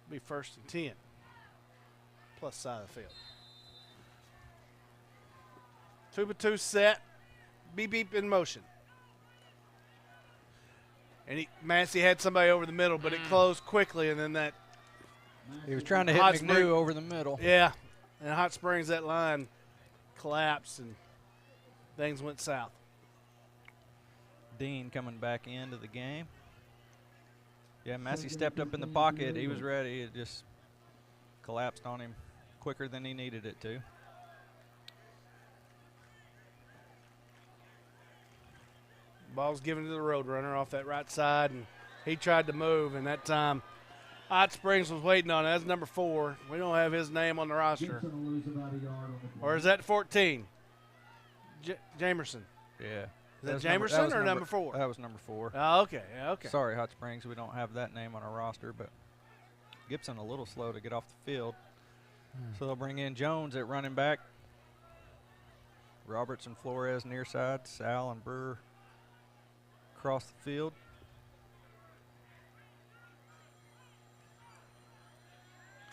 Be 1st and 10. Plus side of the field. 2-by-2 set. Beep beep in motion. And Massey had somebody over the middle, but it closed quickly, and then that. He was trying to hit Hot McNew Spring- over the middle. Yeah, and Hot Springs, that line collapsed, and things went south. Dean coming back into the game. Yeah, Massey stepped up in the pocket. He was ready. It just collapsed on him quicker than he needed it to. Ball's given to the road runner off that right side, and he tried to move, and that time Hot Springs was waiting on it. That's number 4. We don't have his name on the roster. Gibson will lose about a yard on the play. Or is that 14? Jamerson. Yeah. Is that was Jamerson or number 4? That was number 4. Oh, okay. Yeah, okay. Sorry, Hot Springs. We don't have that name on our roster, but Gibson a little slow to get off the field. So they'll bring in Jones at running back. Roberts and Flores near side. Sal and Brewer across the field.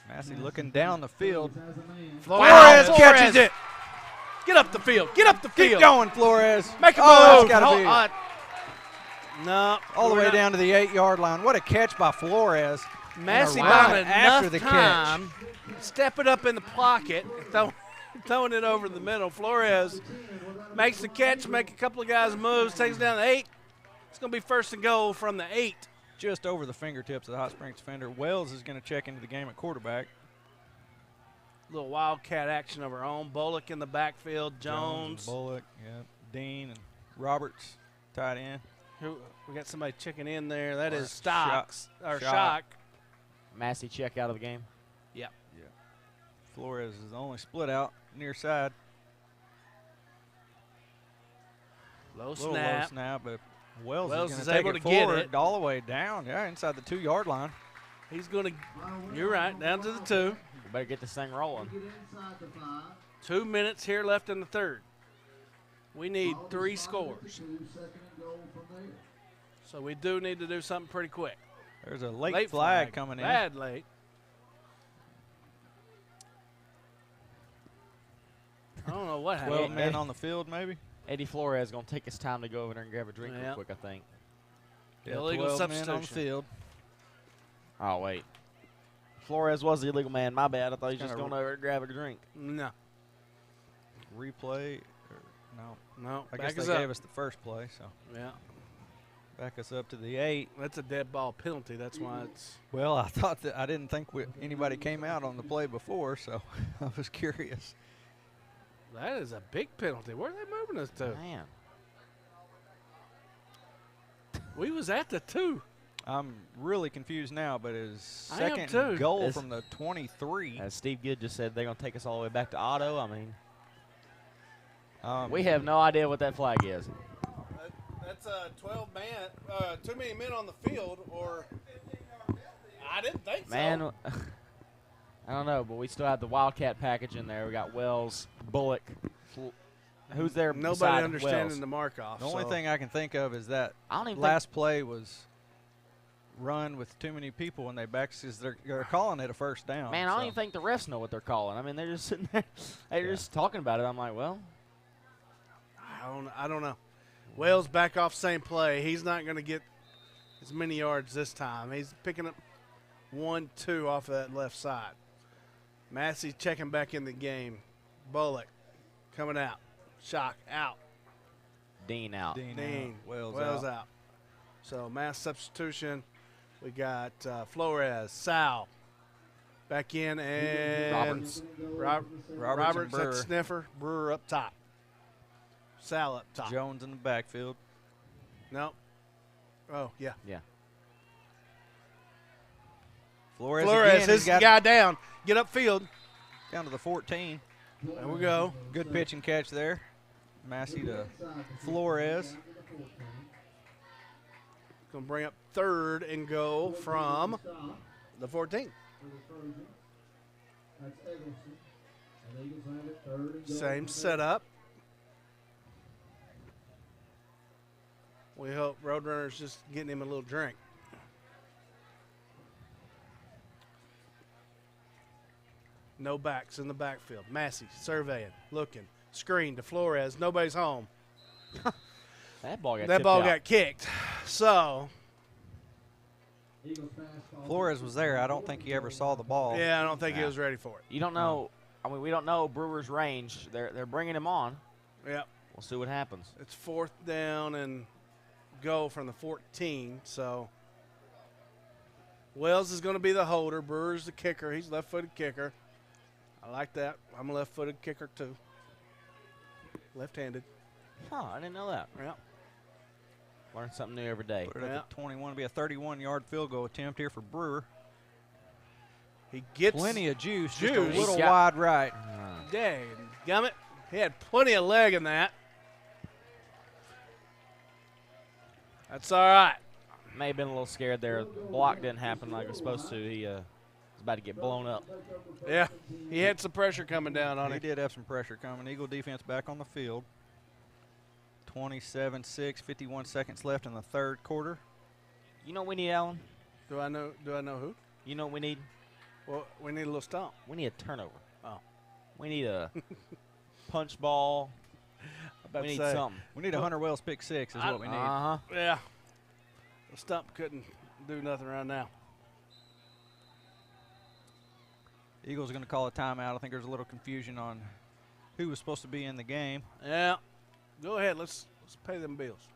Massey looking down the field. Flores catches it. Get up the field. Get up the field. Keep going, Flores. Make a Oh, move. that's gotta be. No. All the way down to the 8-yard line. What a catch by Flores. Massey Right found after enough the time, step it up in the pocket, throwing it over the middle. Flores makes the catch, make a couple of guys moves, takes it down to 8. It's going to be first and goal from the 8. Just over the fingertips of the Hot Springs defender. Wells is going to check into the game at quarterback. Little wildcat action of our own. Bullock in the backfield. Jones. Bullock, yeah. Dean and Roberts tight end. We got somebody checking in there. That is Shock. Shock. Massey check out of the game. Yep. Yeah. Flores is the only split out near side. Low Little snap. low snap, but Wells Wells is is going to able take to it get forward it. all the way down. Yeah, inside the 2-yard line. He's going to, you're right, down to the 2. You better get this thing rolling. 2 minutes here left in the third. We need 3 scores. So we do need to do something pretty quick. There's a late flag coming in. Bad late. I don't know what happened. 12 men on the field, maybe. Eddie Flores is going to take his time to go over there and grab a drink real Yep. quick, I think. Yeah, Illegal 12 men substitution. on the field. Oh, wait. Flores was the illegal man. My bad. I thought he was just Kinda going over and grab a drink. No. Replay. No. No. I Back guess they us up. gave us the first play, so. Yeah. Back us up to the 8. That's a dead ball penalty. That's why it's. Well, I didn't think anybody came out on the play before, so I was curious. That is a big penalty. Where are they moving us to? Man. We was at the 2. I'm really confused now, but is I am second too. goal It's- from the 23. As Steve Good just said, they're going to take us all the way back to Otto. I mean, Um, we have no idea what that flag is. That's 12 man, too many men on the field, or I didn't think Man, I don't know, but we still have the Wildcat package in there. We got Wells, Bullock. Who's there? Nobody beside understanding Wells? the mark off. The only so. thing I can think of is that I don't even last play was run with too many people in their backs because they're calling it a first down. Man, I don't so. even think the refs know what they're calling. I mean, they're just sitting there. They're just talking about it. I'm like, well. I don't know. Wells back off same play. He's not going to get as many yards this time. He's picking up 1-2 off of that left side. Massey checking back in the game. Bullock coming out. Shock out. Dean out. Dean. out. Wells out. So mass substitution. We got Flores, Sal back in, and Roberts. Roberts and at Brewer. sniffer. Brewer up top. Sal up top. Jones in the backfield. No. Oh, yeah. Yeah. Flores Flores, again, his guy down. Get upfield. down to the 14. There we go. Good pitch and catch there. Massey to Flores. Going to bring up third and go from the 14. Same setup. We hope Roadrunner's just getting him a little drink. No backs in the backfield. Massey surveying, looking, screen to Flores. Nobody's home. That ball got That tipped ball out. got kicked. So, Flores was there. I don't think he ever saw the ball. yeah, I don't think he was ready for it. You don't know. I mean, we don't know Brewer's range. They're bringing him on. Yep. We'll see what happens. It's fourth down and go from the 14. So, Wells is going to be the holder. Brewer's the kicker. He's left-footed kicker. I like that. I'm a left-footed kicker, too. Left-handed. Huh, I didn't know that. Yeah. Learn something new every day. Put it at the 21. It'll be a 31-yard field goal attempt here for Brewer. He gets Plenty of juice. Just juice. a little He's got- wide right. Dang, gummit. He had plenty of leg in that. That's all right. May have been a little scared there. Block didn't happen like it was supposed to. He was about to get blown up. Yeah, he had some pressure coming down on He him. did have some pressure coming. Eagle defense back on the field. 27-6, 51 seconds left in the third quarter. You know what we need, Alan? Do I know who? You know what we need? Well, we need a little stomp. We need a turnover. Oh. We need a punch ball. About We to need say, something. We need a Hunter Wells pick six is what we need. Uh-huh. Yeah. The stump couldn't do nothing right now. Eagles are going to call a timeout. I think there's a little confusion on who was supposed to be in the game. Yeah. Go ahead. Let's pay them bills.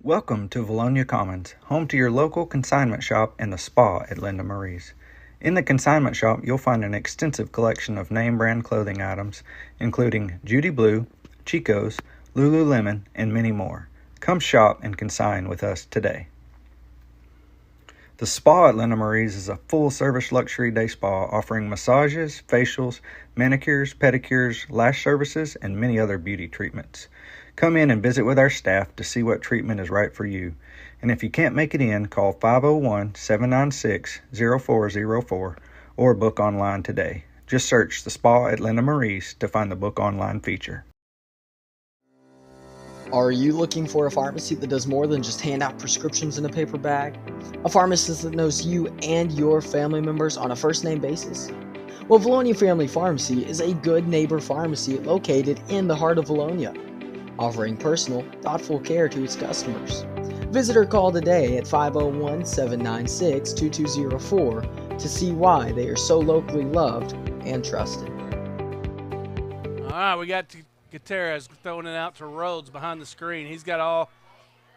Welcome to Vilonia Commons, home to your local consignment shop and the spa at Linda Marie's. In the consignment shop, you'll find an extensive collection of name brand clothing items, including Judy Blue, Chico's, Lululemon, and many more. Come shop and consign with us today. The spa at Linda Marie's is a full-service luxury day spa offering massages, facials, manicures, pedicures, lash services, and many other beauty treatments. Come in and visit with our staff to see what treatment is right for you. And if you can't make it in, call 501-796-0404 or book online today. Just search the spa at Linda Marie's to find the book online feature. Are you looking for a pharmacy that does more than just hand out prescriptions in a paper bag? A pharmacist that knows you and your family members on a first-name basis? Well, Vilonia Family Pharmacy is a good neighbor pharmacy located in the heart of Vilonia, offering personal, thoughtful care to its customers. Visit or call today at 501-796-2204 to see why they are so locally loved and trusted. All right, we got Gutierrez throwing it out to Rhodes behind the screen. He's got all.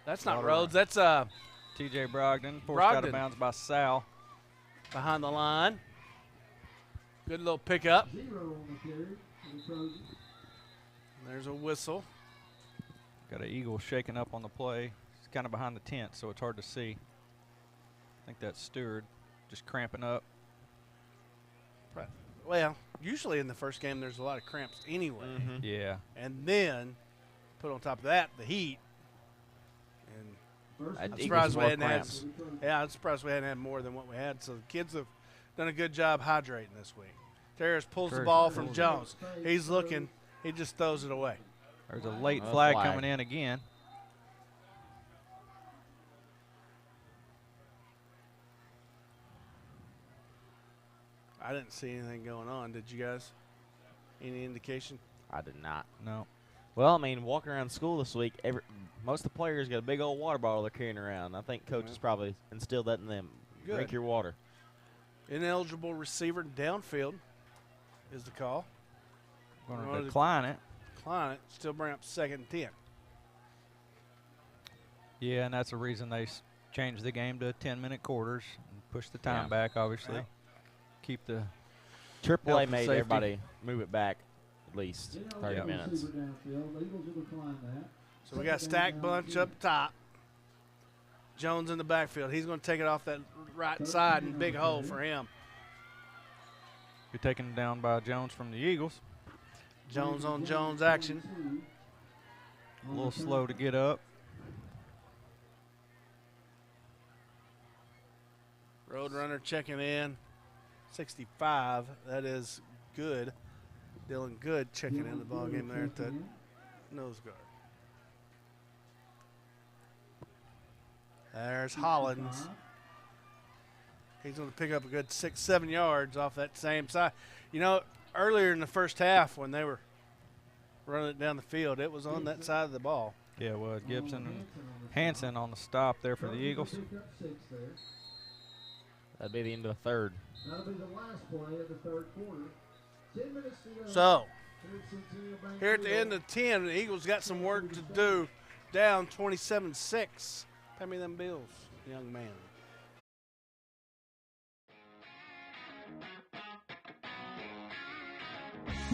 That's not Rhodes. That's T.J. Brogdon forced out of bounds by Sal. Behind the line. Good little pickup. There's a whistle. Got an Eagle shaking up on the play. He's kind of behind the tent, so it's hard to see. I think that's Stewart just cramping up. Right. Well, usually in the first game there's a lot of cramps anyway. Mm-hmm. Yeah. And then put on top of that the heat. And I'm surprised we hadn't had. Yeah, I'm surprised we hadn't had more than what we had. So the kids have done a good job hydrating this week. Terrace pulls the ball from Jones. He's looking. He just throws it away. There's a late flag coming in again. I didn't see anything going on. Did you guys? Any indication? I did not. No. Well, I mean, walking around school this week, most of the players got a big old water bottle they're carrying around. I think Coach has probably instilled that in them. Good. Drink your water. Ineligible receiver downfield is the call. Going to decline it. Decline it. Still bring up 2nd and 10. Yeah, and that's the reason they changed the game to 10-minute quarters and pushed the time back, obviously. Yeah. Keep the AAA made everybody move it back at least 30 minutes. So we got stacked bunch up top. Jones in the backfield. He's going to take it off that right side and big hole for him. You're taken down by Jones from the Eagles. Jones on Jones action. A little slow to get up. Roadrunner checking in. 65. That is Good. Dylan Good checking in the ball game there at the nose guard. There's Hollins. He's going to pick up a good 6-7 yards off that same side. You know, earlier in the first half when they were running it down the field, it was on that side of the ball. Yeah, it was. Gibson and Hanson on the stop there for the Eagles. That'd be the end of the third. That'll be the last play of the third quarter. 10 minutes to go. So, here at the end of 10, the Eagles got some work to do. Down 27-6. Pay me them bills, young man.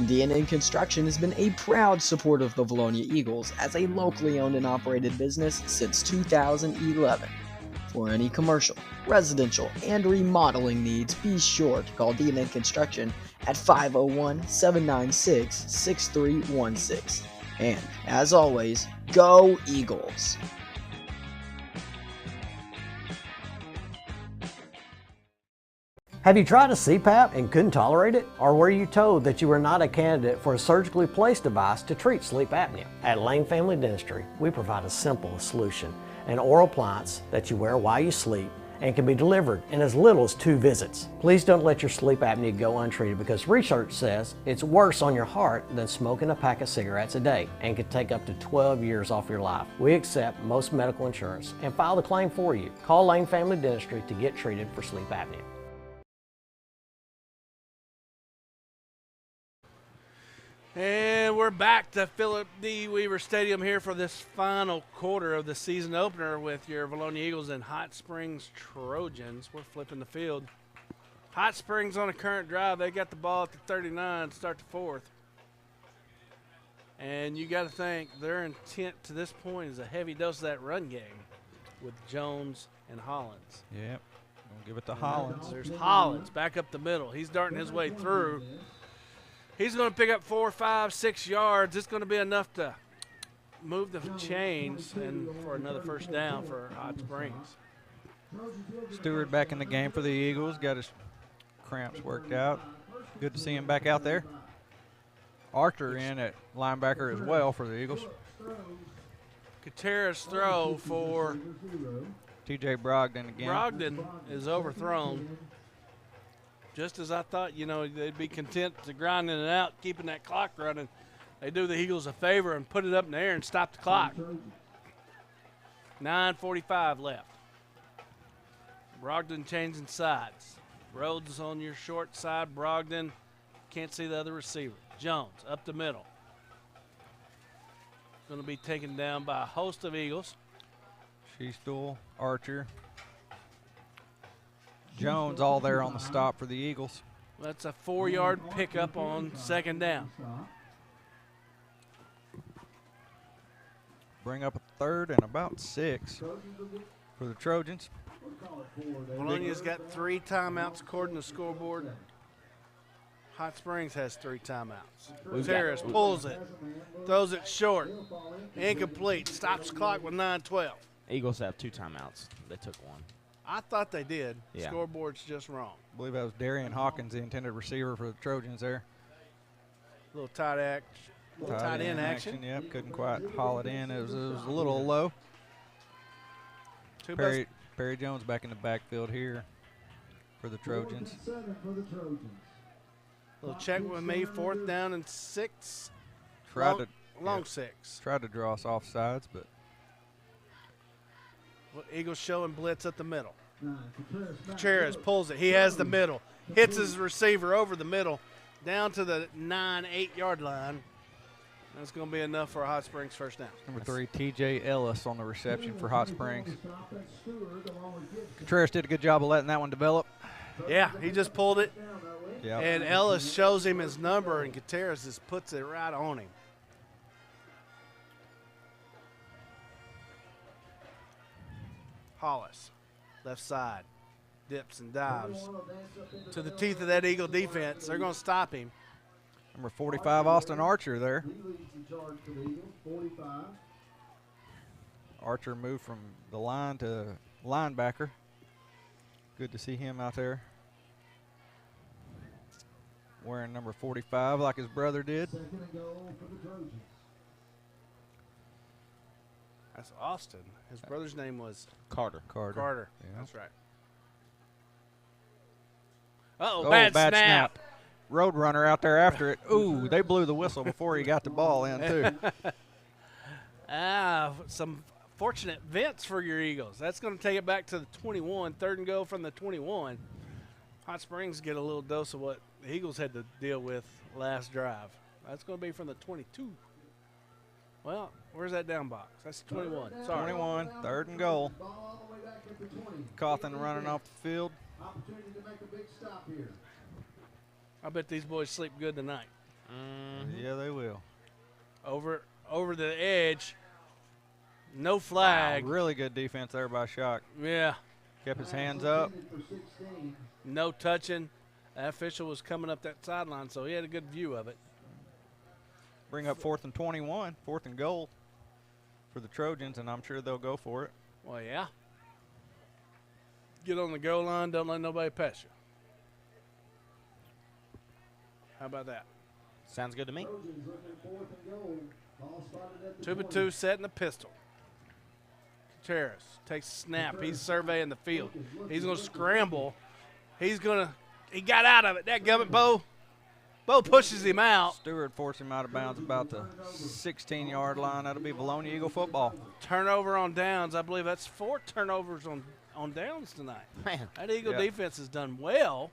D&N Construction has been a proud supporter of the Vilonia Eagles as a locally owned and operated business since 2011. For any commercial, residential, and remodeling needs, be sure to call D&N Construction at 501-796-6316. And, as always, go Eagles! Have you tried a CPAP and couldn't tolerate it? Or were you told that you were not a candidate for a surgically placed device to treat sleep apnea? At Lane Family Dentistry, we provide a simple solution, an oral appliance that you wear while you sleep and can be delivered in as little as 2 visits. Please don't let your sleep apnea go untreated because research says it's worse on your heart than smoking a pack of cigarettes a day and can take up to 12 years off your life. We accept most medical insurance and file the claim for you. Call Lane Family Dentistry to get treated for sleep apnea. And we're back to Philip D. Weaver Stadium here for this final quarter of the season opener with your Vilonia Eagles and Hot Springs Trojans. We're flipping the field. Hot Springs on a current drive. They got the ball at the 39 to start the fourth. And you got to think their intent to this point is a heavy dose of that run game with Jones and Hollins. Yep. We'll give it to Hollins. There's Hollins back up the middle. He's darting his way through. He's going to pick up 4, 5, 6 yards. It's going to be enough to move the chains and for another first down for Hot Springs. Stewart back in the game for the Eagles. Got his cramps worked out. Good to see him back out there. Archer in at linebacker as well for the Eagles. Katerra's throw for T.J. Brogdon again. Brogdon is overthrown. Just as I thought, you know, they'd be content to grinding it out, keeping that clock running. They do the Eagles a favor and put it up in the air and stop the clock. 9:45 left. Brogdon changing sides. Rhodes on your short side. Brogdon can't see the other receiver. Jones up the middle. Going to be taken down by a host of Eagles. Sheestool, Archer, Jones all there on the stop for the Eagles. That's a 4-yard pickup on second down. Bring up a third and about 6 for the Trojans. Vilonia's got 3 timeouts according to the scoreboard. Hot Springs has 3 timeouts. Gutierrez pulls it, throws it short, incomplete, stops the clock with 9:12. Eagles have 2 timeouts. They took 1. I thought they did. Yeah. Scoreboard's just wrong. I believe that was Darian Hawkins, the intended receiver for the Trojans there. Little tight end action. Yep, couldn't quite haul it in. It was a little low. Perry Jones back in the backfield here for the Trojans. Little check with me, 4th down and 6. Long 6. Tried to draw us off sides, but Eagles showing blitz at the middle. Gutierrez pulls it. He has the middle. Hits his receiver over the middle down to the 9-8-yard line. That's going to be enough for a Hot Springs first down. Number 3, T.J. Ellis on the reception for Hot Springs. Contreras did a good job of letting that one develop. Yeah, he just pulled it. Yep. And Ellis shows him his number, and Gutierrez just puts it right on him. Hollis, left side, dips and dives to the teeth of that Eagle defense. They're going to stop him. Number 45, Austin Archer there. Archer moved from the line to linebacker. Good to see him out there wearing number 45 like his brother did. That's Austin. His brother's name was Carter. Carter. Yeah. That's right. Uh-oh, Oh, bad bad snap. Roadrunner out there after it. Ooh, they blew the whistle before he got the ball in, too. Some fortunate vents for your Eagles. That's going to take it back to the 21, 3rd and go from the 21. Hot Springs get a little dose of what the Eagles had to deal with last drive. That's going to be from the 22. Well, where's that down box? That's 21. Sorry. 21, 3rd and goal. Cawthon running off the field. I bet these boys sleep good tonight. Yeah, they will. Over the edge. No flag. Wow, really good defense there by Shock. Yeah. Kept his hands up. No touching. That official was coming up that sideline, so he had a good view of it. Bring up 4th and 21, 4th and goal for the Trojans, and I'm sure they'll go for it. Well, yeah. Get on the goal line, don't let nobody pass you. How about that? Sounds good to me. 2-2 setting the pistol. Terrace takes a snap. He's surveying the field. He's going to scramble. He got out of it. That gummit, Bo. Bo pushes him out. Stewart forced him out of bounds about the 16-yard line. That'll be Vilonia Eagle football. Turnover on downs. I believe that's 4 turnovers on downs tonight. Man, that Eagle defense has done well.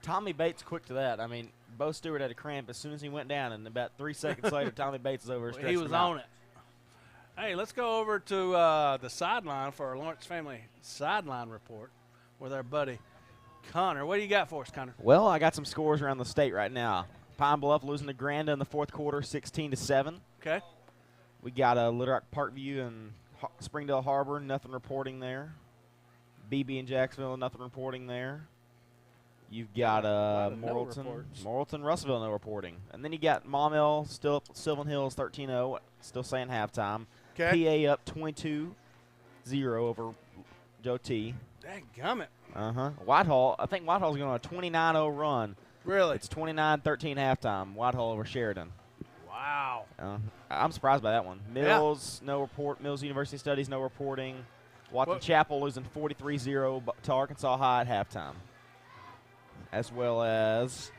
Tommy Bates quick to that. I mean, Bo Stewart had a cramp as soon as he went down, and about 3 seconds later, Tommy Bates is over. He was on it. Hey, let's go over to the sideline for our Lawrence family sideline report with our buddy Connor. What do you got for us, Connor? Well, I got some scores around the state right now. Pine Bluff losing to Granda in the fourth quarter, 16-7. Okay. We got Little Rock Parkview and Springdale Harbor, nothing reporting there. BB and Jacksonville, nothing reporting there. You've got Morrilton, Russellville, no reporting. And then you got Maumelle, still Sylvan Hills 13-0, still saying halftime. Okay. PA up 22-0 over Joe T. Dadgummit. Whitehall, I think Whitehall's going on a 29-0 run. Really? It's 29-13 halftime. Whitehall over Sheridan. Wow. I'm surprised by that one. Mills, no report. Mills University Studies, no reporting. Watson Chapel losing 43-0 to Arkansas High at halftime. As well as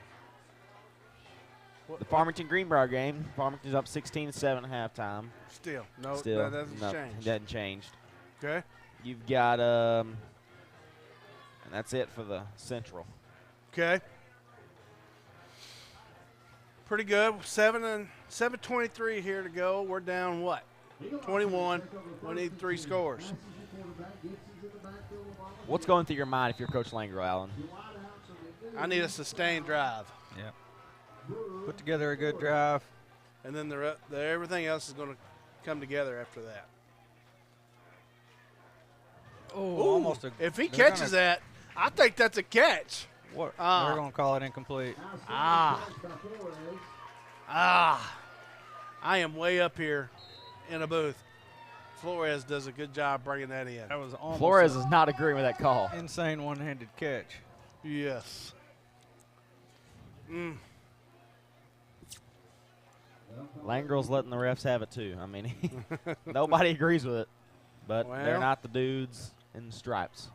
the Farmington-Greenbrier game. Farmington's up 16-7 at halftime. Still, that hasn't changed. It hasn't changed. Okay. You've got, and that's it for the Central. Okay. Pretty good. 7:23 here to go. We're down what? 21. We need 3 scores. What's going through your mind if you're Coach Langro, Allen? I need a sustained drive. Yeah. Put together a good drive. And then everything else is going to come together after that. Almost if he catches that, I think that's a catch. What? They're going to call it incomplete. I am way up here in a booth. Flores does a good job bringing that in. That was almost Flores is not agreeing with that call. Insane one-handed catch. Yes. Langro's letting the refs have it too. I mean, nobody agrees with it, but they're not the dudes in stripes.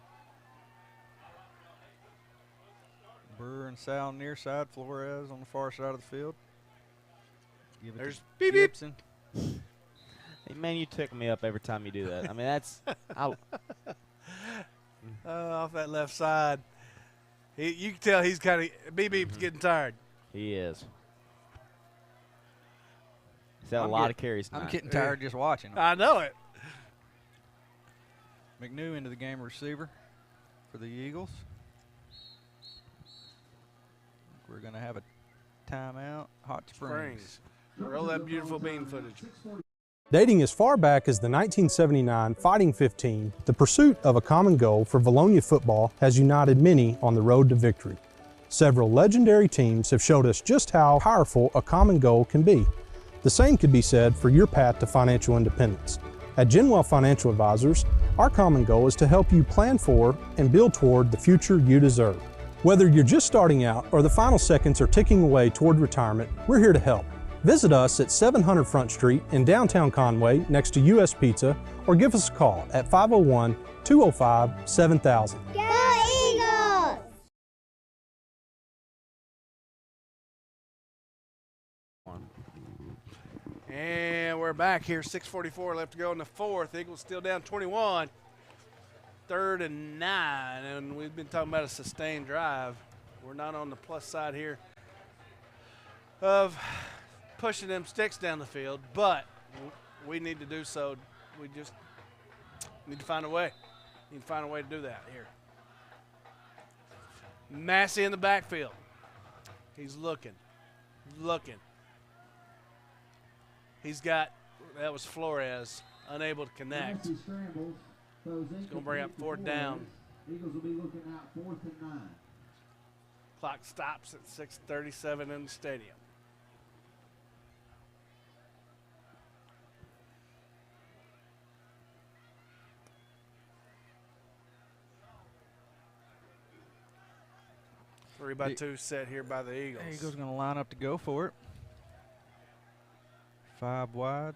Brewer and Sal near side, Flores on the far side of the field. There's beep, beep. Gibson. Hey, man, you tickle me up every time you do that. I mean, that's off that left side. You can tell he's kind of beep's getting tired. He is. He's had a lot of carries tonight. I'm getting tired just watching him. I know it. McNew into the game receiver for the Eagles. We're going to have a timeout. Hot Springs. Roll that beautiful bean footage. Dating as far back as the 1979 Fighting 15, the pursuit of a common goal for Vilonia football has united many on the road to victory. Several legendary teams have showed us just how powerful a common goal can be. The same could be said for your path to financial independence. At Genwell Financial Advisors, our common goal is to help you plan for and build toward the future you deserve. Whether you're just starting out or the final seconds are ticking away toward retirement, we're here to help. Visit us at 700 Front Street in downtown Conway next to US Pizza, or give us a call at 501-205-7000. Go Eagles! And we're back here. 6:44 left to go in the fourth. Eagles still down 21. 3rd and 9, and we've been talking about a sustained drive. We're not on the plus side here of pushing them sticks down the field, but we need to do so. We just need to find a way. Need to find a way to do that here. Massey in the backfield. He's looking. He's got, that was Flores, unable to connect. He's going to bring up 4th down. Eagles will be looking out 4th and 9. Clock stops at 6:37 in the stadium. Three by two set here by the Eagles. The Eagles going to line up to go for it. 5 wide.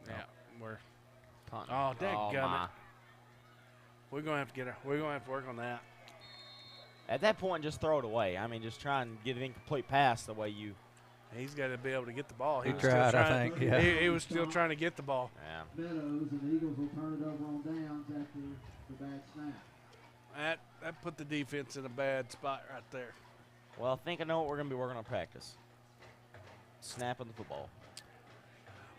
Yeah, we're Punt. Oh, dadgummit. My. We're gonna have to get her. We're gonna have to work on that. At that point, just throw it away. I mean, just try and get an incomplete pass the way you. He's got to be able to get the ball. He was tried, still I trying, think, yeah. He was still trying to get the ball. Yeah. Meadows, and the Eagles will turn it over on downs after the bad snap. That put the defense in a bad spot right there. Well, I think I know what we're going to be working on practice. Snapping the football.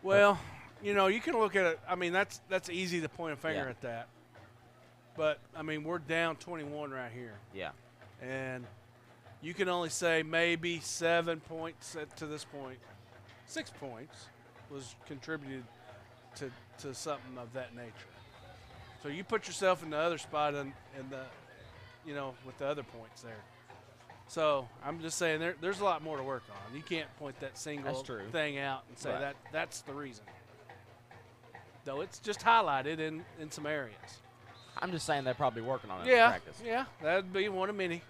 Well, you know, you can look at it. I mean, that's easy to point a finger Yeah. at that. But, I mean, we're down 21 right here. Yeah. And you can only say maybe 7 points to this point. 6 points was contributed to something of that nature. So you put yourself in the other spot in the, you know, with the other points there. So I'm just saying there's a lot more to work on. You can't point that single thing out and say that's the reason. Though it's just highlighted in some areas. I'm just saying they're probably working on it Yeah, in practice. yeah, that'd be one of many.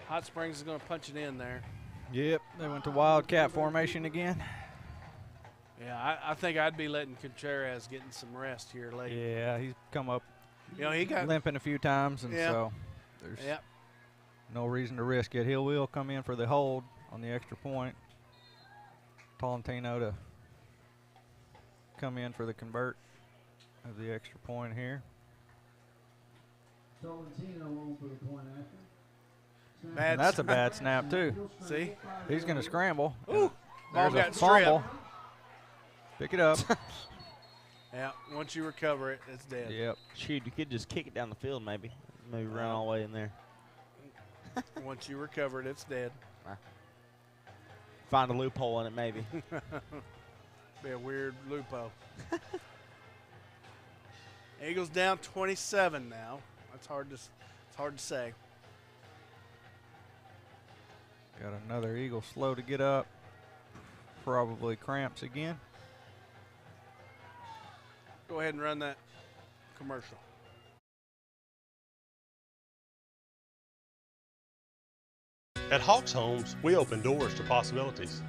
Hot Springs is going to punch it in there. Yep, they went to Wildcat formation again. Yeah, I think I'd be letting Contreras getting some rest here late. Yeah, he's come up You know, he got limping a few times, and so there's no reason to risk it. He will come in for the hold on the extra point. Tolentino to come in for the convert of the extra point here. Tolentino on for the point after. And that's a bad snap, too. See? He's going to scramble. Ooh, ball There's got a fumble. stripped. Pick it up. Yeah, once you recover it, it's dead. Yep. Shoot, you could just kick it down the field maybe. Maybe run all the way in there. Once you recover it, it's dead. Find a loophole in it maybe. Be a weird loophole. Eagles down 27 now. That's hard to say. Got another Eagle slow to get up. Probably cramps again. Go ahead and run that commercial. At Hawks Homes, we open doors to possibilities.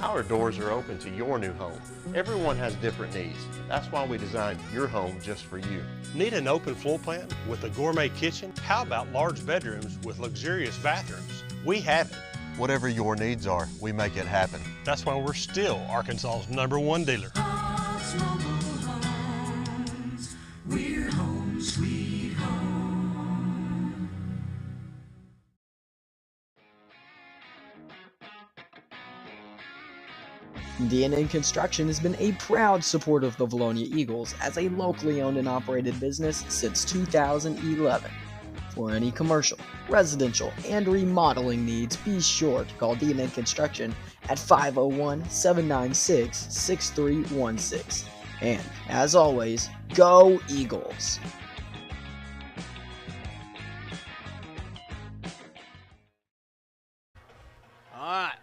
Our doors are open to your new home. Everyone has different needs. That's why we designed your home just for you. Need an open floor plan with a gourmet kitchen? How about large bedrooms with luxurious bathrooms? We have it. Whatever your needs are, we make it happen. That's why we're still Arkansas's #1 dealer. Hawks Mobile Homes. We're home, sweet home. DNA Construction has been a proud supporter of the Vilonia Eagles as a locally owned and operated business since 2011. For any commercial, residential, and remodeling needs, be sure to call DNA Construction at 501-796-6316. And, as always, go Eagles! All right.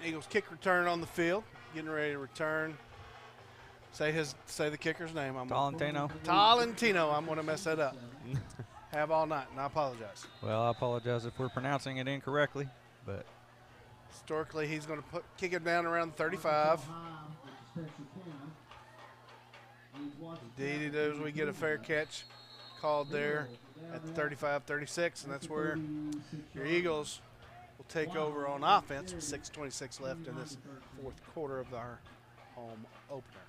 Eagles kick return on the field. Getting ready to return. Say the kicker's name. Tolentino. Tolentino. I'm going to mess that up. Have all night, and I apologize. Well, I apologize if we're pronouncing it incorrectly, but historically he's going to kick it down around 35. Indeed he does. We get a fair catch called there at the 35-36, and that's where your Eagles will take over on offense with 6:26 left in this fourth quarter of our home opener.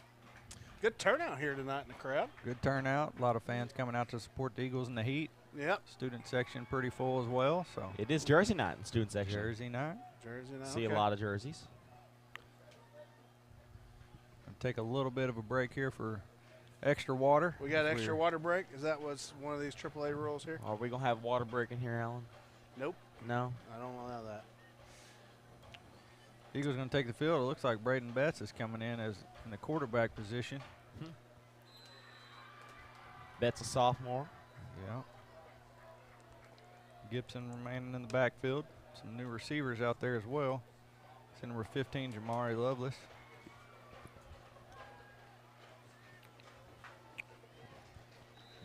Good turnout here tonight in the crowd. good turnout. A lot of fans coming out to support the Eagles in the heat. Yep. Student section pretty full as well. So it is Jersey night in student section. Jersey night. Jersey night. See a lot of jerseys. Gonna take a little bit of a break here for extra water. We got extra water break. Is that what's one of these AAA rules here? Are we gonna have water break in here, Alan? Nope. No. I don't allow that. Eagles going to take the field. It looks like Braden Betts is coming in as in the quarterback position. Betts a sophomore. Yeah. Gibson remaining in the backfield. Some new receivers out there as well. It's number 15, Jamari Lovelace.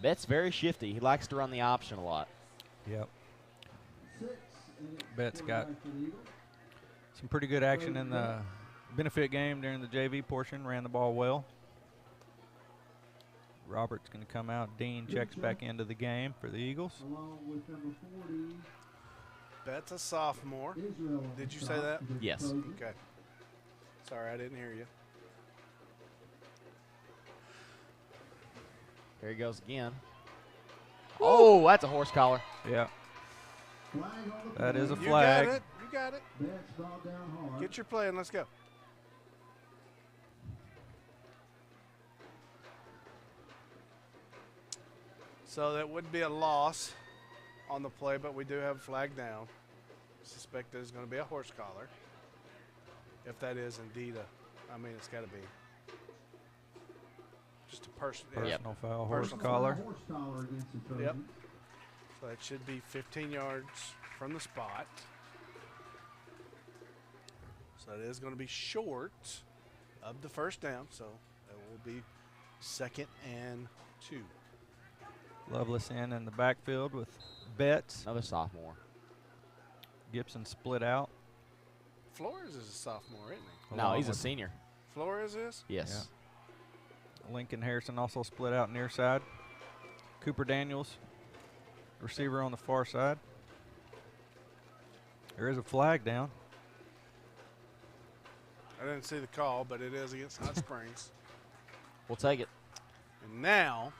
Betts very shifty. He likes to run the option a lot. Yep. Betts got some pretty good action in the benefit game during the JV portion. Ran the ball well. Robert's going to come out. Dean checks back into the game for the Eagles. Along with number 40, That's a sophomore. Israel. Did you say that? Yes. Okay. Sorry, I didn't hear you. There he goes again. Oh, that's a horse collar. Yeah. Flag on the That is a play. flag. You got it. You got it. Betts brought down hard. Get your play and let's go. So that would be a loss on the play, but we do have a flag down. Suspect there's going to be a horse collar. If that is indeed a, I mean, it's got to be just a person. Personal foul, horse Personal collar. Horse collar against the Trojans. Yep. So that should be 15 yards from the spot. So it is going to be short of the first down. So it will be 2nd and 2. Lovelace in the backfield with Betts. Another sophomore. Gibson split out. Flores is a sophomore, isn't he? No, he's a senior. Flores is? Yes. Yeah. Lincoln Harrison also split out near side. Cooper Daniels, receiver on the far side. There is a flag down. I didn't see the call, but it is against Hot Springs. We'll take it. And now,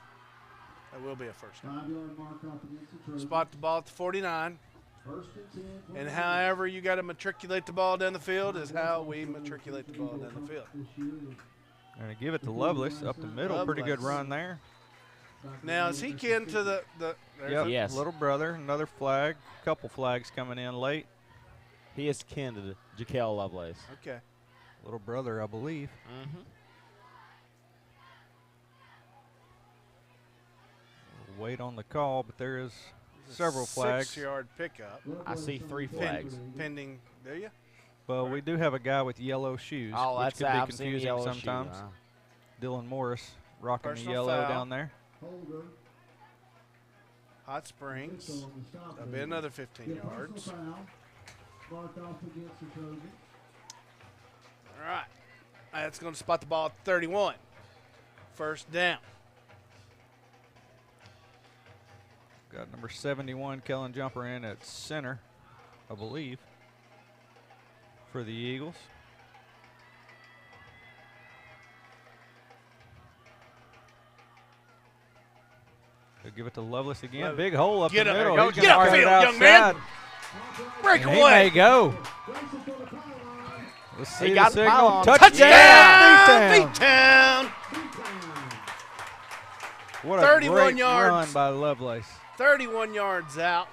that will be a first down. 5-yard mark up against the Trojans. Spot the ball at the 49. First and 10. And however you got to matriculate the ball down the field is how we matriculate the ball down the field. Going to give it to Lovelace up the middle. Pretty good run there. Now, is he kin to the Yep, Yes. little brother. Another flag. Couple flags coming in late. He is kin to Jaquel Lovelace. Okay. Little brother, I believe. Mm-hmm. Wait on the call, but there is several flags. 6-yard pickup. I see 3 flags. Pending, do you? But we do have a guy with yellow shoes, Oh, which that's could be I've seen confusing yellow sometimes. shoe, Dylan Morris rocking Personal the yellow foul. down there. Holder. Hot Springs. Pistol on the stop That'll be there. another 15 Yeah, yards. personal foul. Marked off against the Trojans. All right. That's going to spot the ball at 31. First down. Got number 71, Kellen Jumper in at center, I believe, for the Eagles. They'll give it to Lovelace again. Big hole up Get the up there, middle. go. He's Get gonna cut it upfield, young man. outside. Breakaway. And he may go. Let's see the got the signal. pylon. Touchdown! Beattown. What a 31 great yards. run by Lovelace. 31 yards out.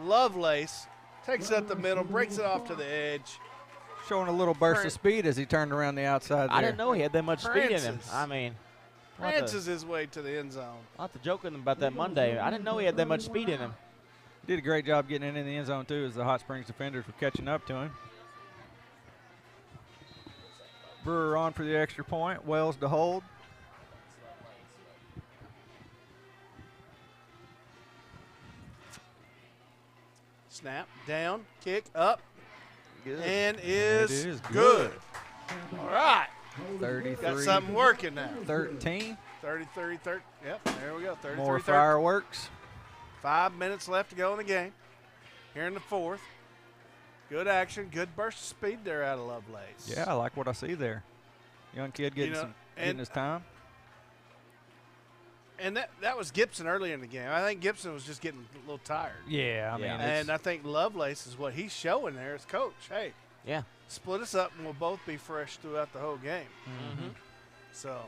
Lovelace takes it up the middle, breaks it off to the edge. Showing a little burst of speed as he turned around the outside there. I didn't know he had that much speed in him. Francis. I mean, Francis his way to the end zone. I'll have to joke with him about that Monday. I didn't know he had that much speed in him. Did a great job getting it in the end zone, too, as the Hot Springs defenders were catching up to him. Brewer on for the extra point. Wells to hold. Snap, down, kick, up, Good. and It is is good. All right. 33. Got something working now. 13. 33, 30. Yep, there we go. 33, More 30. fireworks. 5 minutes left to go in the game. Here in the fourth. Good action, good burst of speed there out of Lovelace. Yeah, I like what I see there. Young kid getting, getting his time. And that was Gibson earlier in the game. I think Gibson was just getting a little tired. Yeah, I mean, and I think Lovelace is what he's showing there as coach. Hey, yeah, split us up and we'll both be fresh throughout the whole game. Mm-hmm. So,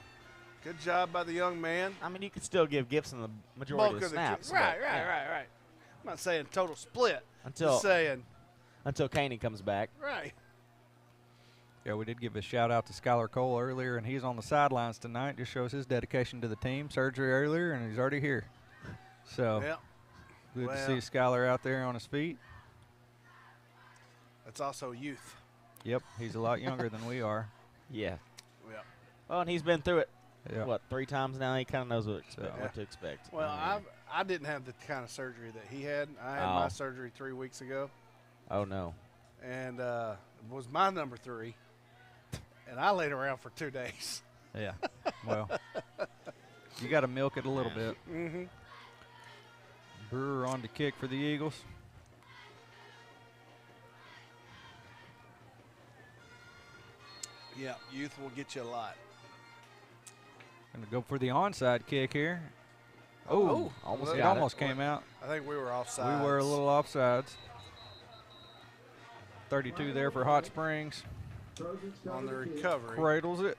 good job by the young man. I mean, you could still give Gibson the majority of the snaps. Right. but, yeah. I'm not saying total split. Until just saying. Until Caney comes back. Right. Yeah, we did give a shout out to Skylar Cole earlier, and he's on the sidelines tonight. Just shows his dedication to the team. Surgery earlier, and he's already here. So, good to see Skylar out there on his feet. That's also youth. Yep, he's a lot younger than we are. Yeah. Yeah. Well, and he's been through it, Yeah. what, 3 times now? He kind of knows what to expect. Well, I didn't have the kind of surgery that he had. I had my surgery 3 weeks ago. Oh, no. And it was my number 3. And I laid around for 2 days. Yeah. Well, You got to milk it a little bit. Mm-hmm. Brewer on to kick for the Eagles. Yeah, youth will get you a lot. Going to go for the onside kick here. Oh, almost it got almost came out. I think we were offside. We were a little offsides. 32 there for Hot Springs. On the recovery. Cradles it.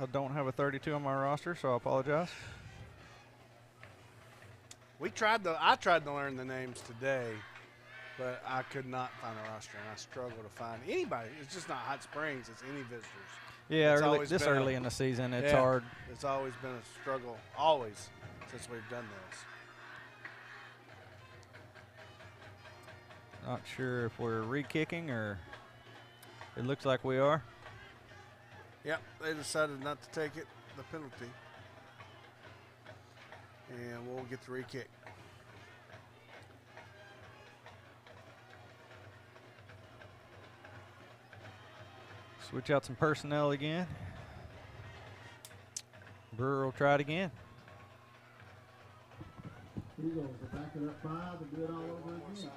I don't have a 32 on my roster, so I apologize. I tried to learn the names today, but I could not find a roster, and I struggle to find anybody. It's just not Hot Springs. It's any visitors. Yeah, It's this early in the season, it's hard. It's always been a struggle, always, since we've done this. Not sure if we're re-kicking or it looks like we are. Yep, they decided not to take it, the penalty. And we'll get the re-kick. Switch out some personnel again. Brewer will try it again. Eagles are backing up 5 and do it all over again.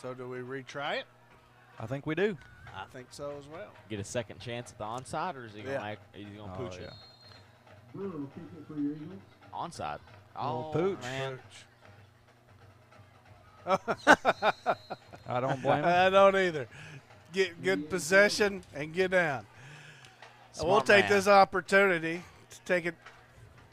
So do we retry it? I think we do. I think so as well. Get a second chance at the onside, or is he gonna pooch it? Brewer will kick it for your Eagles. Onside. Little Oh, pooch. man. I don't blame him. I don't either. Get good possession and get down. We'll take this opportunity to take it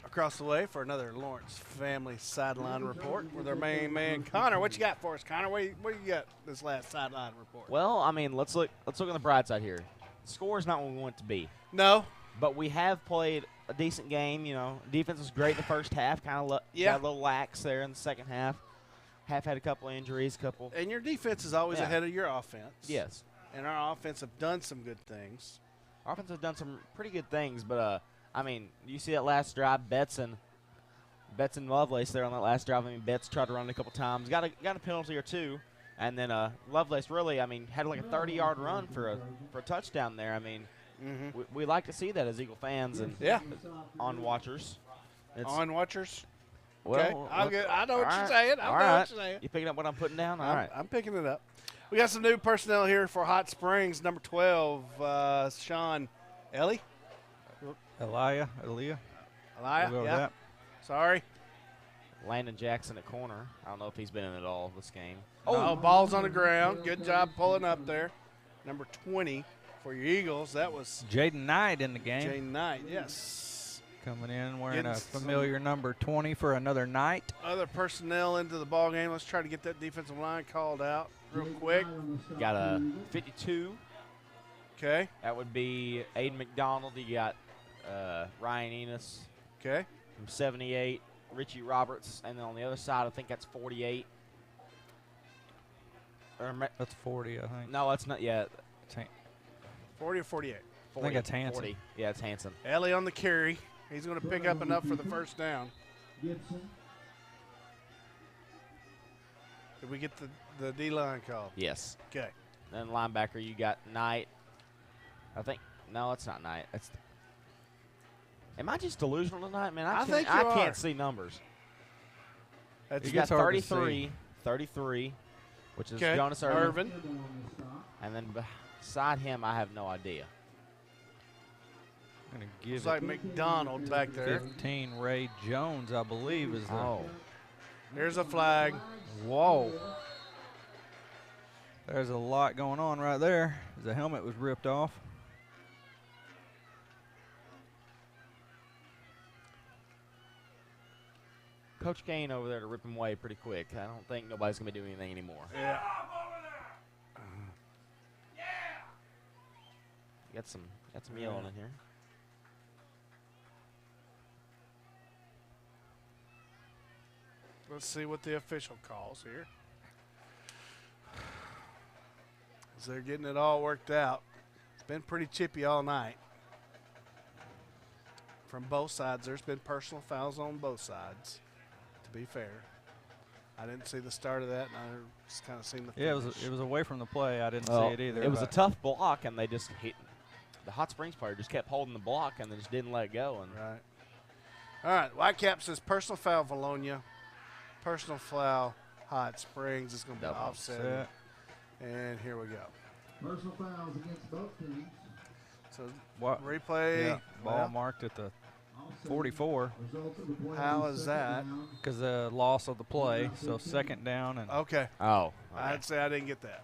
across the way for another Lawrence family sideline report with our main man Connor. What you got for us, Connor? What you got this last sideline report? Well, I mean, let's look on the bright side here. The score is not what we want it to be. No. But we have played a decent game. You know, defense was great in the first half. Kind of got a little lax there in the second half. Have had a couple of injuries, And your defense is always ahead of your offense. Yes. And our offense have done some good things. Our offense has done some pretty good things, but I mean, you see that last drive, Betts and Lovelace there on that last drive. I mean, Betts tried to run it a couple times, got a penalty or two, and then Lovelace really, I mean, had like a 30-yard run for a touchdown there. I mean, we like to see that as Eagle fans and on watchers. On watchers. Well, okay. I know what you're saying. I know what you're saying. You picking up what I'm putting down? All right. I'm picking it up. We got some new personnel here for Hot Springs. Number 12, Sean Ellie. Aaliyah. Aaliyah, We'll go with that. Sorry. Landon Jackson at corner. I don't know if he's been in at all this game. Oh, ball's on the ground. Good job pulling up there. Number 20 for your Eagles. That was Jaden Knight in the game. Jaden Knight, yes. Coming in wearing a familiar number 20 for another night. Other personnel into the ball game. Let's try to get that defensive line called out real quick. Got a 52. Okay. That would be Aiden McDonald. You got Ryan Enos. Okay. From 78, Richie Roberts, and then on the other side, I think that's 48. That's 40, I think. No, that's not yet. 40 or 48? 40, I think it's Hanson. 40. Yeah, it's Hanson. Ellie on the carry. He's going to pick up enough for the first down. Gibson. Did we get the D-line called? Yes. Okay. Then linebacker, you got Knight. I think no, it's not Knight. Am I just delusional tonight, man? I can't see numbers. You got 33, which is Jonas Irvin. And then beside him, I have no idea. I'm going to give it's like McDonald back there. 15, Ray Jones, I believe, is the. Oh. There's a flag. Whoa. There's a lot going on right there. The helmet was ripped off. Coach Kane over there to rip him away pretty quick. I don't think nobody's going to be doing anything anymore. Yeah. Got some yelling in here. Let's see what the official calls here. As they're getting it all worked out. It's been pretty chippy all night. From both sides, there's been personal fouls on both sides, to be fair. I didn't see the start of that, and I just kind of seen the Yeah, finish. it was away from the play. I didn't Well, see it either. It was a tough block, and they just hit. The Hot Springs player just kept holding the block and then just didn't let go. And Right. All right, Whitecap says personal foul, Vilonia. Personal foul, Hot Springs. It's going to be offset. And here we go. Personal fouls against both teams. So What? replay. Yeah, ball well, marked at the 44. how is that? Because the loss of the play, so second down and Okay. oh, I'd say I didn't get that.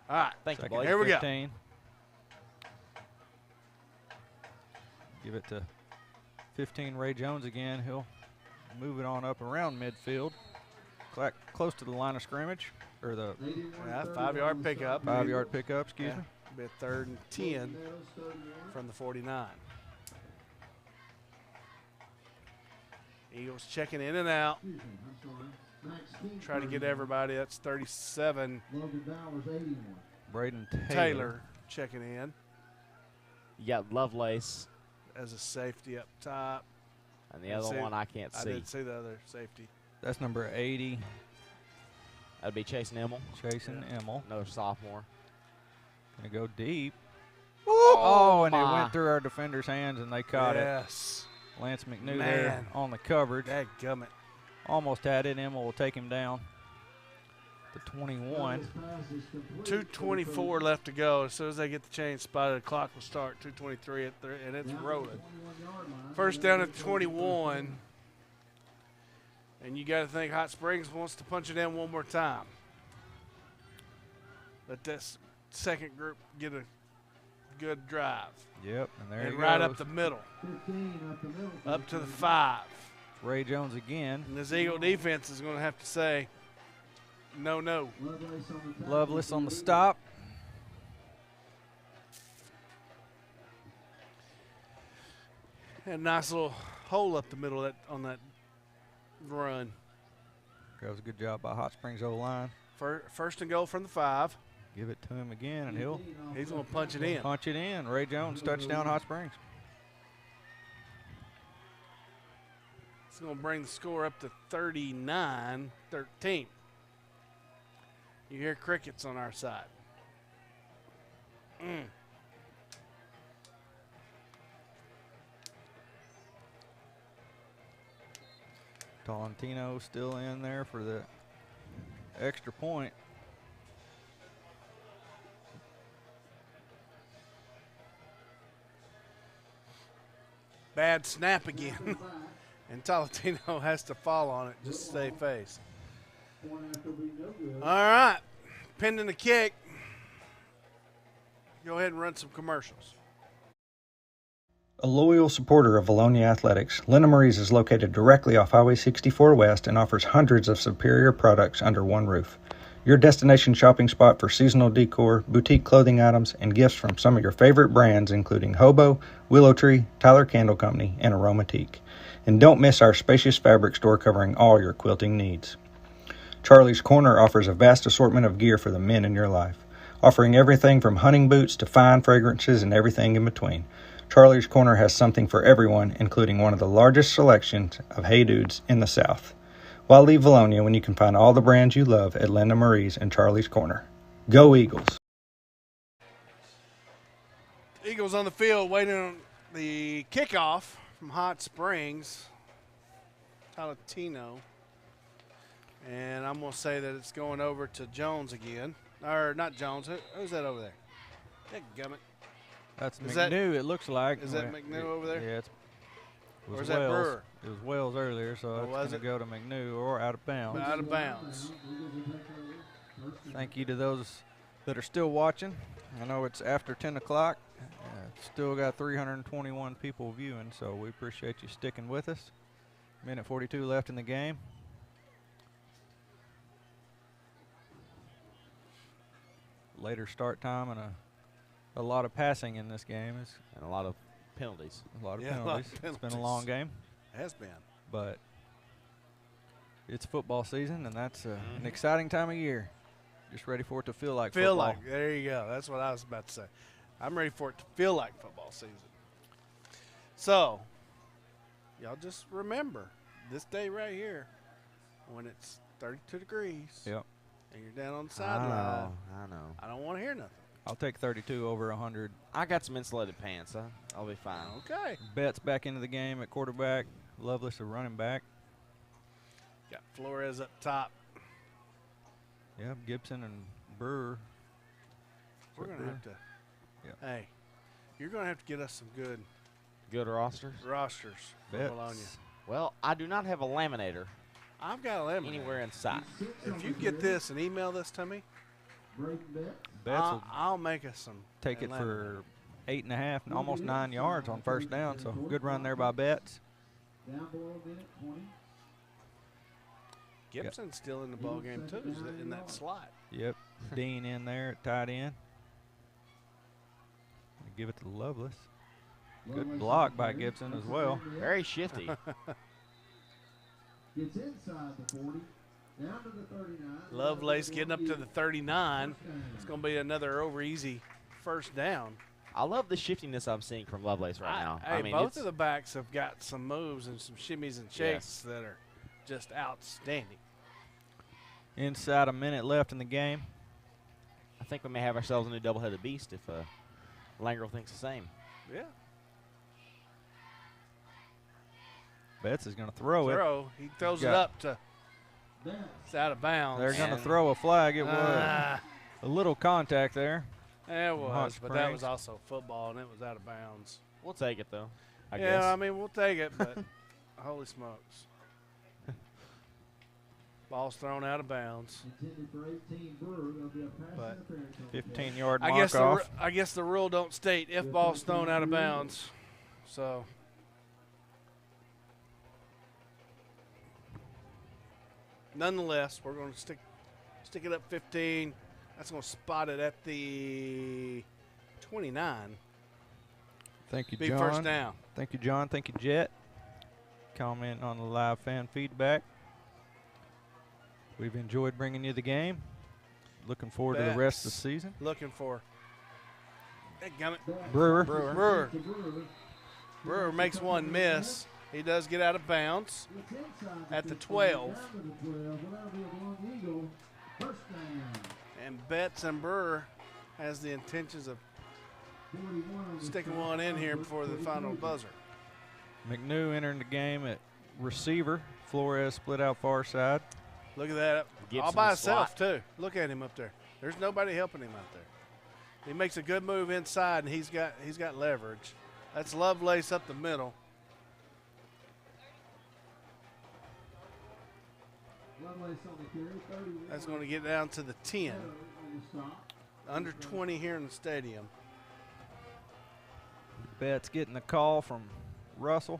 All right. thank you, second Blake. Here we go. 15. Give it to 15 Ray Jones again. He'll move it on up around midfield, close to the line of scrimmage, or the 5-yard pickup. 5-yard pickup, excuse me. Be a 3rd and 10 from the 49. Eagles checking in and out. Try to get everybody. That's 37. Braden Taylor checking in You got Lovelace, as a safety up top. and the other one I can't I see. didn't see the other safety. That's number 80, That'd be Chase Nimmel, Chasen Emmel. another sophomore. Gonna go deep. Oh, and it my. went through our defender's hands, and they caught it. Yes. Lance McNew there on the coverage. Dadgummit. Almost had it. Emmel will take him down to 21. 2:24 left to go. As soon as they get the chain spotted, the clock will start. 2:23 and it's rolling. First down at 21. And you got to think Hot Springs wants to punch it in one more time. Let this second group get a good drive. Yep, and there And he right goes. up the middle. Up to the 5. Ray Jones again. And this Eagle defense is going to have to say, no, no. Loveless on the stop. And a nice little hole up the middle on that run. That was a good job by Hot Springs O-line. First and goal from the 5. Give it to him again, and he's going to punch it in. Punch it in. Ray Jones, touchdown, Hot Springs. It's going to bring the score up to 39-13. You hear crickets on our side. Tolentino still in there for the extra point. Bad snap again. And Tolentino has to fall on it just to save face. All right. Pending the kick. Go ahead and run some commercials. A loyal supporter of Vilonia Athletics, Lena Marie's is located directly off Highway 64 West and offers hundreds of superior products under one roof. Your destination shopping spot for seasonal decor, boutique clothing items, and gifts from some of your favorite brands including Hobo, Willow Tree, Tyler Candle Company, and Aromatique. And don't miss our spacious fabric store covering all your quilting needs. Charlie's Corner offers a vast assortment of gear for the men in your life, offering everything from hunting boots to fine fragrances and everything in between. Charlie's Corner has something for everyone, including one of the largest selections of Hey Dudes in the South. Why leave Vilonia when you can find all the brands you love at Linda Marie's and Charlie's Corner? Go Eagles! Eagles on the field waiting on the kickoff from Hot Springs. Tolentino. And I'm going to say that it's going over to Jones again. Or not Jones. Who's that over there? Dadgummit. That's Is McNew, it looks like. Is that McNew over there? Yeah, it Or was is that Wells. Brewer? It was Wells earlier, so it's going to go to McNew or out of bounds. Out of bounds. Thank you to those that are still watching. I know it's after 10 o'clock. Still got 321 people viewing, so we appreciate you sticking with us. Minute 42 left in the game. Later start time and a lot of passing in this game. And a lot of penalties. A lot of Yeah, a lot penalties. of It's been a penalties. long game. It has been. But it's football season, and that's an exciting time of year. Just ready for it to feel like football. There you go. That's what I was about to say. I'm ready for it to feel like football season. So, y'all just remember this day right here when it's 32 degrees. Yep. And you're down on the sideline. I know. I don't want to hear nothing. I'll take 32 over 100. I got some insulated pants. I'll be fine. Okay. Betts back into the game at quarterback. Lovelace a running back. Got Flores up top. Yep, Gibson and Brewer. We're going to have to. Yep. Hey, you're going to have to get us some good rosters. Rosters for Betts. Vilonia. Well, I do not have a laminator I've got a laminator. anywhere in sight. If you get this and email this to me, Betts will I'll make us some. take it laminator. for 8.5, almost 9 yards on first down. So good run there by Betts. Down below a minute, 20. Gibson's still in the ball game too, in that slot. Yep, Dean in there at tight end. Give it to Lovelace. Good block by Gibson as well. Very shifty. Gets inside the 40, down to the 39. Lovelace getting up to the 39. It's going to be another over easy first down. I love the shiftiness I'm seeing from Lovelace right now. Hey, I mean, both of the backs have got some moves and some shimmies and shakes that are just outstanding. Inside a minute left in the game. I think we may have ourselves a new double-headed beast if Langrel thinks the same. Yeah. Betts is going to throw it. He throws it up to. It's out of bounds. They're going to throw a flag. It was a little contact there. Yeah, it was, Hot but that was Springs. also football, and it was out of bounds. We'll take it, though, I yeah, guess. I mean, we'll take it, but holy smokes. Ball's thrown out of bounds. Intended for 18, Brewer. There'll be a pass But interference. 15-yard I mark guess off. I guess the rule don't state if ball's thrown out of bounds. So nonetheless, we're going to stick it up 15. That's going to spot it at the 29. Thank you, Big John. first down. Thank you, John. Thank you, Jet. Comment on the live fan feedback. We've enjoyed bringing you the game. Looking forward to the rest of the season. Looking for. Hey, gummit. Brewer. Brewer makes one miss. He does get out of bounds at the 12. And Betts and Brewer has the intentions of sticking one in here before the final buzzer. McNew entering the game at receiver. Flores split out far side. Look at that. Gibson All by in himself, slot. too. Look at him up there. There's nobody helping him out there. He makes a good move inside, and he's got leverage. That's Lovelace up the middle. That's going to get down to the 10. Under 20 here in the stadium. Betts getting the call from Russell.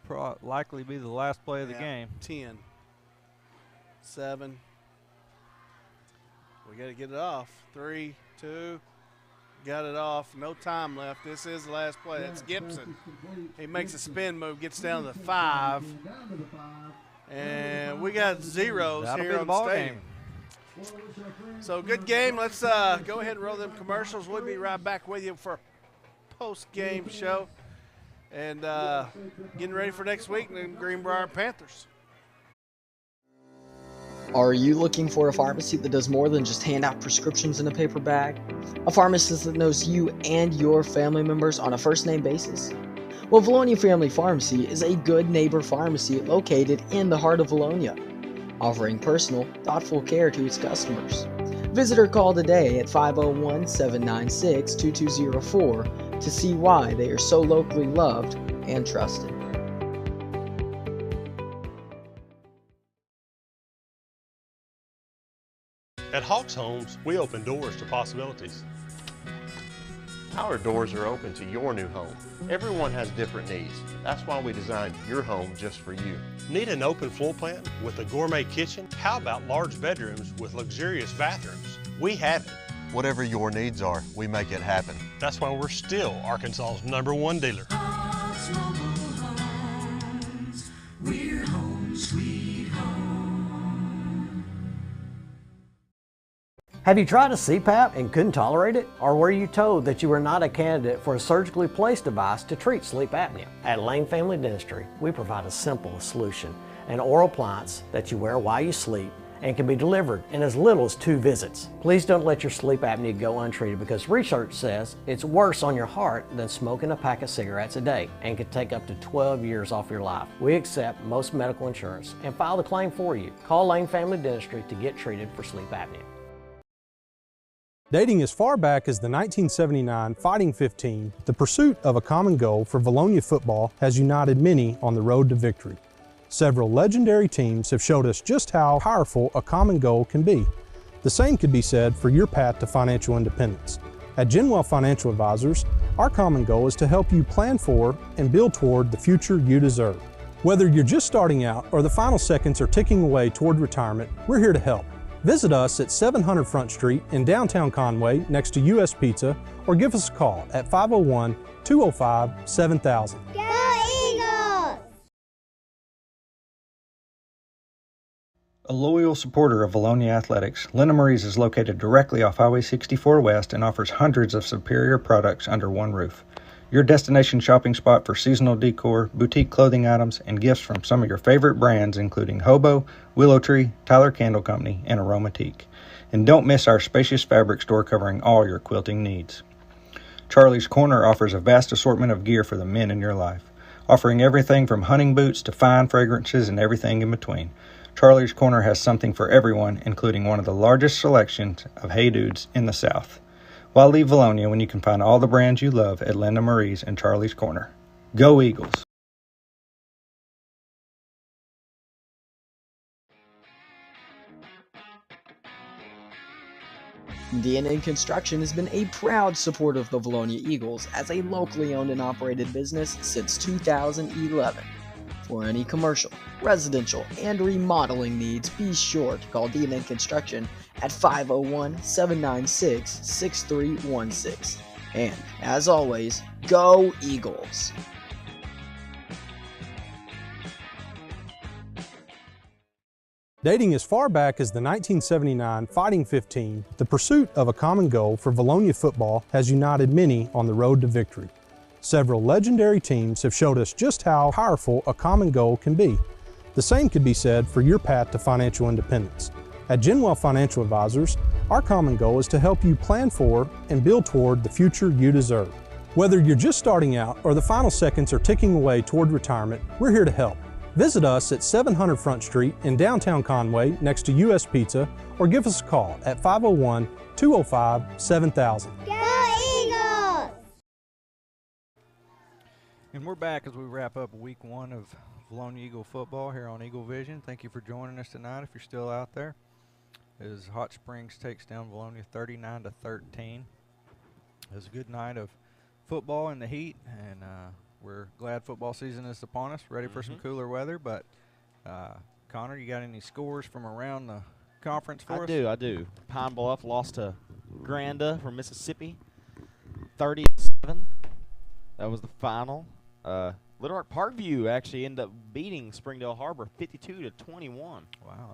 Will likely be the last play of the game. 10. 7. We got to get it off. 3, 2. Got it off. No time left. This is the last play. That's Gibson. He makes a spin move, gets down to the 5. And we got zeros That'll here be the on ball the stadium. game. So good game. Let's go ahead and roll them commercials. We'll be right back with you for a post-game show. And getting ready for next week, the Greenbrier Panthers. Are you looking for a pharmacy that does more than just hand out prescriptions in a paper bag? A pharmacist that knows you and your family members on a first-name basis? Well, Vilonia Family Pharmacy is a good neighbor pharmacy located in the heart of Vilonia, offering personal, thoughtful care to its customers. Visit or call today at 501-796-2204 to see why they are so locally loved and trusted. At Hawks Homes, we open doors to possibilities. Our doors are open to your new home. Everyone has different needs. That's why we designed your home just for you. Need an open floor plan with a gourmet kitchen? How about large bedrooms with luxurious bathrooms? We have it. Whatever your needs are, we make it happen. That's why we're still Arkansas's #1 dealer. Hawks Mobile Homes. We're home, sweet home. Have you tried a CPAP and couldn't tolerate it? Or were you told that you were not a candidate for a surgically placed device to treat sleep apnea? At Lane Family Dentistry, we provide a simple solution, an oral appliance that you wear while you sleep and can be delivered in as little as 2 visits. Please don't let your sleep apnea go untreated because research says it's worse on your heart than smoking a pack of cigarettes a day and can take up to 12 years off your life. We accept most medical insurance and file the claim for you. Call Lane Family Dentistry to get treated for sleep apnea. Dating as far back as the 1979 Fighting 15, the pursuit of a common goal for Vilonia football has united many on the road to victory. Several legendary teams have showed us just how powerful a common goal can be. The same could be said for your path to financial independence. At Genwell Financial Advisors, our common goal is to help you plan for and build toward the future you deserve. Whether you're just starting out or the final seconds are ticking away toward retirement, we're here to help. Visit us at 700 Front Street in downtown Conway next to US Pizza or give us a call at 501-205-7000. Go Eagles! A loyal supporter of Vilonia Athletics, Lena Marie's is located directly off Highway 64 West and offers hundreds of superior products under one roof. Your destination shopping spot for seasonal decor, boutique clothing items, and gifts from some of your favorite brands including Hobo, Willow Tree, Tyler Candle Company, and Aromatique. And don't miss our spacious fabric store covering all your quilting needs. Charlie's Corner offers a vast assortment of gear for the men in your life, offering everything from hunting boots to fine fragrances and everything in between. Charlie's Corner has something for everyone, including one of the largest selections of Hey Dudes in the South. Why leave Vilonia when you can find all the brands you love at Linda Marie's and Charlie's Corner? Go Eagles! D&N Construction has been a proud supporter of the Vilonia Eagles as a locally owned and operated business since 2011. For any commercial, residential, and remodeling needs, be sure to call D&N Construction at 501-796-6316. And, as always, go Eagles! Dating as far back as the 1979 Fighting 15, the pursuit of a common goal for Vilonia football has united many on the road to victory. Several legendary teams have showed us just how powerful a common goal can be. The same could be said for your path to financial independence. At Genwell Financial Advisors, our common goal is to help you plan for and build toward the future you deserve. Whether you're just starting out or the final seconds are ticking away toward retirement, we're here to help. Visit us at 700 Front Street in downtown Conway next to US Pizza or give us a call at 501-205-7000. Go Eagles! And we're back as we wrap up week 1 of Vilonia Eagle football here on Eagle Vision. Thank you for joining us tonight if you're still out there. As Hot Springs takes down Vilonia 39-13. It was a good night of football in the heat, and we're glad football season is upon us, ready for some cooler weather. But, Connor, you got any scores from around the conference for us? I do. Pine Bluff lost to Granda from Mississippi, 30-7. That was the final. Little Rock Parkview actually ended up beating Springdale Harbor 52-21. Wow.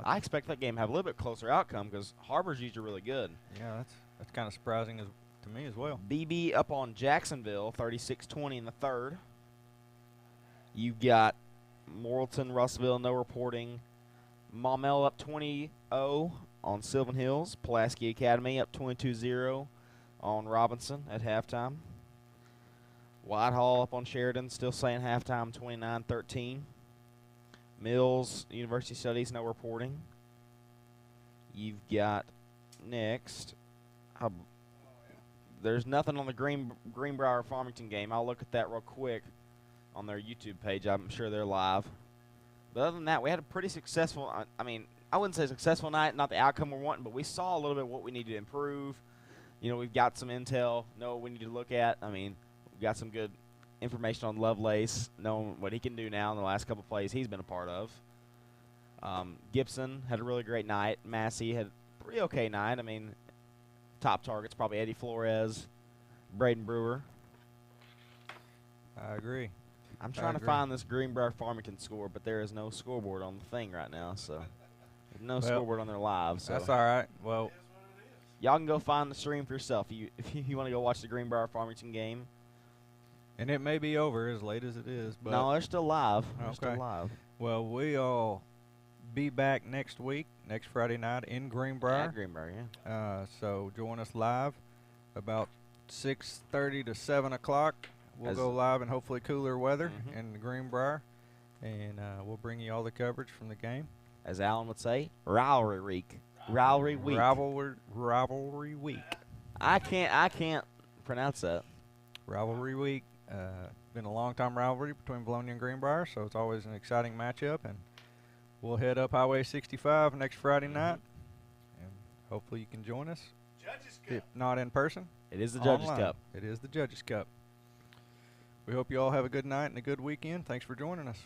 I expect that game to have a little bit closer outcome because Harbor's usually really good. Yeah, that's kind of surprising to me as well. BB up on Jacksonville, 36-20 in the third. You got Morrilton, Russellville, no reporting. Maumelle up 20-0 on Sylvan Hills. Pulaski Academy up 22-0 on Robinson at halftime. Whitehall up on Sheridan, still saying halftime 29-13. Mills, University Studies, no reporting. You've got next. There's nothing on the Greenbrier Farmington game. I'll look at that real quick on their YouTube page. I'm sure they're live. But other than that, we had a pretty successful, I wouldn't say successful night, not the outcome we're wanting, but we saw a little bit what we need to improve. You know, we've got some intel, know what we need to look at. We've got some good information on Lovelace, knowing what he can do now in the last couple plays he's been a part of. Gibson had a really great night. Massey had a pretty okay night. Top targets probably Eddie Flores, Braden Brewer. I agree. I'm trying to find this Greenbrier Farmington score, but there is no scoreboard on the thing right now, so no scoreboard on their live. So that's all right. Well, y'all can go find the stream for yourself. If you want to go watch the Greenbrier Farmington game, And it may be over as late as it is. But No, they're still live. They're Okay. still live. Well, we'll be back next week, next Friday night in Greenbrier. At Greenbrier, yeah. So join us live about 6:30 to 7 o'clock. We'll As- go live in hopefully cooler weather in the Greenbrier, and we'll bring you all the coverage from the game. As Alan would say, rivalry week. Rivalry week. Rivalry week. I can't pronounce that. Rivalry week. Been a long-time rivalry between Vilonia and Greenbrier, so it's always an exciting matchup. And we'll head up Highway 65 next Friday night, and hopefully you can join us. If not in person, It is the Judges online. Cup. It is the Judges Cup. We hope you all have a good night and a good weekend. Thanks for joining us.